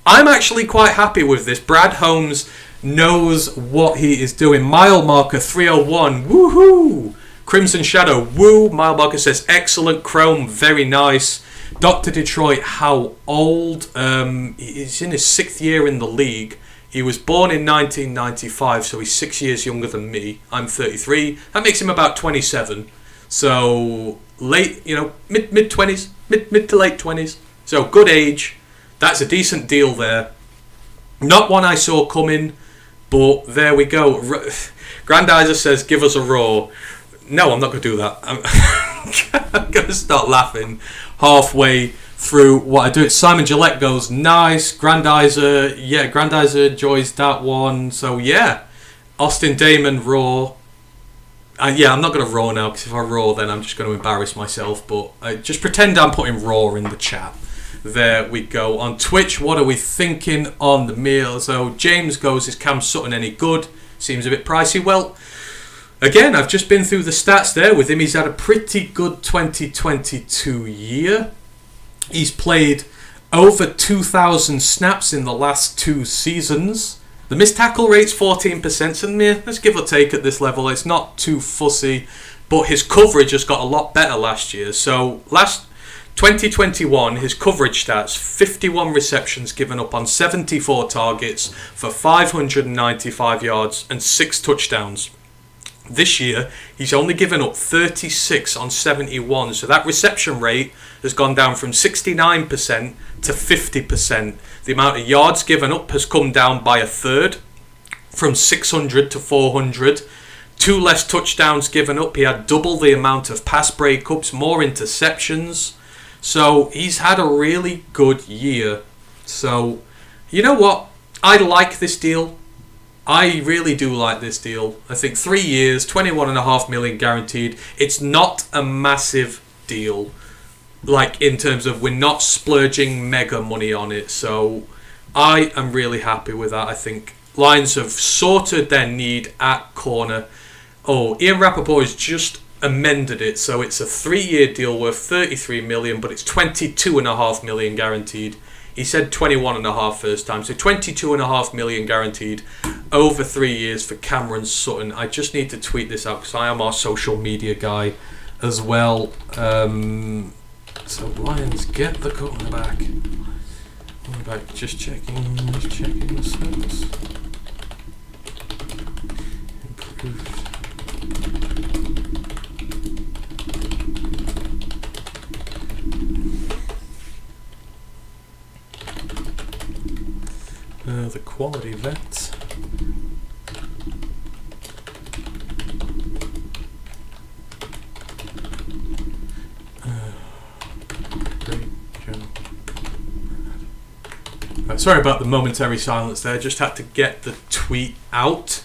I'm actually quite happy with this. Brad Holmes knows what he is doing. Mile marker 301. Woohoo! Crimson Shadow, woo. Mile marker says, excellent. Chrome, very nice. Dr. Detroit, how old? He's in his 6th year in the league. He was born in 1995, so he's 6 years younger than me. I'm 33. That makes him about 27. So late, mid-20s, mid to late 20s. So good age. That's a decent deal there. Not one I saw coming, but there we go. Grandizer says, give us a roar. No, I'm not going to do that. I'm going to start laughing halfway through what I do. Simon Gillette goes, nice. Grandizer, yeah, Grandizer enjoys that one. So, yeah. Austin Damon, roar. Yeah, I'm not going to roar now, because if I roar, then I'm just going to embarrass myself. But just pretend I'm putting roar in the chat. There we go. On Twitch, what are we thinking on the meal? So, James goes, is Cam Sutton any good? Seems a bit pricey. Well, again, I've just been through the stats there with him. He's had a pretty good 2022 year. He's played over 2,000 snaps in the last 2 seasons. The missed tackle rate's 14%, so let's give or take at this level. It's not too fussy, but his coverage has got a lot better last year. So last 2021, his coverage stats, 51 receptions given up on 74 targets for 595 yards and 6 touchdowns. This year, he's only given up 36 on 71, so that reception rate has gone down from 69% to 50%. The amount of yards given up has come down by a third, from 600 to 400. 2 less touchdowns given up. He had double the amount of pass breakups, more interceptions. So he's had a really good year. So, you know what? I like this deal. I really do like this deal. I think 3 years, $21.5 million guaranteed. It's not a massive deal. Like, in terms of we're not splurging mega money on it. So I am really happy with that. I think Lions have sorted their need at corner. Oh, Ian Rappaport has just amended it. So it's a 3-year deal worth $33 million, but it's $22.5 million guaranteed. He said 21.5 first time, so 22.5 million guaranteed over 3 years for Cameron Sutton. I just need to tweet this out because I am our social media guy as well. So Lions get the cornerback. Cornerback, just checking the stats. Improved. The quality vets. Sorry about the momentary silence there. Just had to get the tweet out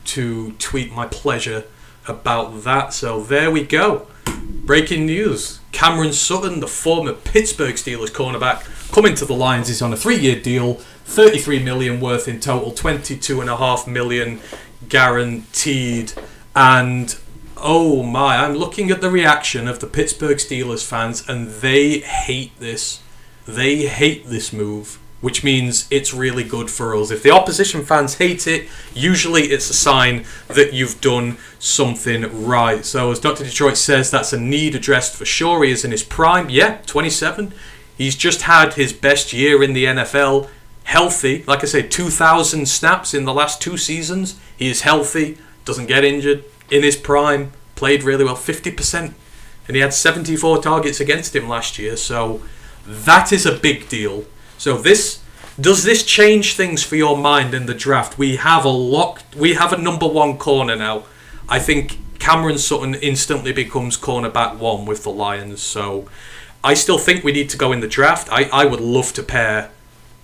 to tweet my pleasure about that. So there we go. Breaking news. Cameron Sutton, the former Pittsburgh Steelers cornerback, coming to the Lions. He's on a 3-year deal, 33 million worth in total, 22.5 million guaranteed. And oh my, I'm looking at the reaction of the Pittsburgh Steelers fans, and they hate this. They hate this move, which means it's really good for us. If the opposition fans hate it, usually it's a sign that you've done something right. So as Dr. Detroit says, that's a need addressed for sure. He is in his prime. Yeah, 27. He's just had his best year in the NFL. Healthy. Like I say, 2,000 snaps in the last 2 seasons. He is healthy. Doesn't get injured. In his prime. Played really well. 50%. And he had 74 targets against him last year. So that is a big deal. So does this change things for your mind in the draft? We have a number 1 corner now. I think Cameron Sutton instantly becomes cornerback 1 with the Lions. So I still think we need to go in the draft. I would love to pair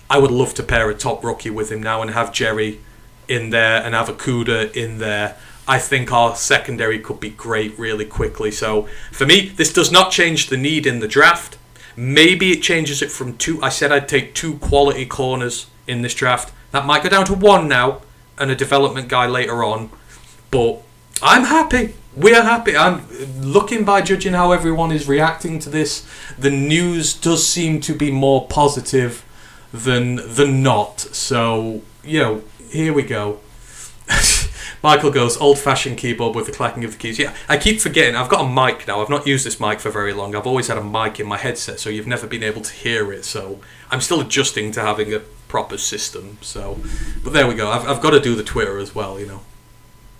a top rookie with him now and have Jerry in there and have Akuda in there. I think our secondary could be great really quickly. So for me, this does not change the need in the draft. Maybe it changes it from 2. I said I'd take 2 quality corners in this draft. That might go down to 1 now and a development guy later on. But I'm happy. We are happy. I'm looking by judging how everyone is reacting to this. The news does seem to be more positive than not. So, here we go. Michael goes, old-fashioned keyboard with the clacking of the keys. Yeah, I keep forgetting. I've got a mic now. I've not used this mic for very long. I've always had a mic in my headset, so you've never been able to hear it. So I'm still adjusting to having a proper system. So, but there we go. I've got to do the Twitter as well, I'm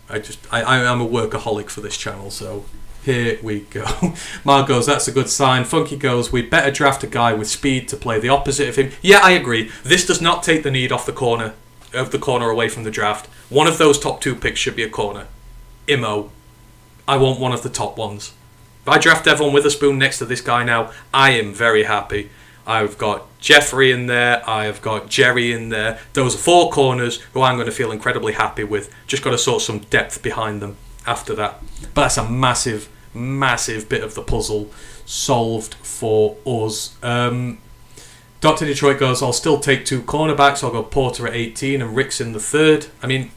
a workaholic for this channel, so here we go. Mark goes, that's a good sign. Funky goes, we better draft a guy with speed to play the opposite of him. Yeah, I agree. This does not take the need off the corner away from the draft. One of those top 2 picks should be a corner. Imo. I want one of the top ones. If I draft Devon Witherspoon next to this guy now, I am very happy. I've got Jeffrey in there. I've got Jerry in there. Those are 4 corners who I'm going to feel incredibly happy with. Just got to sort some depth behind them after that. But that's a massive, massive bit of the puzzle solved for us. Dr. Detroit goes, I'll still take 2 cornerbacks. I'll go Porter at 18 and Ricks in the 3rd. I mean,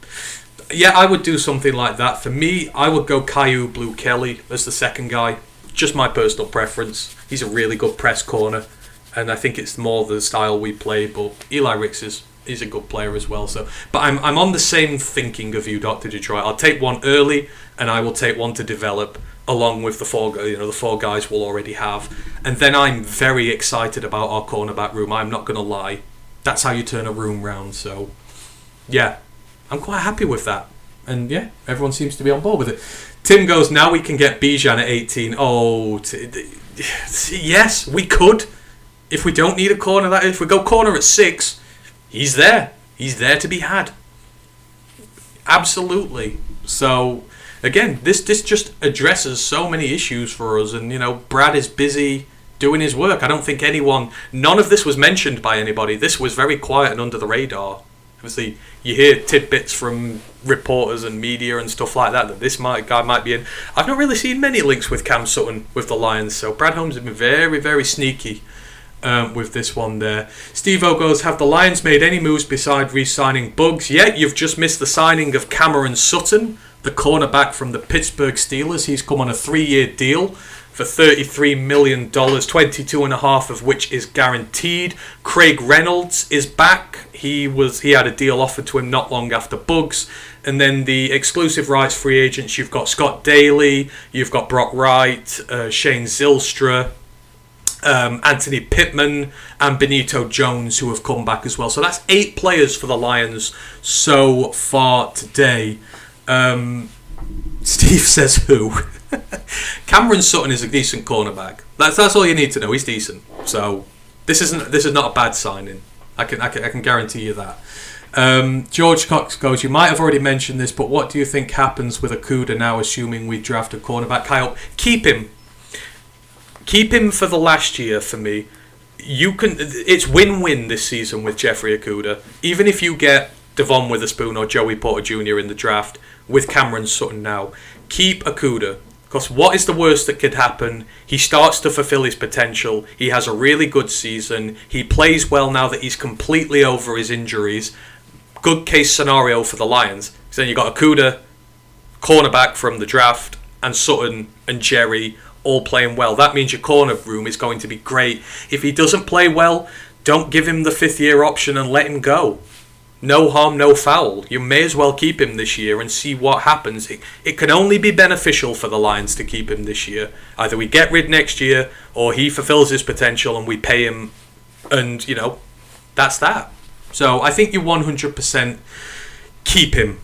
yeah, I would do something like that. For me, I would go Caillou Blue Kelly as the 2nd guy. Just my personal preference. He's a really good press corner, and I think it's more the style we play, but Eli Ricks is a good player as well. So, but I'm on the same thinking of you, Dr. Detroit. I'll take 1 early, and I will take 1 to develop, along with the 4 guys we'll already have. And then I'm very excited about our cornerback room. I'm not going to lie. That's how you turn a room round. So, yeah, I'm quite happy with that. And, yeah, everyone seems to be on board with it. Tim goes, now we can get Bijan at 18. Oh, yes, we could. If we don't need a corner, if we go corner at 6, he's there. He's there to be had. Absolutely. So, again, this just addresses so many issues for us. And, Brad is busy doing his work. I don't think none of this was mentioned by anybody. This was very quiet and under the radar. Obviously, you hear tidbits from reporters and media and stuff like that this guy might be in. I've not really seen many links with Cam Sutton with the Lions. So, Brad Holmes has been very, very sneaky with this one there. Steve O goes, have the Lions made any moves beside re-signing Bugs? Yeah, you've just missed the signing of Cameron Sutton, the cornerback from the Pittsburgh Steelers. He's come on a 3-year deal. for $33 million, 22.5 of which is guaranteed. Craig Reynolds is back. He had a deal offered to him not long after Bugs. And then the exclusive rights free agents, you've got Scott Daly, you've got Brock Wright, Shane Zylstra, Anthony Pittman, and Benito Jones, who have come back as well. So that's 8 players for the Lions so far today. Steve says who? Cameron Sutton is a decent cornerback. That's all you need to know. He's decent. So this is not a bad signing. I can guarantee you that. George Cox goes, you might have already mentioned this, but what do you think happens with Okudah now, assuming we draft a cornerback? Kyle, keep him. Keep him for the last year for me. It's win-win this season with Jeffrey Okudah. Even if you get Devon Witherspoon or Joey Porter Jr. in the draft with Cameron Sutton now, keep Okudah. Because what is the worst that could happen? He starts to fulfill his potential. He has a really good season. He plays well now that he's completely over his injuries. Good case scenario for the Lions. Because then you've got Okudah, cornerback from the draft, and Sutton and Jerry all playing well. That means your corner room is going to be great. If he doesn't play well, don't give him the 5th-year option and let him go. No harm, no foul. You may as well keep him this year and see what happens. It can only be beneficial for the Lions to keep him this year. Either we get rid next year, or he fulfills his potential and we pay him, and, that's that. So I think you 100% keep him.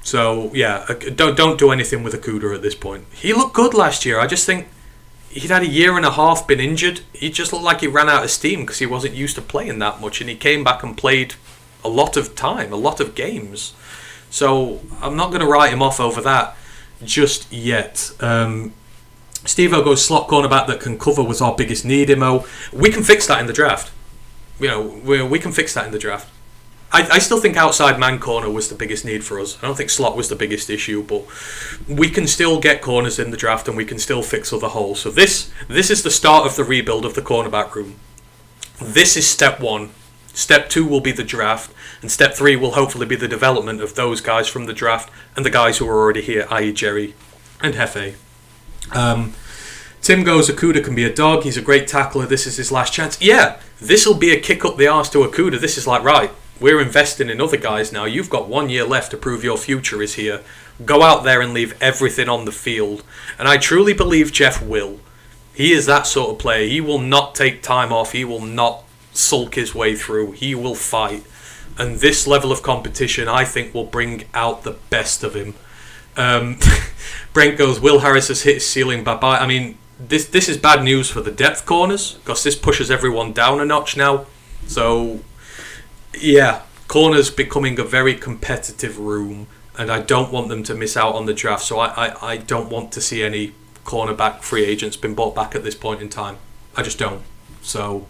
So, yeah, don't do anything with Okudah at this point. He looked good last year. I just think he'd had a year and a half been injured. He just looked like he ran out of steam because he wasn't used to playing that much, and he came back and played a lot of time, a lot of games. So I'm not going to write him off over that just yet. Steve-O goes, slot cornerback that can cover was our biggest need, Imo. We can fix that in the draft. We can fix that in the draft. I still think outside man corner was the biggest need for us. I don't think slot was the biggest issue, but we can still get corners in the draft and we can still fix other holes. So this is the start of the rebuild of the cornerback room. This is step 1. Step 2 will be the draft, and step 3 will hopefully be the development of those guys from the draft and the guys who are already here, i.e. Jerry and Hefe. Tim goes, Okudah can be a dog. He's a great tackler. This is his last chance. Yeah, this will be a kick up the arse to Okudah. This is like, right, we're investing in other guys now. You've got 1 year left to prove your future is here. Go out there and leave everything on the field. And I truly believe Jeff will. He is that sort of player. He will not take time off. He will not sulk his way through. He will fight, and this level of competition I think will bring out the best of him. Brent goes, Will Harris has hit his ceiling, bye-bye. I mean, this is bad news for the depth corners because this pushes everyone down a notch now. So yeah, corners becoming a very competitive room, and I don't want them to miss out on the draft. So I don't want to see any cornerback free agents been bought back at this point in time. I just don't. So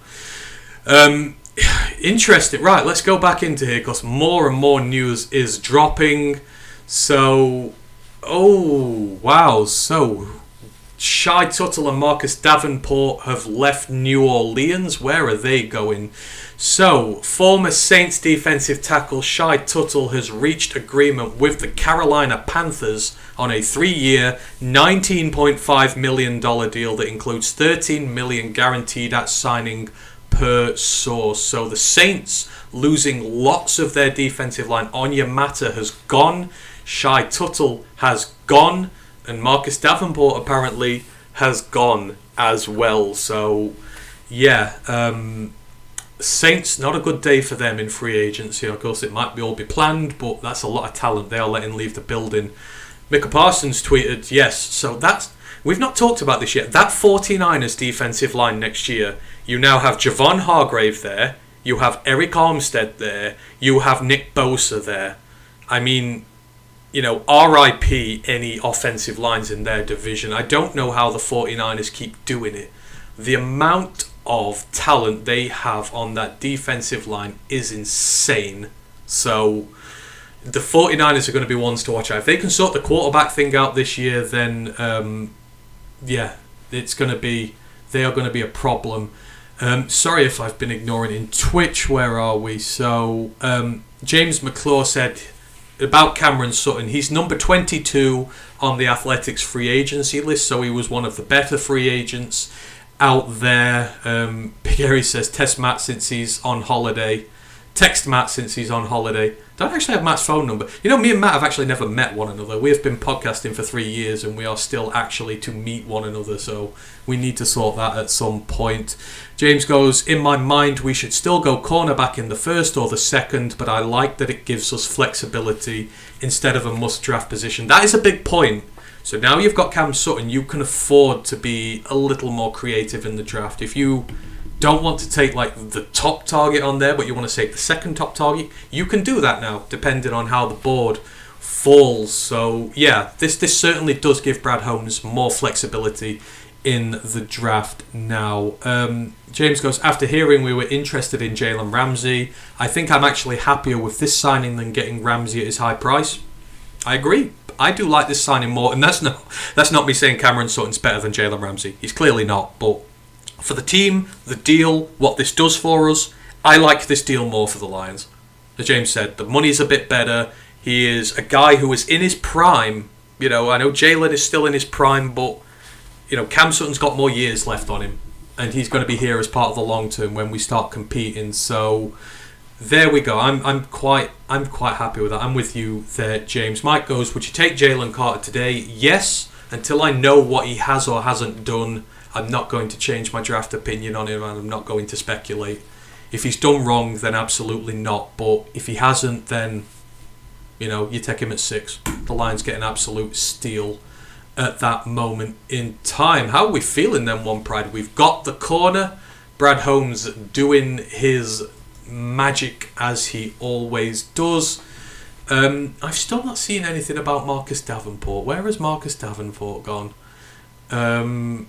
interesting. Right, let's go back into here because more and more news is dropping. So, oh wow, so Shai Tuttle and Marcus Davenport have left New Orleans. Where are they going? So, former Saints defensive tackle Shai Tuttle has reached agreement with the Carolina Panthers on a 3-year, $19.5 million deal that includes $13 million guaranteed at signing per source. So the Saints losing lots of their defensive line. Onyema Mata has gone, Shai Tuttle has gone, and Marcus Davenport apparently has gone as well. So yeah, Saints, not a good day for them in free agency. Of course it might all be planned, but that's a lot of talent they are letting leave the building. Micah Parsons tweeted, yes, so we've not talked about this yet. That 49ers defensive line next year, you now have Javon Hargrave there, you have Eric Armstead there, you have Nick Bosa there. I mean, RIP any offensive lines in their division. I don't know how the 49ers keep doing it. The amount of talent they have on that defensive line is insane. So the 49ers are going to be ones to watch out. If they can sort the quarterback thing out this year, then yeah, they are going to be a problem. Sorry if I've been ignoring in Twitch. Where are we? So James McClure said about Cameron Sutton. He's number 22 on the Athletics free agency list, so he was one of the better free agents out there. Big Harry says, text Matt since he's on holiday. Don't actually have Matt's phone number. You know, me and Matt have actually never met one another. We have been podcasting for 3 years and we are still actually to meet one another, so we need to sort that at some point. James goes, in my mind we should still go cornerback in the first or the second, but I like that it gives us flexibility instead of a must draft position. That is a big point. So now you've got Cam Sutton, you can afford to be a little more creative in the draft. If you don't want to take like the top target on there, but you want to take the second top target, you can do that now, depending on how the board falls. So yeah, this certainly does give Brad Holmes more flexibility in the draft now. James goes, after hearing we were interested in Jalen Ramsey, I think I'm actually happier with this signing than getting Ramsey at his high price. I agree. I do like this signing more, and that's not me saying Cameron Sutton's better than Jalen Ramsey. He's clearly not, but for the team, the deal, what this does for us, I like this deal more for the Lions. As James said, the money's a bit better. He is a guy who is in his prime. You know, I know Jalen is still in his prime, but you know, Cam Sutton's got more years left on him, and he's going to be here as part of the long term when we start competing. So there we go. I'm quite happy with that. I'm with you there, James. Mike goes, would you take Jalen Carter today? Yes, until I know what he has or hasn't done. I'm not going to change my draft opinion on him, and I'm not going to speculate. If he's done wrong, then absolutely not. But if he hasn't, then, you know, you take him at 6. The Lions get an absolute steal at that moment in time. How are we feeling then, One Pride? We've got the corner. Brad Holmes doing his magic as he always does. I've still not seen anything about Marcus Davenport. Where has Marcus Davenport gone? Oh,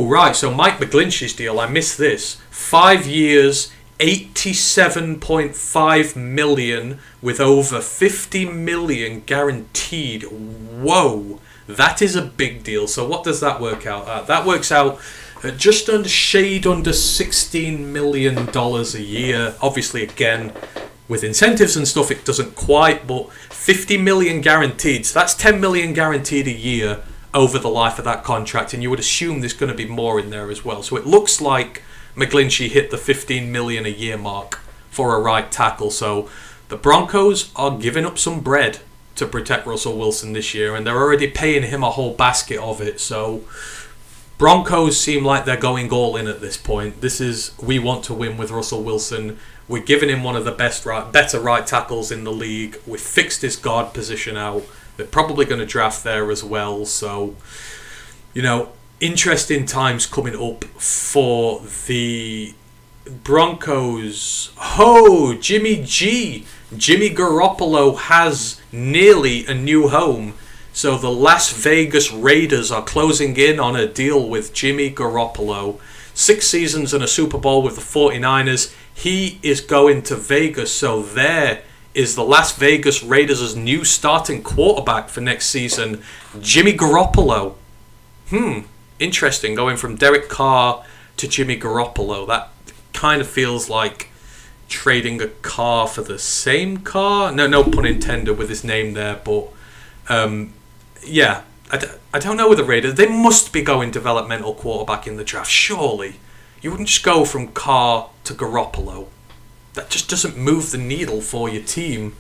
right. So Mike McGlinchey's deal. I missed this. 5 years, $87.5 million with over $50 million guaranteed. Whoa, that is a big deal. So what does that work out at? That works out at just under $16 million a year. Obviously, again, with incentives and stuff, it doesn't quite, but $50 million guaranteed. So that's $10 million guaranteed a year over the life of that contract, and you would assume there's going to be more in there as well. So it looks like McGlinchey hit the $15 million a year mark for a right tackle. So the Broncos are giving up some bread to protect Russell Wilson this year, and they're already paying him a whole basket of it. So Broncos seem like they're going all in at this point. This is, we want to win with Russell Wilson. We're giving him one of the better right tackles in the league. We've fixed his guard position out. They're probably going to draft there as well. So, you know, interesting times coming up for the Broncos. Jimmy G. Jimmy Garoppolo has nearly a new home. So the Las Vegas Raiders are closing in on a deal with Jimmy Garoppolo. 6 seasons and a Super Bowl with the 49ers. He is going to Vegas. So there is the Las Vegas Raiders' new starting quarterback for next season, Jimmy Garoppolo. Interesting, going from Derek Carr to Jimmy Garoppolo. That kind of feels like trading a car for the same car. No pun intended with his name there, but yeah, I don't know with the Raiders. They must be going developmental quarterback in the draft, surely. You wouldn't just go from Carr to Garoppolo. That just doesn't move the needle for your team.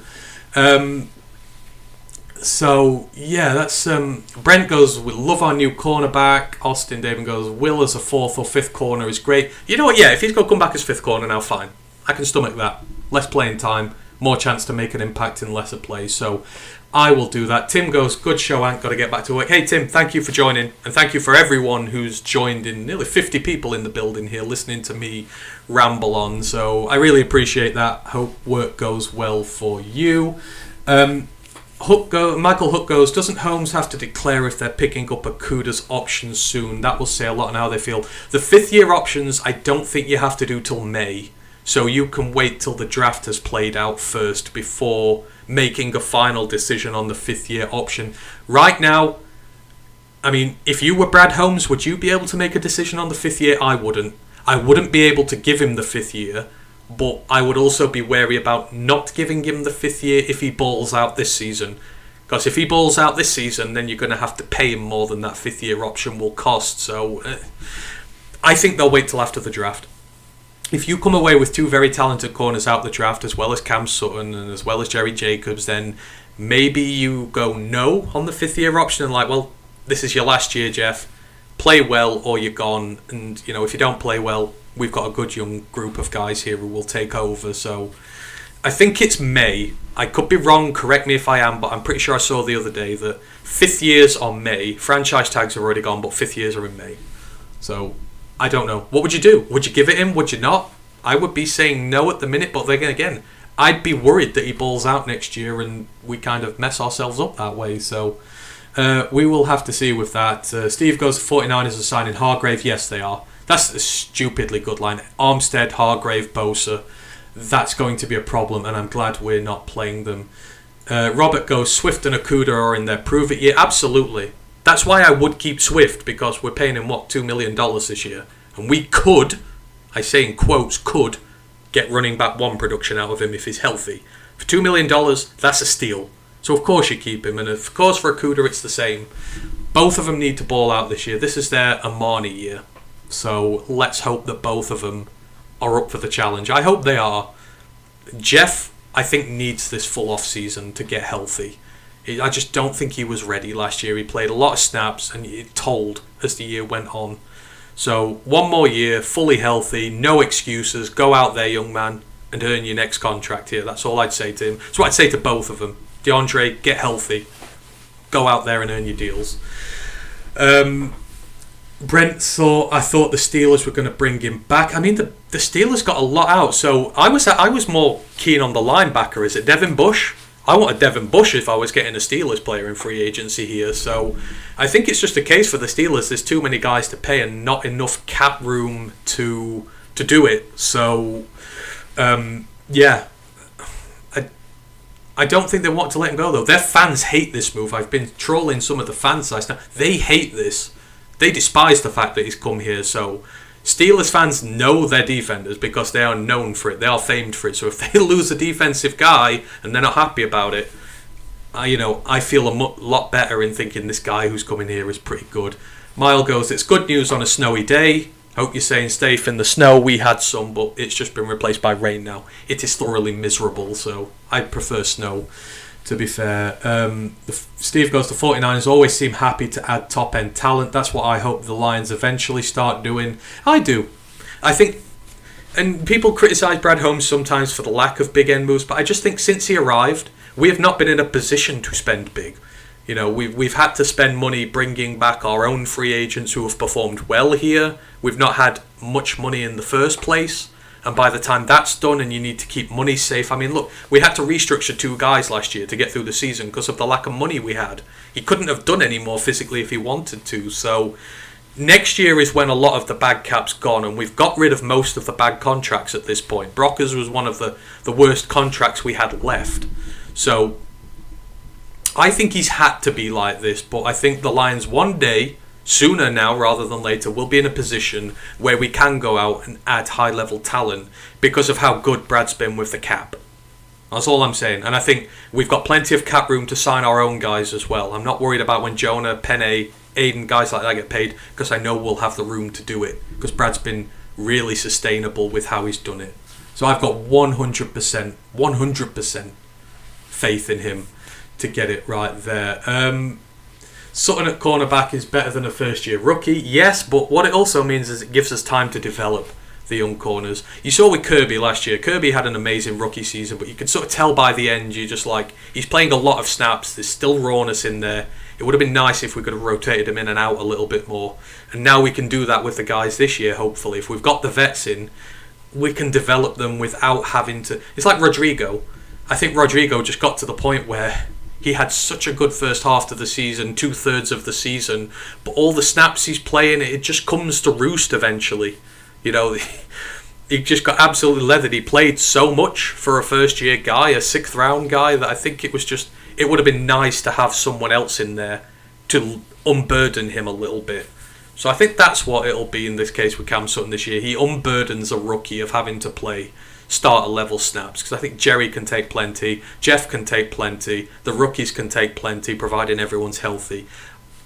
So yeah, that's Brent goes, we love our new cornerback. Austin David goes, Will as a 4th or 5th corner is great. You know what, yeah, if he's going to come back as 5th corner now, fine. I can stomach that. Less playing time, more chance to make an impact in lesser plays. So I will do that. Tim goes, good show, Ant, got to get back to work. Hey Tim, thank you for joining, and thank you for everyone who's joined in. Nearly 50 people in the building here listening to me ramble on, so I really appreciate that. Hope work goes well for you. Michael Hook goes, doesn't Holmes have to declare if they're picking up Okuda's options soon? That will say a lot on how they feel. The 5th year options I don't think you have to do till May, so you can wait till the draft has played out first before making a final decision on the 5th year option. Right now, I mean, if you were Brad Holmes, would you be able to make a decision on the 5th year? I wouldn't. I wouldn't be able to give him the 5th year, but I would also be wary about not giving him the 5th year if he balls out this season. Because if he balls out this season, then you're going to have to pay him more than that 5th year option will cost. So I think they'll wait till after the draft. If you come away with 2 very talented corners out the draft, as well as Cam Sutton and as well as Jerry Jacobs, then maybe you go no on the 5th year option and like, well, this is your last year, Jeff. Play well or you're gone. And, you know, if you don't play well, we've got a good young group of guys here who will take over. So I think it's May. I could be wrong, correct me if I am, but I'm pretty sure I saw the other day that 5th years on May. Franchise tags are already gone, but 5th years are in May. So I don't know. What would you do? Would you give it him? Would you not? I would be saying no at the minute, but then again, I'd be worried that he balls out next year and we kind of mess ourselves up that way. So we will have to see with that. Steve goes, 49ers are signing Hargrave. Yes, they are. That's a stupidly good line. Armstead, Hargrave, Bosa. That's going to be a problem, and I'm glad we're not playing them. Robert goes, Swift and Okuda are in there. Prove it. Yeah, absolutely. That's why I would keep Swift, because we're paying him, $2 million this year. And we could, I say in quotes, could get running back 1 production out of him if he's healthy. For $2 million, that's a steal. So of course you keep him. And of course for Okuda, it's the same. Both of them need to ball out this year. This is their Amani year. So let's hope that both of them are up for the challenge. I hope they are. Jeff, I think, needs this full off season to get healthy. I just don't think he was ready last year. He played a lot of snaps and it told as the year went on. So 1 more year, fully healthy, no excuses. Go out there, young man, and earn your next contract here. That's all I'd say to him. That's what I'd say to both of them. DeAndre, get healthy. Go out there and earn your deals. Brent I thought the Steelers were going to bring him back. I mean, the Steelers got a lot out. So I was more keen on the linebacker. Is it Devin Bush? I want a Devin Bush if I was getting a Steelers player in free agency here. So I think it's just a case for the Steelers. There's too many guys to pay and not enough cap room to do it. So, yeah. I don't think they want to let him go, though. Their fans hate this move. I've been trolling some of the fan sites now. They hate this. They despise the fact that he's come here. So Steelers fans know their defenders because they are known for it. They are famed for it. So if they lose a defensive guy and they're not happy about it, I feel a lot better in thinking this guy who's coming here is pretty good. Mile goes, it's good news on a snowy day. Hope you're staying safe in the snow. We had some, but it's just been replaced by rain now. It is thoroughly miserable, so I prefer snow, to be fair. Steve goes, the 49ers always seem happy to add top-end talent. That's what I hope the Lions eventually start doing. I do. I think, and people criticise Brad Holmes sometimes for the lack of big-end moves, but I just think since he arrived, we have not been in a position to spend big. You know, we've had to spend money bringing back our own free agents who have performed well here. We've not had much money in the first place. And by the time that's done and you need to keep money safe, I mean, look, we had to restructure 2 guys last year to get through the season because of the lack of money we had. He couldn't have done any more physically if he wanted to. So next year is when a lot of the bad cap's gone, and we've got rid of most of the bad contracts at this point. Brockers was one of the worst contracts we had left. So I think he's had to be like this, but I think the Lions one day, sooner now rather than later, will be in a position where we can go out and add high-level talent because of how good Brad's been with the cap. That's all I'm saying. And I think we've got plenty of cap room to sign our own guys as well. I'm not worried about when Jonah, Penne, Aiden, guys like that get paid, because I know we'll have the room to do it, because Brad's been really sustainable with how he's done it. So I've got 100% faith in him to get it right there. Sutton at cornerback is better than a first-year rookie. Yes, but what it also means is it gives us time to develop the young corners. You saw with Kirby last year. Kirby had an amazing rookie season, but you could sort of tell by the end, you're just like, he's playing a lot of snaps. There's still rawness in there. It would have been nice if we could have rotated him in and out a little bit more. And now we can do that with the guys this year, hopefully. If we've got the vets in, we can develop them without having to... It's like Rodrigo. I think Rodrigo just got to the point where he had such a good first half to the season, 2/3 of the season, but all the snaps he's playing, it just comes to roost eventually. You know, he just got absolutely leathered. He played so much for a first-year guy, a 6th-round guy, that I think it would have been nice to have someone else in there to unburden him a little bit. So I think that's what it'll be in this case with Cam Sutton this year. He unburdens a rookie of having to play starter level snaps, because I think Jerry can take plenty, Jeff can take plenty, the rookies can take plenty, providing everyone's healthy.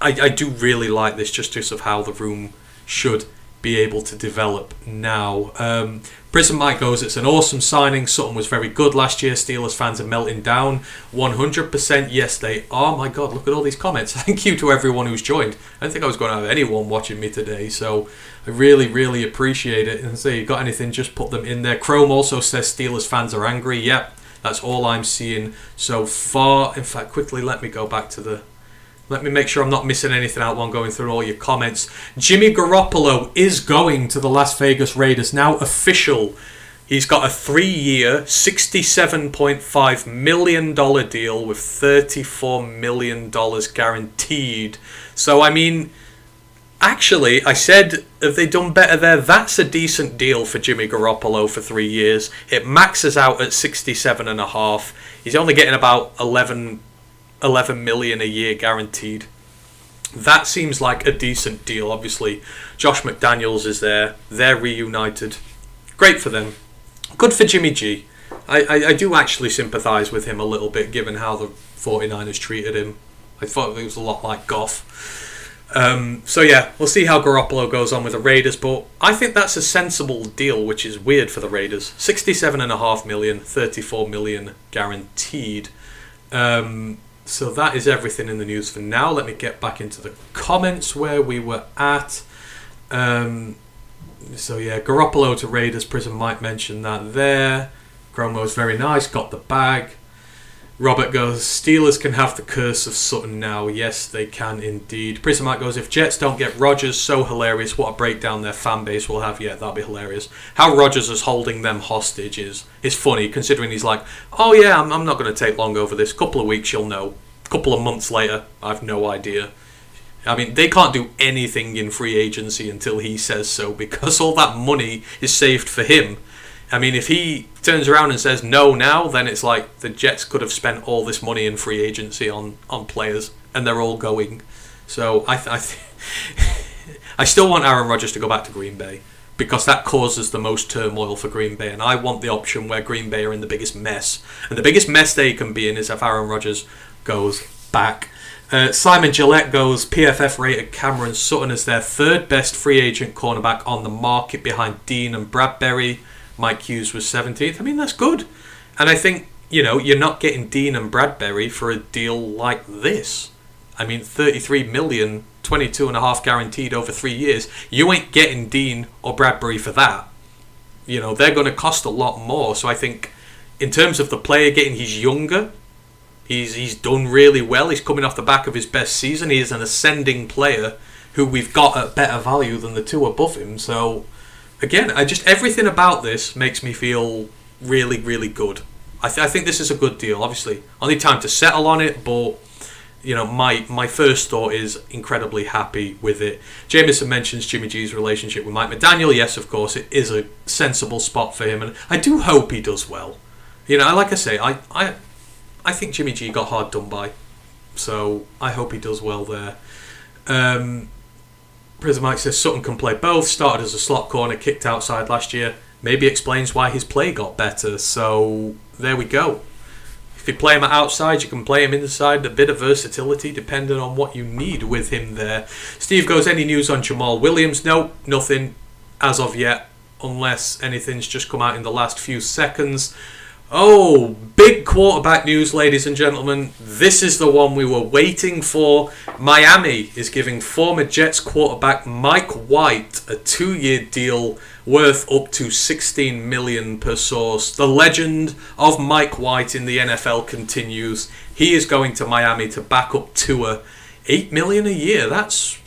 I do really like this, just of how the room should be able to develop now. Prison Mike goes, it's an awesome signing. Sutton was very good last year. Steelers fans are melting down. 100% yes they are. My God, look at all these comments. Thank you to everyone who's joined. I don't think I was going to have anyone watching me today, so I really, really appreciate it. And so you got anything, just put them in there. Chrome also says Steelers fans are angry. Yep, that's all I'm seeing so far. In fact, quickly let me go back to the... Let me make sure I'm not missing anything out while I'm going through all your comments. Jimmy Garoppolo is going to the Las Vegas Raiders. Now official. He's got a 3-year, $67.5 million deal with $34 million guaranteed. So, I mean, actually, I said, have they done better there? That's a decent deal for Jimmy Garoppolo for 3 years. It maxes out at $67.5. He's only getting about 11 million a year guaranteed. That seems like a decent deal. Obviously, Josh McDaniels is there. They're reunited. Great for them. Good for Jimmy G. I do actually sympathise with him a little bit, given how the 49ers treated him. I thought it was a lot like Goff. So yeah, we'll see how Garoppolo goes on with the Raiders, but I think that's a sensible deal, which is weird for the Raiders. $67.5 million, $34 million guaranteed. So that is everything in the news for now. Let me get back into the comments where we were at. So yeah, Garoppolo to Raiders. Prison might mention that there. Chromo's very nice, got the bag. Robert goes, Steelers can have the curse of Sutton now. Yes, they can indeed. Prison Mike goes, if Jets don't get Rodgers, so hilarious. What a breakdown their fan base will have. Yeah, that'll be hilarious. How Rodgers is holding them hostage is funny, considering he's like, oh yeah, I'm not going to take long over this. Couple of weeks, you'll know. Couple of months later, I've no idea. I mean, they can't do anything in free agency until he says so, because all that money is saved for him. I mean, if he turns around and says no now, then it's like the Jets could have spent all this money in free agency on players, and they're all going. So I still want Aaron Rodgers to go back to Green Bay, because that causes the most turmoil for Green Bay, and I want the option where Green Bay are in the biggest mess. And the biggest mess they can be in is if Aaron Rodgers goes back. Simon Gillette goes, PFF rated Cameron Sutton as their third best free agent cornerback on the market behind Dean and Bradbury. Mike Hughes was 17th. I mean, that's good. And I think, you're not getting Dean and Bradbury for a deal like this. I mean, $33 million, $22.5 guaranteed over 3 years. You ain't getting Dean or Bradbury for that. They're going to cost a lot more. So I think in terms of the player he's younger. He's done really well. He's coming off the back of his best season. He is an ascending player who we've got at better value than the two above him. So again, everything about this makes me feel really, really good. I think this is a good deal. Obviously, only time to settle on it, but my first thought is incredibly happy with it. Jameson mentions Jimmy G's relationship with Mike McDaniel. Yes, of course, it is a sensible spot for him, and I do hope he does well. Like I say, I think Jimmy G got hard done by, so I hope he does well there. Prison Mike says Sutton can play both. Started as a slot corner, kicked outside last year. Maybe explains why his play got better. So there we go. If you play him outside, you can play him inside. A bit of versatility depending on what you need with him there. Steve goes, any news on Jamal Williams? No, nothing as of yet, unless anything's just come out in the last few seconds. Oh, big quarterback news, ladies and gentlemen. This is the one we were waiting for. Miami is giving former Jets quarterback Mike White a 2-year deal worth up to $16 million per source. The legend of Mike White in the NFL continues. He is going to Miami to back up Tua. $8 million a year. That's...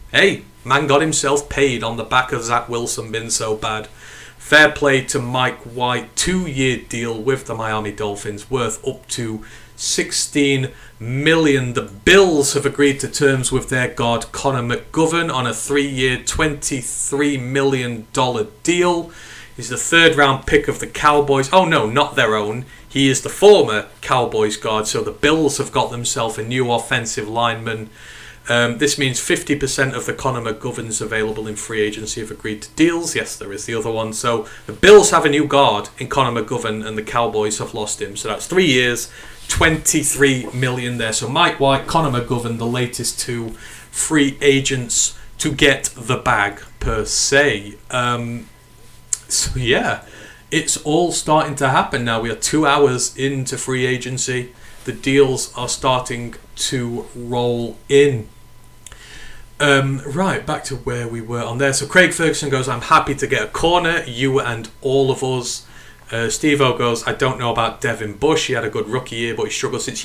Hey, man got himself paid on the back of Zach Wilson being so bad. Fair play to Mike White, 2-year deal with the Miami Dolphins worth up to $16 million. The Bills have agreed to terms with their guard Connor McGovern on a 3-year, $23 million deal. He's the 3rd round pick of the Cowboys. Oh no, not their own. He is the former Cowboys guard, so the Bills have got themselves a new offensive lineman. This means 50% of the Conor McGovern's available in free agency have agreed to deals. Yes, there is the other one. So the Bills have a new guard in Conor McGovern and the Cowboys have lost him. So that's 3 years, 23 million there. So Mike White, Conor McGovern, the latest two free agents to get the bag per se. So yeah, it's all starting to happen now. We are 2 hours into free agency. The deals are starting to roll in. Right, back to where we were on there. So Craig Ferguson goes, I'm happy to get a corner, you and all of us. Steve-O goes, I don't know about Devin Bush. He had a good rookie year, but he struggled since.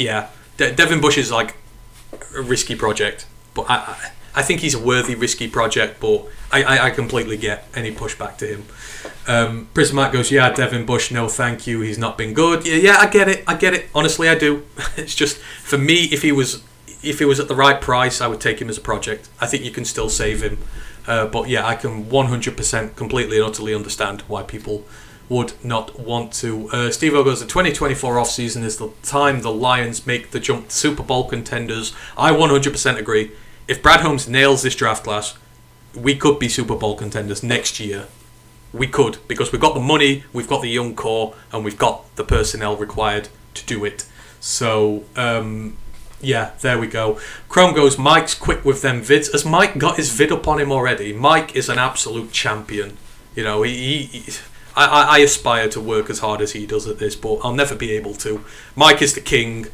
Devin Bush is like a risky project. But I think he's a worthy risky project, but I completely get any pushback to him. Prismac goes, yeah, Devin Bush, no thank you. He's not been good. Yeah, I get it. Honestly, I do. It's just, for me, if he was at the right price, I would take him as a project. I think you can still save him. But yeah, I can 100% completely and utterly understand why people would not want to. Steve-O goes, the 2024 offseason is the time the Lions make the jump to Super Bowl contenders. I 100% agree. If Brad Holmes nails this draft class, we could be Super Bowl contenders next year. We could, because we've got the money, we've got the young core, and we've got the personnel required to do it. So, yeah, there we go. Chrome goes, Mike's quick with them vids. Has Mike got his vid up on him already? Mike is an absolute champion. You know, I aspire to work as hard as he does at this, but I'll never be able to. Mike is the king.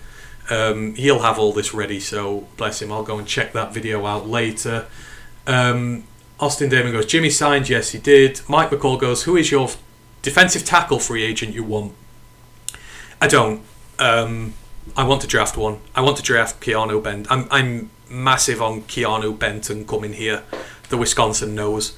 He'll have all this ready, so bless him. I'll go and check that video out later. Austin Damon goes, Jimmy signed. Yes, he did. Mike McCall goes, who is your defensive tackle free agent you want? I don't. I want to draft one. I want to draft Keanu Benton. I'm massive on Keanu Benton coming here. The Wisconsin knows.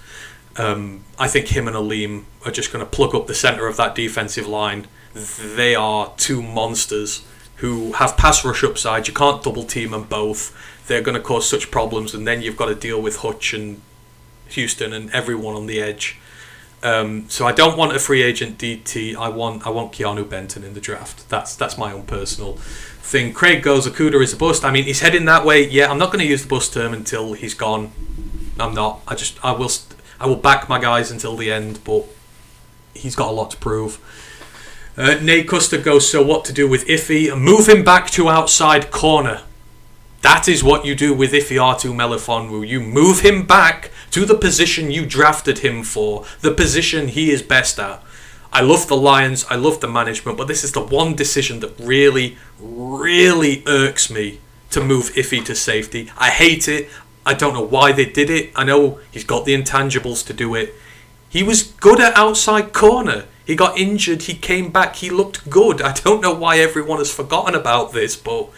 I think him and Aleem are just going to plug up the centre of that defensive line. They are two monsters who have pass rush upside. You can't double team them both. They're going to cause such problems, and then you've got to deal with Hutch and Houston and everyone on the edge. So I don't want a free agent DT. I want Keanu Benton in the draft. That's my own personal thing. Craig goes, Okudah is a bust. I mean, he's heading that way. Yeah, I'm not going to use the bust term until he's gone. I'm not. I will back my guys until the end, but he's got a lot to prove. Nate Custer goes, so what to do with Iffy? Move him back to outside corner. That is what you do with Iffy R2 Melifonwu. You move him back to the position you drafted him for, the position he is best at. I love the Lions, I love the management, but this is the one decision that really, really irks me, to move Iffy to safety. I hate it. I don't know why they did it. I know he's got the intangibles to do it. He was good at outside corner. He got injured, he came back, he looked good. I don't know why everyone has forgotten about this, but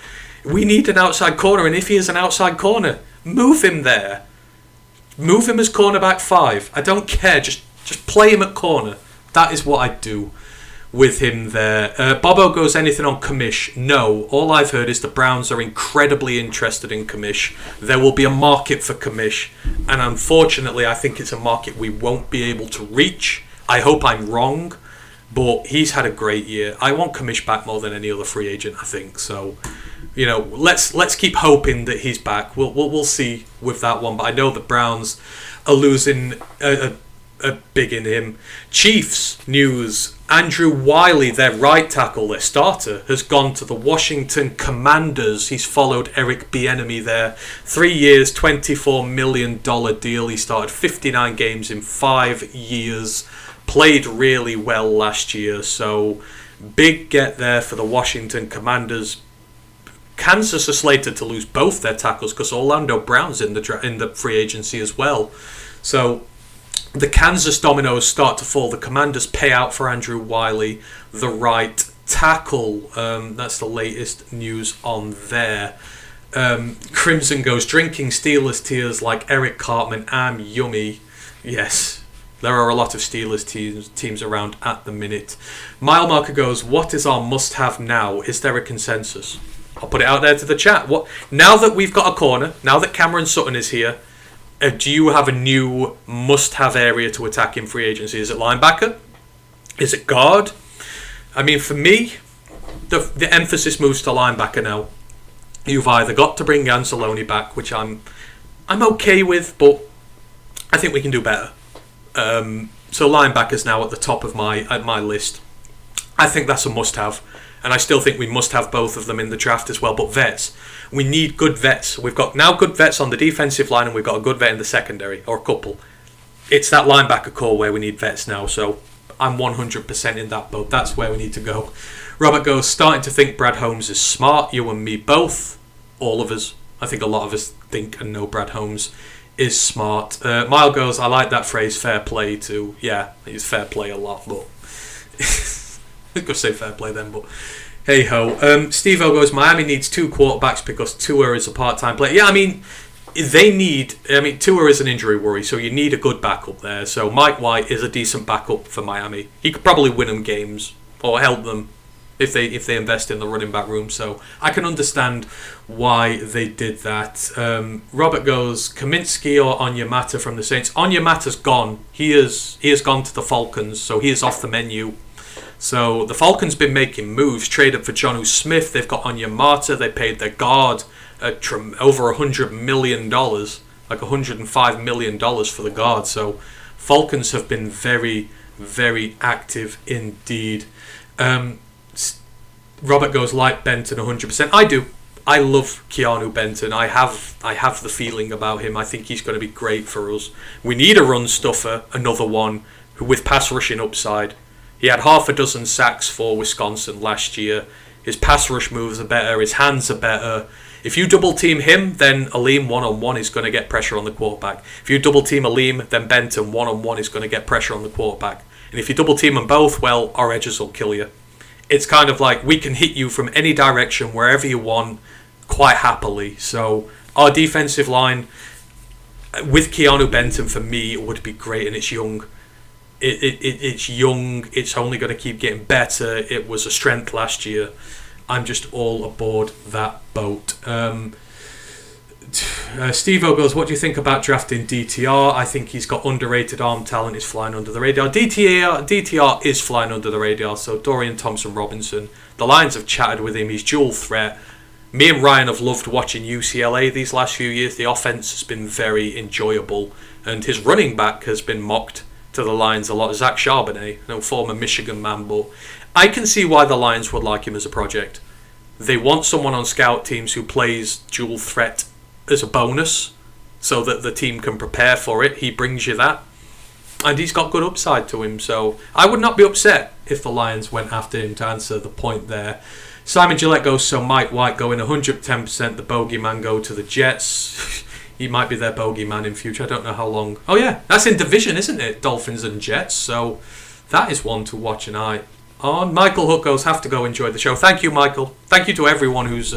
we need an outside corner, and if he is an outside corner, move him there. Move him as cornerback 5. I don't care, just play him at corner. That is what I'd do with him there. Bobo goes, anything on Kamish? No, all I've heard is the Browns are incredibly interested in Kamish. There will be a market for Kamish, and unfortunately I think it's a market we won't be able to reach. I hope I'm wrong, but he's had a great year. I want Kamish back more than any other free agent, I think. So, you know, let's keep hoping that he's back. We'll see with that one. But I know the Browns are losing a big in him. Chiefs news: Andrew Wiley, their right tackle, their starter, has gone to the Washington Commanders. He's followed Eric Bieniemy there. 3 years, $24 million deal. He started 59 games in 5 years. Played really well last year, so big get there for the Washington Commanders. Kansas are slated to lose both their tackles because Orlando Brown's in the free agency as well. So the Kansas dominoes start to fall. The Commanders pay out for Andrew Wiley, the right tackle. That's the latest news on there. Crimson goes, drinking Steelers tears like Eric Cartman. I'm yummy. Yes. There are a lot of Steelers teams around at the minute. Mile Marker goes, what is our must-have now? Is there a consensus? I'll put it out there to the chat. What now that we've got a corner, now that Cameron Sutton is here, do you have a new must-have area to attack in free agency? Is it linebacker? Is it guard? I mean, for me, the emphasis moves to linebacker now. You've either got to bring Anzalone back, which I'm okay with, but I think we can do better. So linebackers now at the top of my list. I think that's a must-have, and I still think we must have both of them in the draft as well. But vets, we need good vets. We've got now good vets on the defensive line, and we've got a good vet in the secondary, or a couple. It's that linebacker core where we need vets now, so I'm 100% in that boat. That's where we need to go. Robert goes, starting to think Brad Holmes is smart. You and me both. All of us. I think a lot of us think and know Brad Holmes is smart. Mile goes, I like that phrase, fair play too. Yeah, I use fair play a lot, but I was going to say fair play then, but hey ho. Steve-O goes, Miami needs 2 quarterbacks because Tua is a part-time player. Yeah, I mean, Tua is an injury worry, so you need a good backup there. So Mike White is a decent backup for Miami. He could probably win them games or help them if they invest in the running back room. So I can understand why they did that. Robert goes, Kaminsky or Onyemata from the Saints. Onyemata's gone. He has gone to the Falcons, so he is off the menu. So the Falcons been making moves, traded for Jonnu Smith. They've got Onyemata. They paid their guard over $100 million, like $105 million for the guard. So Falcons have been very, very active indeed. Robert goes, like Benton 100%. I do. I love Keanu Benton. I have the feeling about him. I think he's going to be great for us. We need a run stuffer, another one with pass rushing upside. He had half a dozen sacks for Wisconsin last year. His pass rush moves are better. His hands are better. If you double team him, then Aleem one-on-one is going to get pressure on the quarterback. If you double team Aleem, then Benton one-on-one is going to get pressure on the quarterback. And if you double team them both, well, our edges will kill you. It's kind of like we can hit you from any direction, wherever you want, quite happily. So our defensive line with Keanu Benton, for me, would be great, and it's young. It's young. It's only going to keep getting better. It was a strength last year. I'm just all aboard that boat. Steve-O goes, what do you think about drafting DTR? I think he's got underrated arm talent. He's flying under the radar. DTR is flying under the radar. So Dorian Thompson-Robinson. The Lions have chatted with him. He's dual threat. Me and Ryan have loved watching UCLA these last few years. The offense has been very enjoyable. And his running back has been mocked to the Lions a lot. Zach Charbonnet, former Michigan man. But I can see why the Lions would like him as a project. They want someone on scout teams who plays dual threat as a bonus so that the team can prepare for it. He brings you that. And he's got good upside to him. So I would not be upset if the Lions went after him, to answer the point there. Simon Gillette goes, so Mike White going 110%, the bogeyman go to the Jets. He might be their bogeyman in future. I don't know how long. Oh yeah, that's in division, isn't it? Dolphins and Jets. So that is one to watch an eye on. Michael Hook goes, have to go enjoy the show. Thank you, Michael. Thank you to everyone who's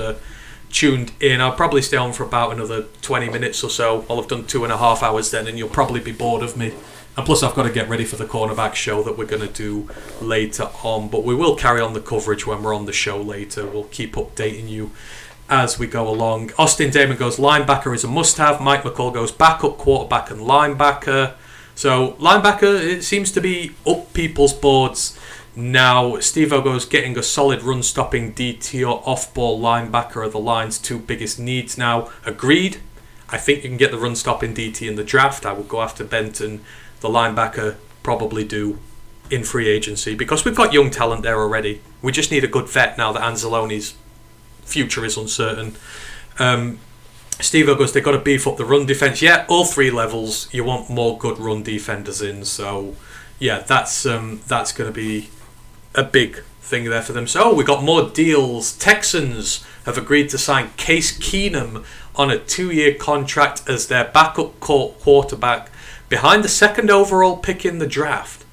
tuned in. I'll probably stay on for about another 20 minutes or so. I'll have done 2.5 hours then, and you'll probably be bored of me. And plus I've got to get ready for the cornerback show that we're going to do later on. But we will carry on the coverage when we're on the show later. We'll keep updating you as we go along. Austin Damon goes, linebacker is a must-have. Mike McCall goes, backup, quarterback and linebacker. So linebacker, it seems to be up people's boards now. Steve-O goes, getting a solid run-stopping DT or off-ball linebacker are the Lions' 2 biggest needs now. Agreed. I think you can get the run-stopping DT in the draft. I would go after Benton. The linebacker probably do in free agency because we've got young talent there already. We just need a good vet now that Anzalone's future is uncertain. Steve-O goes, they've got to beef up the run defense. Yeah, all 3 levels. You want more good run defenders in. So, yeah, that's going to be a big thing there for them. So, we got more deals. Texans have agreed to sign Case Keenum on a 2-year contract as their backup quarterback behind the 2nd overall pick in the draft.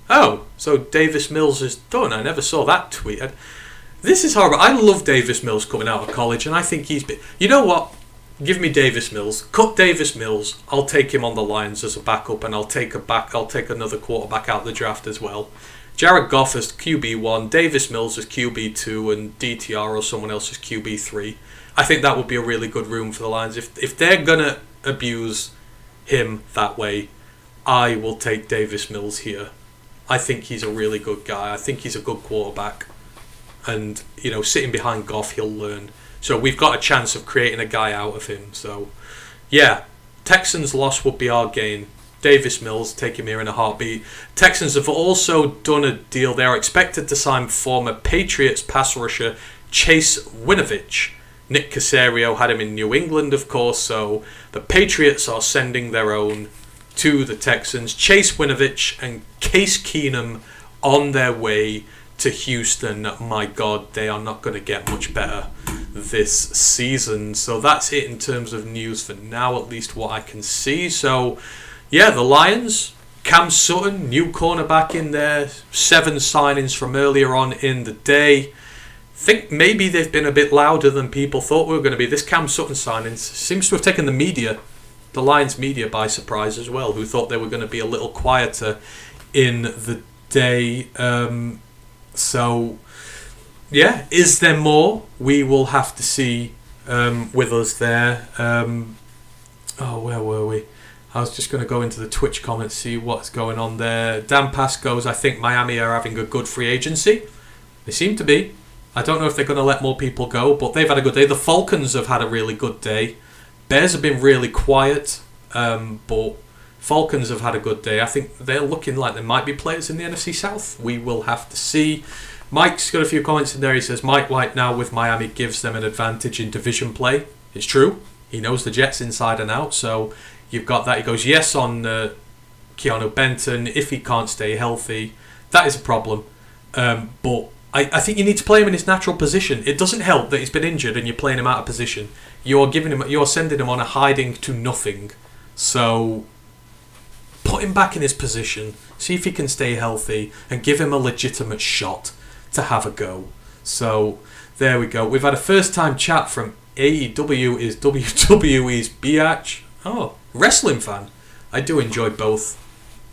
Oh, so Davis Mills is done. I never saw that tweet. This is horrible. I love Davis Mills coming out of college, and I think he's been... You know what? Give me Davis Mills. Cut Davis Mills. I'll take him on the Lions as a backup, and I'll take another quarterback out of the draft as well. Jared Goff as QB1, Davis Mills as QB2, and DTR or someone else as QB3. I think that would be a really good room for the Lions. If they're going to abuse him that way, I will take Davis Mills here. I think he's a really good guy. I think he's a good quarterback. And, sitting behind Goff, he'll learn. So we've got a chance of creating a guy out of him. So, yeah, Texans' loss would be our gain. Davis Mills, take him here in a heartbeat. Texans have also done a deal. They are expected to sign former Patriots pass rusher Chase Winovich. Nick Caserio had him in New England, of course, so the Patriots are sending their own to the Texans. Chase Winovich and Case Keenum on their way to Houston. My God, they are not going to get much better this season. So that's it in terms of news for now, at least what I can see. So, yeah, the Lions, Cam Sutton, new cornerback in there, 7 signings from earlier on in the day. Think maybe they've been a bit louder than people thought we were going to be. This Cam Sutton signing seems to have taken the Lions media by surprise as well, who thought they were going to be a little quieter in the day. So, yeah, is there more? We will have to see with us there. Where were we? I was just going to go into the Twitch comments, see what's going on there. Dan Pass goes, I think Miami are having a good free agency. They seem to be. I don't know if they're going to let more people go, but they've had a good day. The Falcons have had a really good day. Bears have been really quiet, but Falcons have had a good day. I think they're looking like there might be players in the NFC South. We will have to see. Mike's got a few comments in there. He says, Mike White now with Miami gives them an advantage in division play. It's true. He knows the Jets inside and out, so you've got that. He goes, yes on Keanu Benton. If he can't stay healthy, that is a problem. But I think you need to play him in his natural position. It doesn't help that he's been injured and you're playing him out of position. You're sending him on a hiding to nothing. So put him back in his position, see if he can stay healthy, and give him a legitimate shot to have a go. So there we go. We've had a first time chat from AEW is WWE's Biatch. Oh, wrestling fan. I do enjoy both,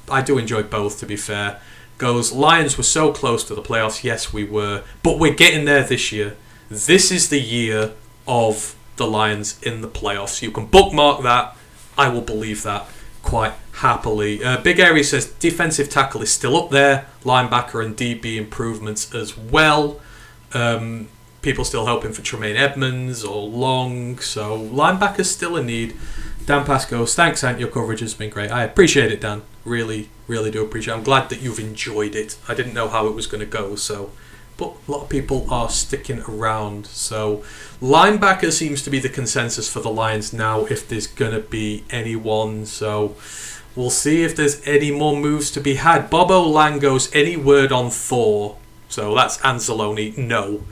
to be fair. Goes, Lions were so close to the playoffs. Yes, we were. But we're getting there this year. This is the year of the Lions in the playoffs. You can bookmark that. I will believe that quite happily. Big Airy says defensive tackle is still up there. Linebacker and DB improvements as well. People still hoping for Tremaine Edmonds or Long. So linebackers still in need. Dan Pascoe, thanks, Ant. Your coverage has been great. I appreciate it, Dan. Really, really do appreciate it. I'm glad that you've enjoyed it. I didn't know how it was going to go, but a lot of people are sticking around. So linebacker seems to be the consensus for the Lions now, if there's going to be anyone. So we'll see if there's any more moves to be had. Bobo Langos, any word on Thor? So that's Anzalone. No.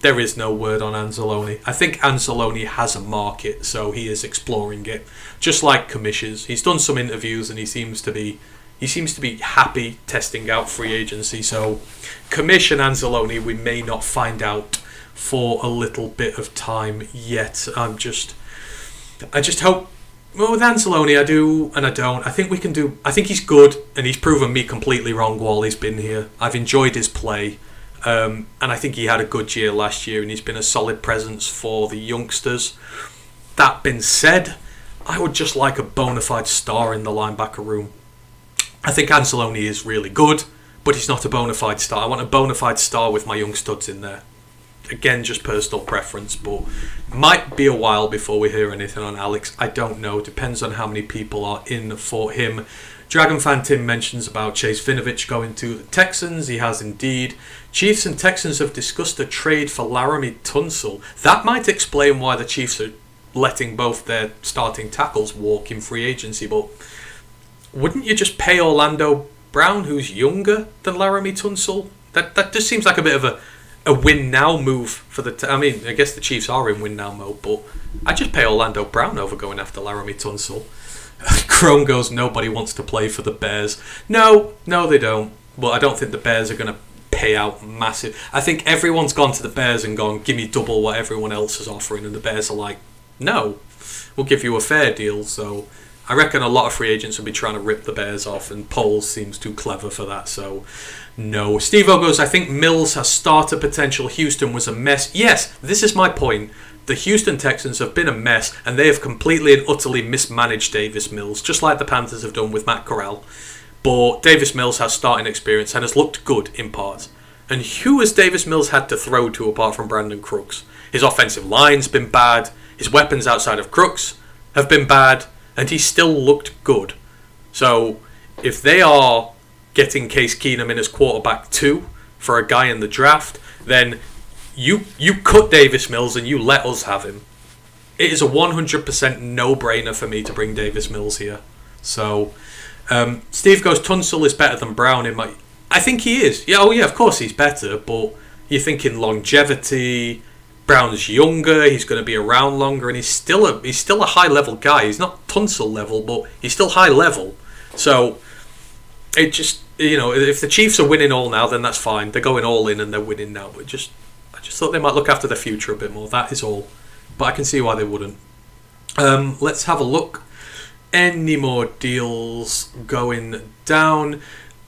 There is no word on Anzalone. I think Anzalone has a market, so he is exploring it. Just like Commissions. He's done some interviews and he seems to be happy testing out free agency. So Commission Anzalone, we may not find out for a little bit of time yet. I just hope. Well, with Anzalone, I do and I don't. I think he's good, and he's proven me completely wrong while he's been here. I've enjoyed his play. And I think he had a good year last year and he's been a solid presence for the youngsters. That being said, I would just like a bona fide star in the linebacker room. I think Anzalone is really good, but he's not a bona fide star. I want a bona fide star with my young studs in there. Again, just personal preference, but might be a while before we hear anything on Alex. I don't know. Depends on how many people are in for him. Dragon Fan Tim mentions about Chase Winovich going to the Texans. He has indeed. Chiefs and Texans have discussed a trade for Laramie Tunsil. That might explain why the Chiefs are letting both their starting tackles walk in free agency. But wouldn't you just pay Orlando Brown, who's younger than Laramie Tunsil? That just seems like a bit of a win now move for the. I mean, I guess the Chiefs are in win now mode, but I'd just pay Orlando Brown over going after Laramie Tunsil. Chrome goes, nobody wants to play for the Bears. No, they don't. But I don't think the Bears are going to pay out massive. I think everyone's gone to the Bears and gone, give me double what everyone else is offering. And the Bears are like, no, we'll give you a fair deal. So I reckon a lot of free agents will be trying to rip the Bears off. And Poles seems too clever for that. So no. Steve-O goes, I think Mills has starter potential. Houston was a mess. Yes, this is my point. The Houston Texans have been a mess, and they have completely and utterly mismanaged Davis Mills, just like the Panthers have done with Matt Corral. But Davis Mills has starting experience and has looked good in parts. And who has Davis Mills had to throw to apart from Brandon Crooks? His offensive line's been bad. His weapons outside of Crooks have been bad. And he still looked good. So if they are getting Case Keenum in as quarterback 2 for a guy in the draft, then you cut Davis Mills and you let us have him. It is a 100% no-brainer for me to bring Davis Mills here. So Steve goes, Tunsil is better than Brown in my... I think he is. Yeah, of course he's better, but you're thinking longevity. Brown's younger, he's going to be around longer, and he's still a high-level guy. He's not Tunsil level, but he's still high level. So it just, if the Chiefs are winning all now, then that's fine. They're going all in and they're winning now. But I just thought they might look after the future a bit more. That is all. But I can see why they wouldn't. Let's have a look. Any more deals going down?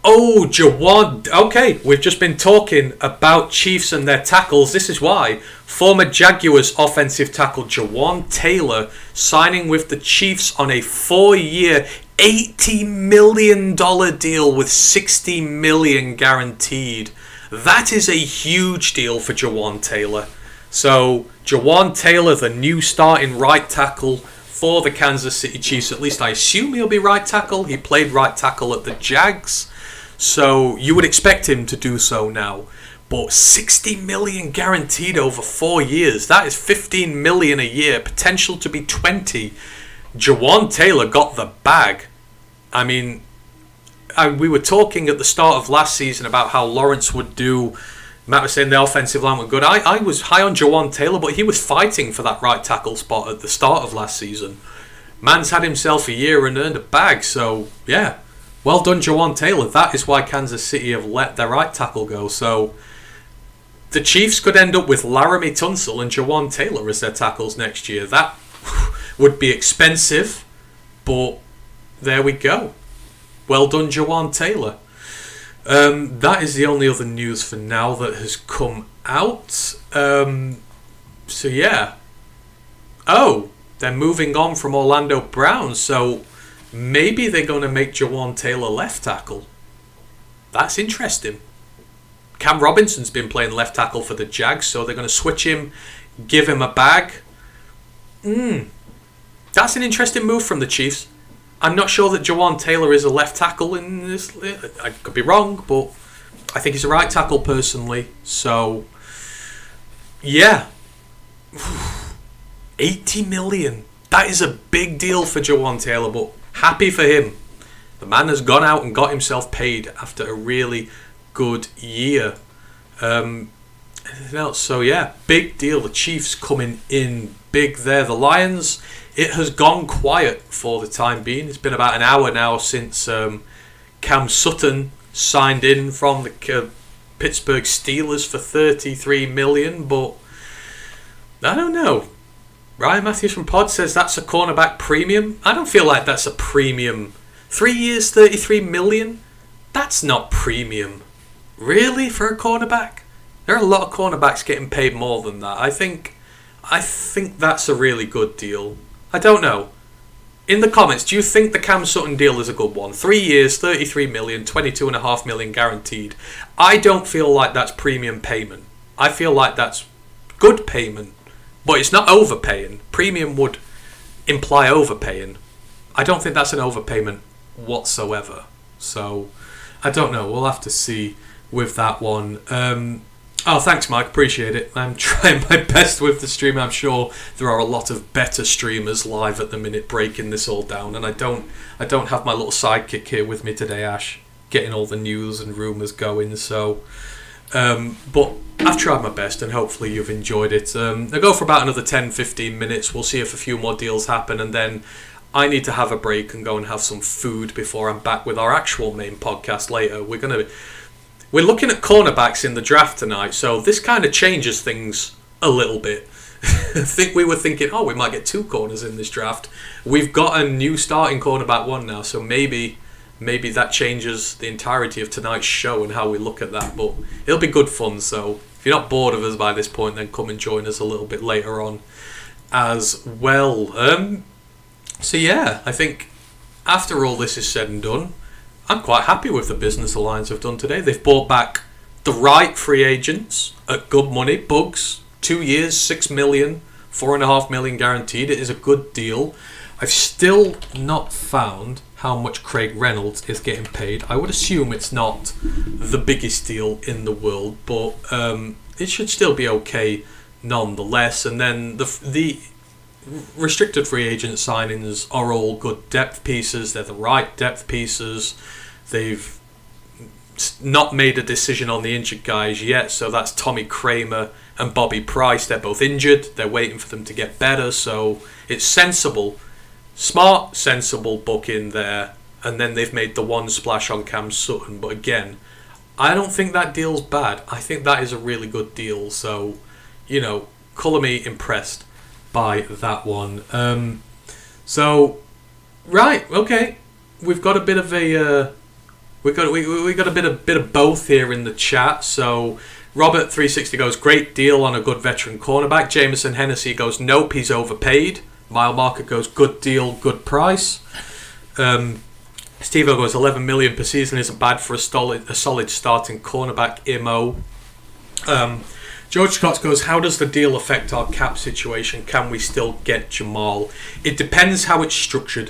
Oh, Jawan. Okay, we've just been talking about Chiefs and their tackles. This is why. Former Jaguars offensive tackle Jawan Taylor signing with the Chiefs on a 4-year, $80 million deal with $60 million guaranteed. That is a huge deal for Jawan Taylor. So, Jawan Taylor, the new starting right tackle for the Kansas City Chiefs. At least I assume he'll be right tackle. He played right tackle at the Jags. So you would expect him to do so now. But $60 million guaranteed over 4 years. That is $15 million a year. Potential to be $20. Jawan Taylor got the bag. I mean, we were talking at the start of last season about how Lawrence would do. Matt was saying the offensive line were good. I was high on Jawan Taylor, but he was fighting for that right tackle spot at the start of last season. Man's had himself a year and earned a bag. So, yeah. Well done, Jawan Taylor. That is why Kansas City have let their right tackle go. So the Chiefs could end up with Laramie Tunsil and Jawan Taylor as their tackles next year. That would be expensive, but there we go. Well done, Jawan Taylor. That is the only other news for now that has come out. So yeah. Oh, they're moving on from Orlando Brown. So maybe they're going to make Jawan Taylor left tackle. That's interesting. Cam Robinson's been playing left tackle for the Jags, so they're going to switch him, give him a bag. That's an interesting move from the Chiefs. I'm not sure that Jawan Taylor is a left tackle in this. I could be wrong, but I think he's a right tackle personally. So, yeah. $80 million. That is a big deal for Jawan Taylor, but happy for him. The man has gone out and got himself paid after a really good year. Anything else? So yeah, big deal. The Chiefs coming in big there. The Lions, it has gone quiet for the time being. It's been about an hour now since Cam Sutton signed in from the Pittsburgh Steelers for $33 million, but I don't know. Ryan Matthews from Pod says that's a cornerback premium. I don't feel like that's a premium. 3 years, $33 million? That's not premium. Really, for a cornerback? There are a lot of cornerbacks getting paid more than that. I think that's a really good deal. I don't know. In the comments, do you think the Cam Sutton deal is a good one? 3 years, $33 million, $22.5 million guaranteed. I don't feel like that's premium payment. I feel like that's good payment. But it's not overpaying. Premium would imply overpaying. I don't think that's an overpayment whatsoever. So, I don't know. We'll have to see with that one. Oh, thanks, Mike. Appreciate it. I'm trying my best with the stream. I'm sure there are a lot of better streamers live at the minute breaking this all down. And I don't have my little sidekick here with me today, Ash, getting all the news and rumours going. So, but I've tried my best and hopefully you've enjoyed it. I'll go for about another 10-15 minutes. We'll see if a few more deals happen and then I need to have a break and go and have some food before I'm back with our actual main podcast later. We're looking at cornerbacks in the draft tonight, so this kind of changes things a little bit. I think we were thinking, we might get 2 corners in this draft. We've got a new starting cornerback 1 now, so maybe that changes the entirety of tonight's show and how we look at that, but it'll be good fun. So if you're not bored of us by this point, then come and join us a little bit later on as well. So yeah, I think after all this is said and done, I'm quite happy with the business Alliance have done today. They've bought back the right free agents at good money. Bugs, 2 years, 6 million, 4.5 million guaranteed. It is a good deal. I've still not found how much Craig Reynolds is getting paid. I would assume it's not the biggest deal in the world, but it should still be okay nonetheless. And then the restricted free agent signings are all good depth pieces. They're the right depth pieces. They've not made a decision on the injured guys yet, so that's Tommy Kramer and Bobby Price. They're both injured. They're waiting for them to get better, so it's sensible. Smart, sensible book in there, and then they've made the one splash on Cam Sutton. But again, I don't think that deal's bad. I think that is a really good deal. So, colour me impressed by that one. Right, okay, we've got a bit of a we got a bit of both here in the chat. So Robert 360 goes, great deal on a good veteran cornerback. Jameson Hennessy goes, nope, he's overpaid. Mile Marker goes, good deal, good price. Steve-O goes, 11 million per season isn't bad for a solid starting cornerback IMO. George Scott goes, how does the deal affect our cap situation? Can we still get Jamal? It depends how it's structured.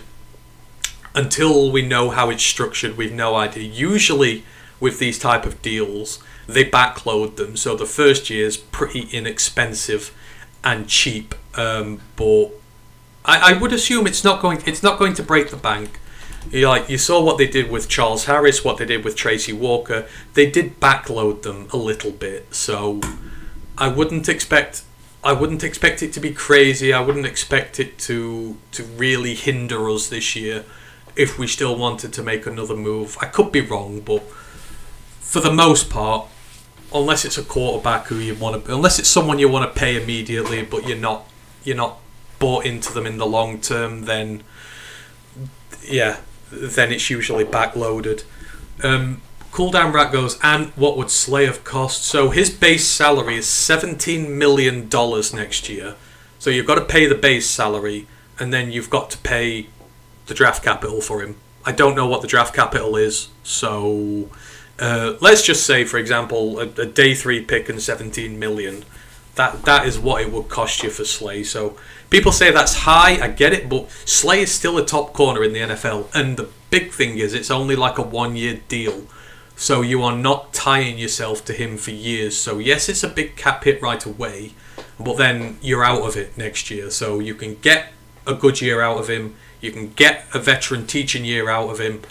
Until we know how it's structured, we've no idea. Usually with these type of deals, they backload them, so the first year is pretty inexpensive and cheap. But I would assume it's not going to break the bank. You saw what they did with Charles Harris, what they did with Tracy Walker. They did backload them a little bit, so I wouldn't expect it to be crazy. I wouldn't expect it to really hinder us this year if we still wanted to make another move. I could be wrong, but for the most part, unless it's a quarterback unless it's someone you want to pay immediately, but you're not bought into them in the long term, then it's usually backloaded. Cool Down Rat goes, and what would Slay have cost? So his base salary is $17 million next year. So you've got to pay the base salary, and then you've got to pay the draft capital for him. I don't know what the draft capital is, so let's just say, for example, a day 3 pick and 17 million. That is what it would cost you for Slay. So people say that's high, I get it, but Slay is still a top corner in the NFL, and the big thing is it's only like a 1-year deal, so you are not tying yourself to him for years. So yes, it's a big cap hit right away, but then you're out of it next year, so you can get a good year out of him, you can get a veteran teaching year out of him,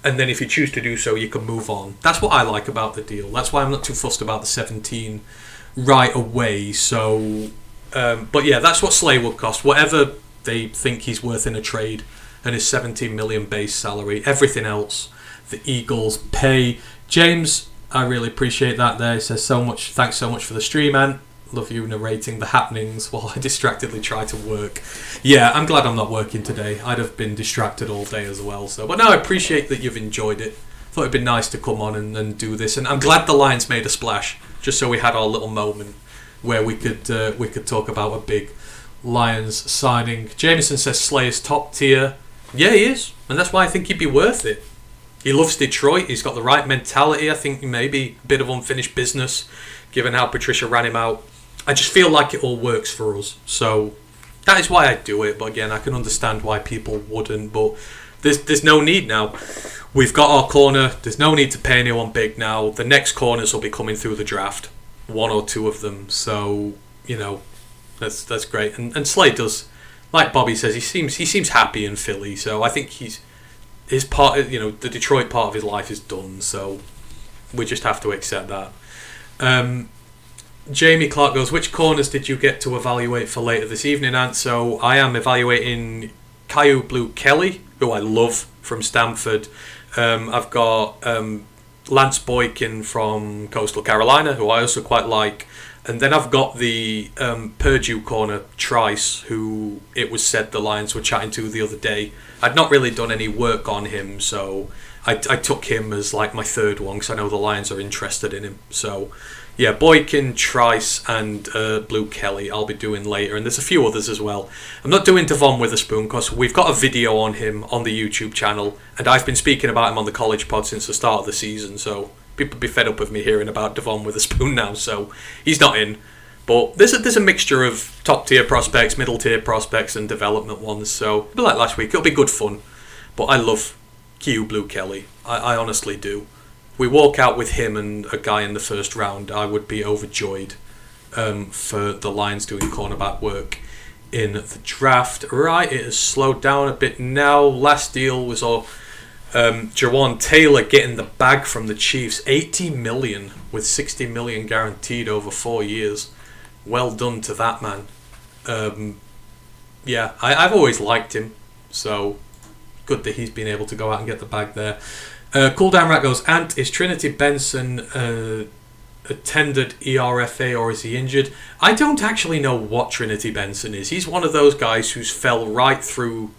and then if you choose to do so, you can move on. That's what I like about the deal. That's why I'm not too fussed about the 17 right away. So but yeah, that's what Slay would cost, whatever they think he's worth in a trade, and his 17 million base salary. Everything else the Eagles pay. James, I really appreciate that there. He says, thanks so much for the stream, man. Love you narrating the happenings while I distractedly try to work. Yeah, I'm glad I'm not working today. I'd have been distracted all day as well. So, but no, I appreciate that you've enjoyed it. Thought it'd be nice to come on and do this, and I'm glad the Lions made a splash, just so we had our little moment where we could talk about a big Lions signing. Jameson says Slay is top tier. Yeah, he is, and that's why I think he'd be worth it. He loves Detroit. He's got the right mentality. I think maybe a bit of unfinished business, given how Patricia ran him out. I just feel like it all works for us. So that is why I do it. But again, I can understand why people wouldn't. But there's no need now. We've got our corner. There's no need to pay anyone big now. The next corners will be coming through the draft. 1 or 2 of them. So, that's great. And Slade does, like Bobby says, he seems happy in Philly. So I think his part, the Detroit part of his life is done. So we just have to accept that. Jamie Clark goes, which corners did you get to evaluate for later this evening, Ant? So I am evaluating Caillou Blue Kelly, who I love, from Stanford. I've got Lance Boykin from Coastal Carolina, who I also quite like. And then I've got the Purdue corner, Trice, who it was said the Lions were chatting to the other day. I'd not really done any work on him, so I took him as like my third one, because I know the Lions are interested in him. So yeah, Boykin, Trice, and Blue Kelly I'll be doing later, and there's a few others as well. I'm not doing Devon Witherspoon because we've got a video on him on the YouTube channel, and I've been speaking about him on the College Pod since the start of the season, so people be fed up with me hearing about Devon Witherspoon now, so he's not in. But there's a mixture of top tier prospects, middle tier prospects, and development ones. So it'll be like last week. It'll be good fun. But I love Q Blue Kelly. I honestly do. We walk out with him and a guy in the first round, I would be overjoyed for the Lions doing cornerback work in the draft. Right, it has slowed down a bit now. Last deal was all Jawan Taylor getting the bag from the Chiefs. $80 million with $60 million guaranteed over 4 years. Well done to that man. Yeah, I've always liked him, so good that he's been able to go out and get the bag there. Cool Down Rat goes, Ant, is Trinity Benson attended ERFA or is he injured? I don't actually know what Trinity Benson is. He's one of those guys who's fell right through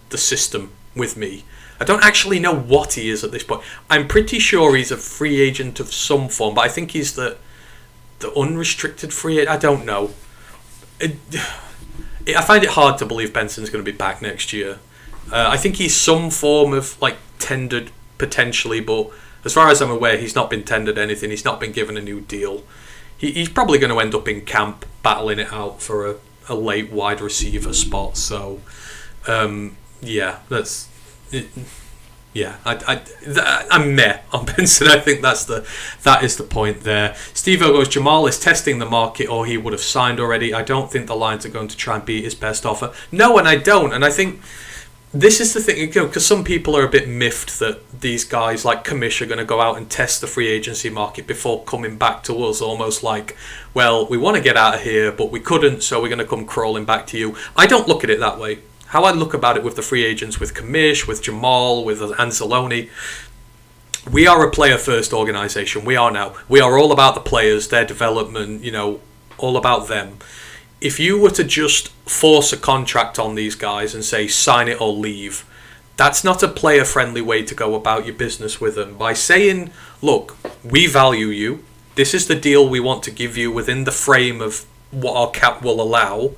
the system with me. I don't actually know what he is at this point. I'm pretty sure he's a free agent of some form, but I think he's the unrestricted free agent. I don't know. I find it hard to believe Benson's going to be back next year. I think he's some form of like tendered potentially, but as far as I'm aware, he's not been tendered anything. He's not been given a new deal. He's probably going to end up in camp battling it out for a late wide receiver spot. So, yeah, that's it. Yeah, I'm meh on Benson. I think that is the point there. Steve O goes, Jamal is testing the market or he would have signed already. I don't think the Lions are going to try and beat his best offer. No, and I don't. And I think this is the thing, because some people are a bit miffed that these guys like Commish are going to go out and test the free agency market before coming back to us, almost like, well, we want to get out of here, but we couldn't, so we're going to come crawling back to you. I don't look at it that way. How I look about it with the free agents, with Commish, with Jamal, with Anzalone, we are a player-first organisation. We are now. We are all about the players, their development, all about them. If you were to just force a contract on these guys and say, sign it or leave, that's not a player-friendly way to go about your business with them. By saying, look, we value you. This is the deal we want to give you within the frame of what our cap will allow.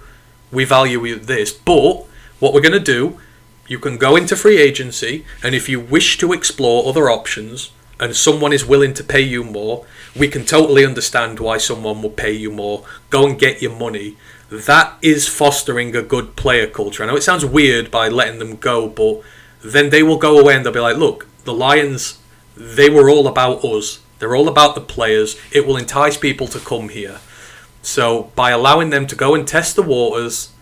We value you this, but what we're going to do, you can go into free agency, and if you wish to explore other options and someone is willing to pay you more, we can totally understand why someone will pay you more. Go and get your money. That is fostering a good player culture. I know it sounds weird by letting them go, but then they will go away and they'll be like, look, the Lions, they were all about us. They're all about the players. It will entice people to come here. So by allowing them to go and test the waters,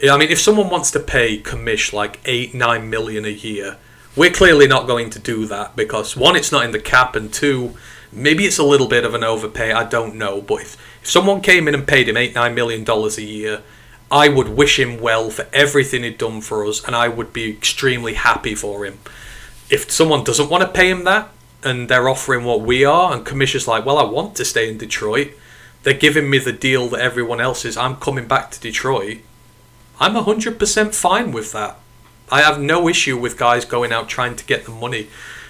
I mean, if someone wants to pay Commish like $8-9 million a year, we're clearly not going to do that because one, it's not in the cap, and two, maybe it's a little bit of an overpay. I don't know, but if someone came in and paid him $8-9 million a year, I would wish him well for everything he'd done for us, and I would be extremely happy for him. If someone doesn't want to pay him that, and they're offering what we are, and Commish is like, well, I want to stay in Detroit, they're giving me the deal that everyone else is, I'm coming back to Detroit, I'm 100% fine with that. I have no issue with guys going out trying to get the money.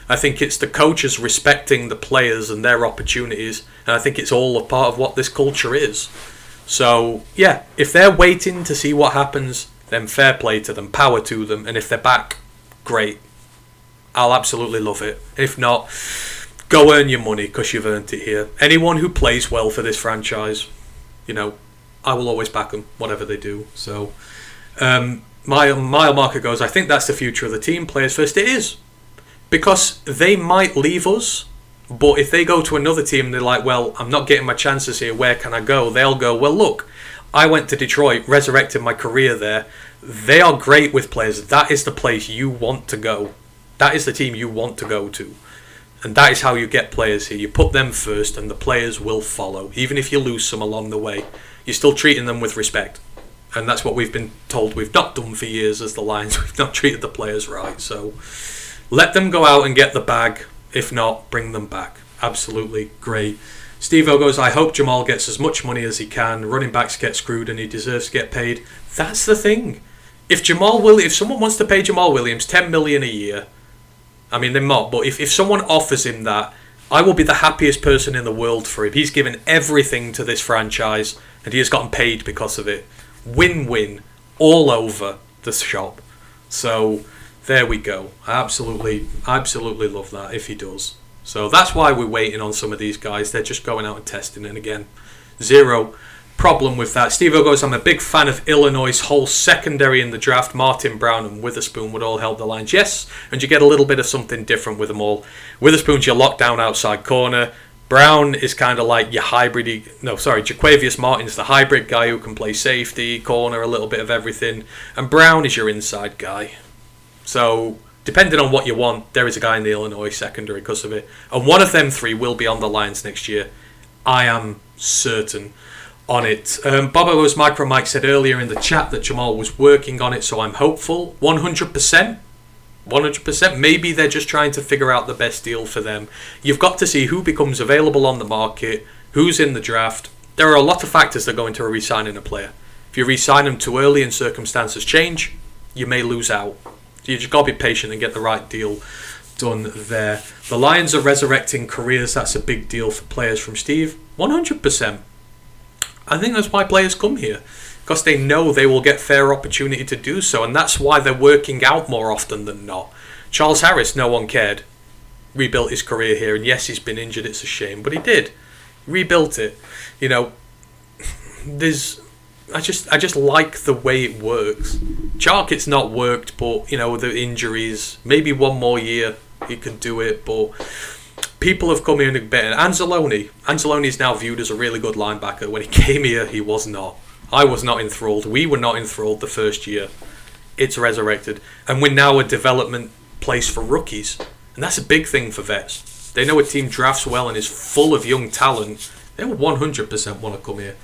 I think it's the coaches respecting the players and their opportunities, and I think it's all a part of what this culture is. So, yeah, if they're waiting to see what happens, then fair play to them, power to them, and if they're back, great. I'll absolutely love it. If not, go earn your money because you've earned it here. Anyone who plays well for this franchise, I will always back them, whatever they do. So, Mile Marker goes, I think that's the future of the team. Players first. It is. Because they might leave us, but if they go to another team and they're like, well, I'm not getting my chances here, where can I go? They'll go, well, look, I went to Detroit, resurrected my career there. They are great with players. That is the place you want to go. That is the team you want to go to. And that is how you get players here. You put them first and the players will follow. Even if you lose some along the way, you're still treating them with respect. And that's what we've been told we've not done for years as the Lions. We've not treated the players right. So let them go out and get the bag. If not, bring them back. Absolutely great. Steve-O goes, I hope Jamal gets as much money as he can. Running backs get screwed and he deserves to get paid. That's the thing. If someone wants to pay Jamal Williams $10 million a year, I mean, they're not, but if someone offers him that, I will be the happiest person in the world for him. He's given everything to this franchise and he has gotten paid because of it. Win-win all over the shop. So there we go. I absolutely love that if he does. So that's why we're waiting on some of these guys. They're just going out and testing. And again, zero problem with that. Steve O goes, I'm a big fan of Illinois' whole secondary in the draft. Martin Brown and Witherspoon would all help the Lions. Yes, and you get a little bit of something different with them all. Witherspoon's your lockdown outside corner. Brown is kind of like your Jaquavius Martin's the hybrid guy who can play safety, corner, a little bit of everything. And Brown is your inside guy. So, depending on what you want, there is a guy in the Illinois secondary because of it. And one of them three will be on the Lions next year. I am certain on it. Bobo's Micro Mike said earlier in the chat that Jamal was working on it, so I'm hopeful. 100%. 100%. Maybe they're just trying to figure out the best deal for them. You've got to see who becomes available on the market, who's in the draft. There are a lot of factors that go into re-signing a player. If you re-sign them too early and circumstances change, you may lose out. You just got to be patient and get the right deal done there. The Lions are resurrecting careers. That's a big deal for players from Steve. 100%. I think that's why players come here. Because they know they will get fair opportunity to do so, and that's why they're working out more often than not. Charles Harris, no one cared. Rebuilt his career here, and yes, he's been injured, it's a shame, but he did. Rebuilt it. You know, I just like the way it works. Chark, it's not worked, but, you know, the injuries, maybe one more year he could do it, but people have come in and better. Anzalone is now viewed as a really good linebacker. When he came here, he was not. I was not enthralled. We were not enthralled the first year. It's resurrected. And we're now a development place for rookies. And that's a big thing for vets. They know a team drafts well and is full of young talent. They'll 100% want to come here.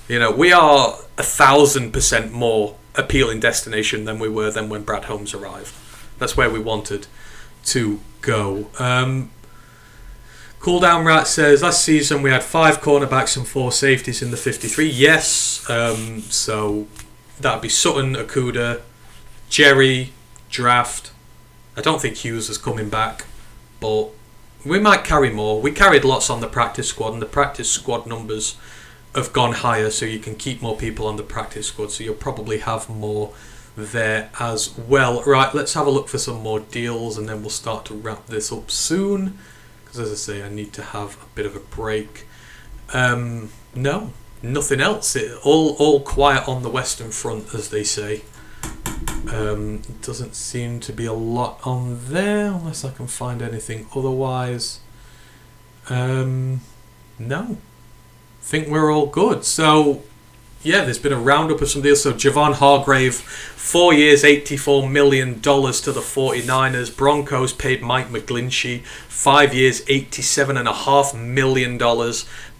You know, we are 1,000% more appealing destination than we were then when Brad Holmes arrived. That's where we wanted to go. Cool Down Rat says, last season we had 5 cornerbacks and 4 safeties in the 53. Yes, so that'd be Sutton, Okuda, Jerry, Draft. I don't think Hughes is coming back, but we might carry more. We carried lots on the practice squad, and the practice squad numbers have gone higher, so you can keep more people on the practice squad, so you'll probably have more there as well. Right, let's have a look for some more deals, and then we'll start to wrap this up soon. Because as I say, I need to have a bit of a break. No, nothing else. All quiet on the Western Front, as they say. Doesn't seem to be a lot on there, unless I can find anything otherwise. No. Think we're all good. So, yeah, there's been a roundup of some deals. So, Javon Hargrave, 4 years, $84 million to the 49ers. Broncos paid Mike McGlinchey, 5 years, $87.5 million.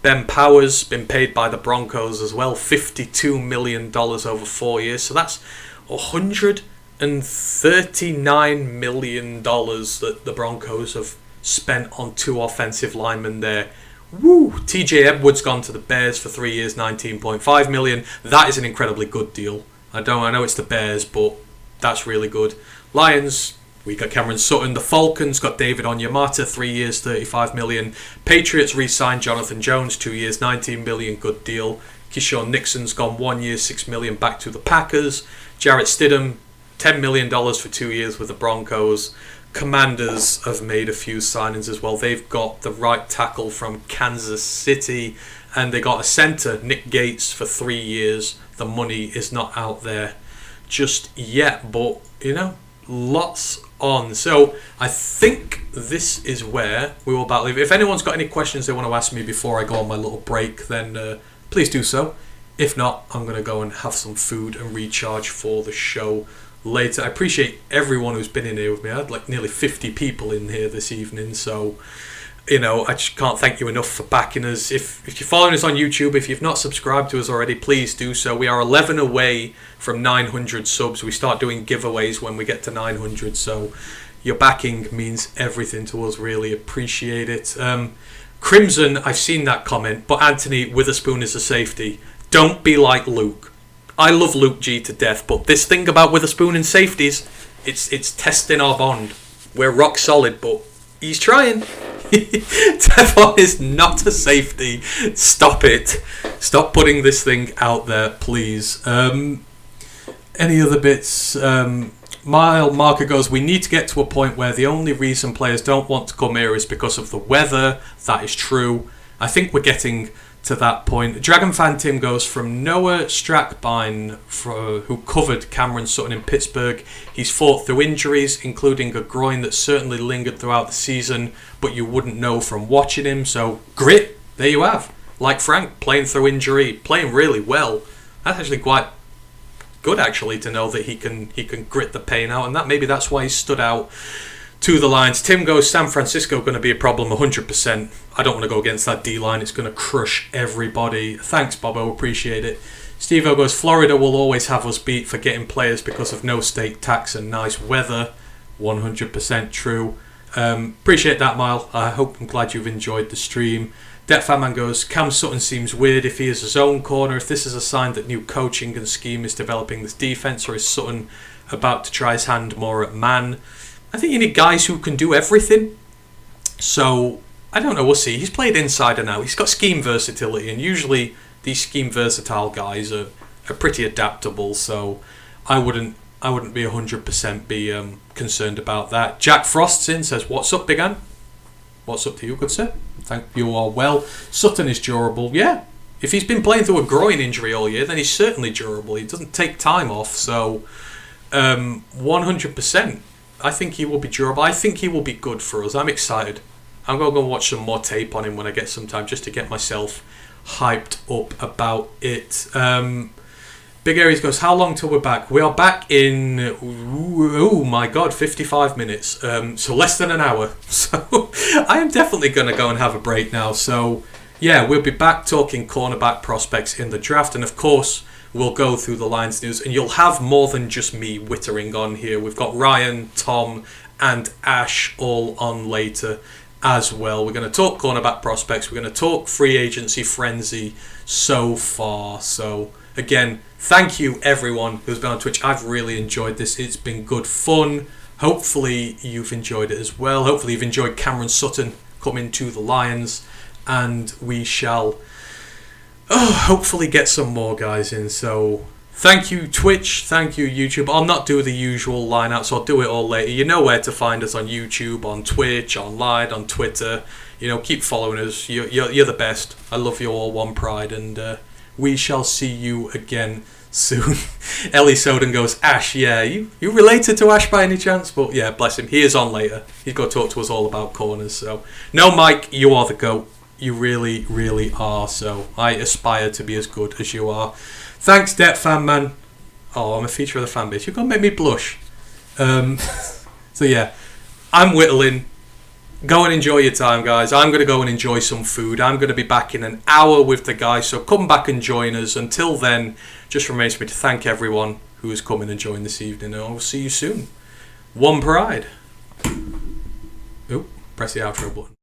Ben Powers, been paid by the Broncos as well, $52 million over 4 years. So, that's $139 million that the Broncos have spent on 2 offensive linemen there. Woo! TJ Edwards gone to the Bears for 3 years, $19.5 million. That is an incredibly good deal. I know it's the Bears, but that's really good. Lions, we got Cameron Sutton. The Falcons got David Onyemata, 3 years, $35 million. Patriots re-signed Jonathan Jones, 2 years, $19 million, good deal. Keyshawn Nixon's gone 1 year, $6 million back to the Packers. Jarrett Stidham, $10 million for 2 years with the Broncos. Commanders have made a few signings as well. They've got the right tackle from Kansas City, and they got a center, Nick Gates, for 3 years. The money is not out there just yet, but you know, lots on. So I think this is where we will about leave. If anyone's got any questions they want to ask me before I go on my little break, then please do so. If not, I'm going to go and have some food and recharge for the show later. I appreciate everyone who's been in here with me. I had like nearly 50 people in here this evening, so you know, I just can't thank you enough for backing us. If you're following us on YouTube, if you've not subscribed to us already, please do so. We are 11 away from 900 subs. We start doing giveaways when we get to 900, so your backing means everything to us. Really appreciate it. Crimson, I've seen that comment, but Anthony Witherspoon is a safety. Don't be like Luke. I love Luke G to death, but this thing about Witherspoon and safeties, it's testing our bond. We're rock solid, but he's trying. Teflon is not a safety. Stop it. Stop putting this thing out there, please. Any other bits? Mile Marker goes, we need to get to a point where the only reason players don't want to come here is because of the weather. That is true. I think we're getting to that point. Dragon Fan Tim goes from Noah Strackbine, who covered Cameron Sutton in Pittsburgh. He's fought through injuries, including a groin that certainly lingered throughout the season, but you wouldn't know from watching him. So grit, there you have. Like Frank, playing through injury, playing really well. That's actually quite good, actually, to know that he can grit the pain out, and maybe that's why he stood out to the Lions. Tim goes, San Francisco going to be a problem 100%. I don't want to go against that D-line. It's going to crush everybody. Thanks, Bobo. Appreciate it. Steve-O goes, Florida will always have us beat for getting players because of no state tax and nice weather. 100% true. Appreciate that, Mile. I'm glad you've enjoyed the stream. Det Fatman goes, Cam Sutton seems weird if he is his own corner. If this is a sign that new coaching and scheme is developing this defense, or is Sutton about to try his hand more at man? I think you need guys who can do everything. So, I don't know, we'll see. He's played inside and out. He's got scheme versatility, and usually these scheme versatile guys are pretty adaptable, so I wouldn't be 100% be concerned about that. Jack Frost's in, says, what's up, Big Ann? What's up to you, good sir? Thank you all well. Sutton is durable, yeah. If he's been playing through a groin injury all year, then he's certainly durable. He doesn't take time off, so 100%. I think he will be durable. I think he will be good for us. I'm excited. I'm going to go watch some more tape on him when I get some time, just to get myself hyped up about it. Big Aries goes, how long till we're back? We are back in, oh my god, 55 minutes. So less than an hour. So I am definitely going to go and have a break now. So yeah, we'll be back talking cornerback prospects in the draft. And of course, we'll go through the Lions news. And you'll have more than just me wittering on here. We've got Ryan, Tom, and Ash all on later as well. We're going to talk cornerback prospects. We're going to talk free agency frenzy so far. So again, thank you everyone who's been on Twitch. I've really enjoyed this. It's been good fun. Hopefully you've enjoyed it as well. Hopefully you've enjoyed Cameron Sutton coming to the Lions. And we shall hopefully get some more guys in. So thank you Twitch, thank you YouTube. I'll not do the usual line outs, I'll do it all later. You know where to find us on YouTube, on Twitch, online, on Twitter. You know, keep following us. You're the best. I love you all, one pride, and we shall see you again soon. Ellie Soden goes, Ash, yeah, you related to Ash by any chance? But yeah, bless him, he is on later. He's got to talk to us all about corners. So no, Mike, you are the GOAT. You really, really are. So I aspire to be as good as you are. Thanks, Det Fan Man. Oh, I'm a feature of the fan base. You're going to make me blush. So yeah, I'm whittling. Go and enjoy your time, guys. I'm going to go and enjoy some food. I'm going to be back in an hour with the guys. So come back and join us. Until then, just remains for me to thank everyone who has come in and joined this evening. And I'll see you soon. One pride. Oop, press the outro button.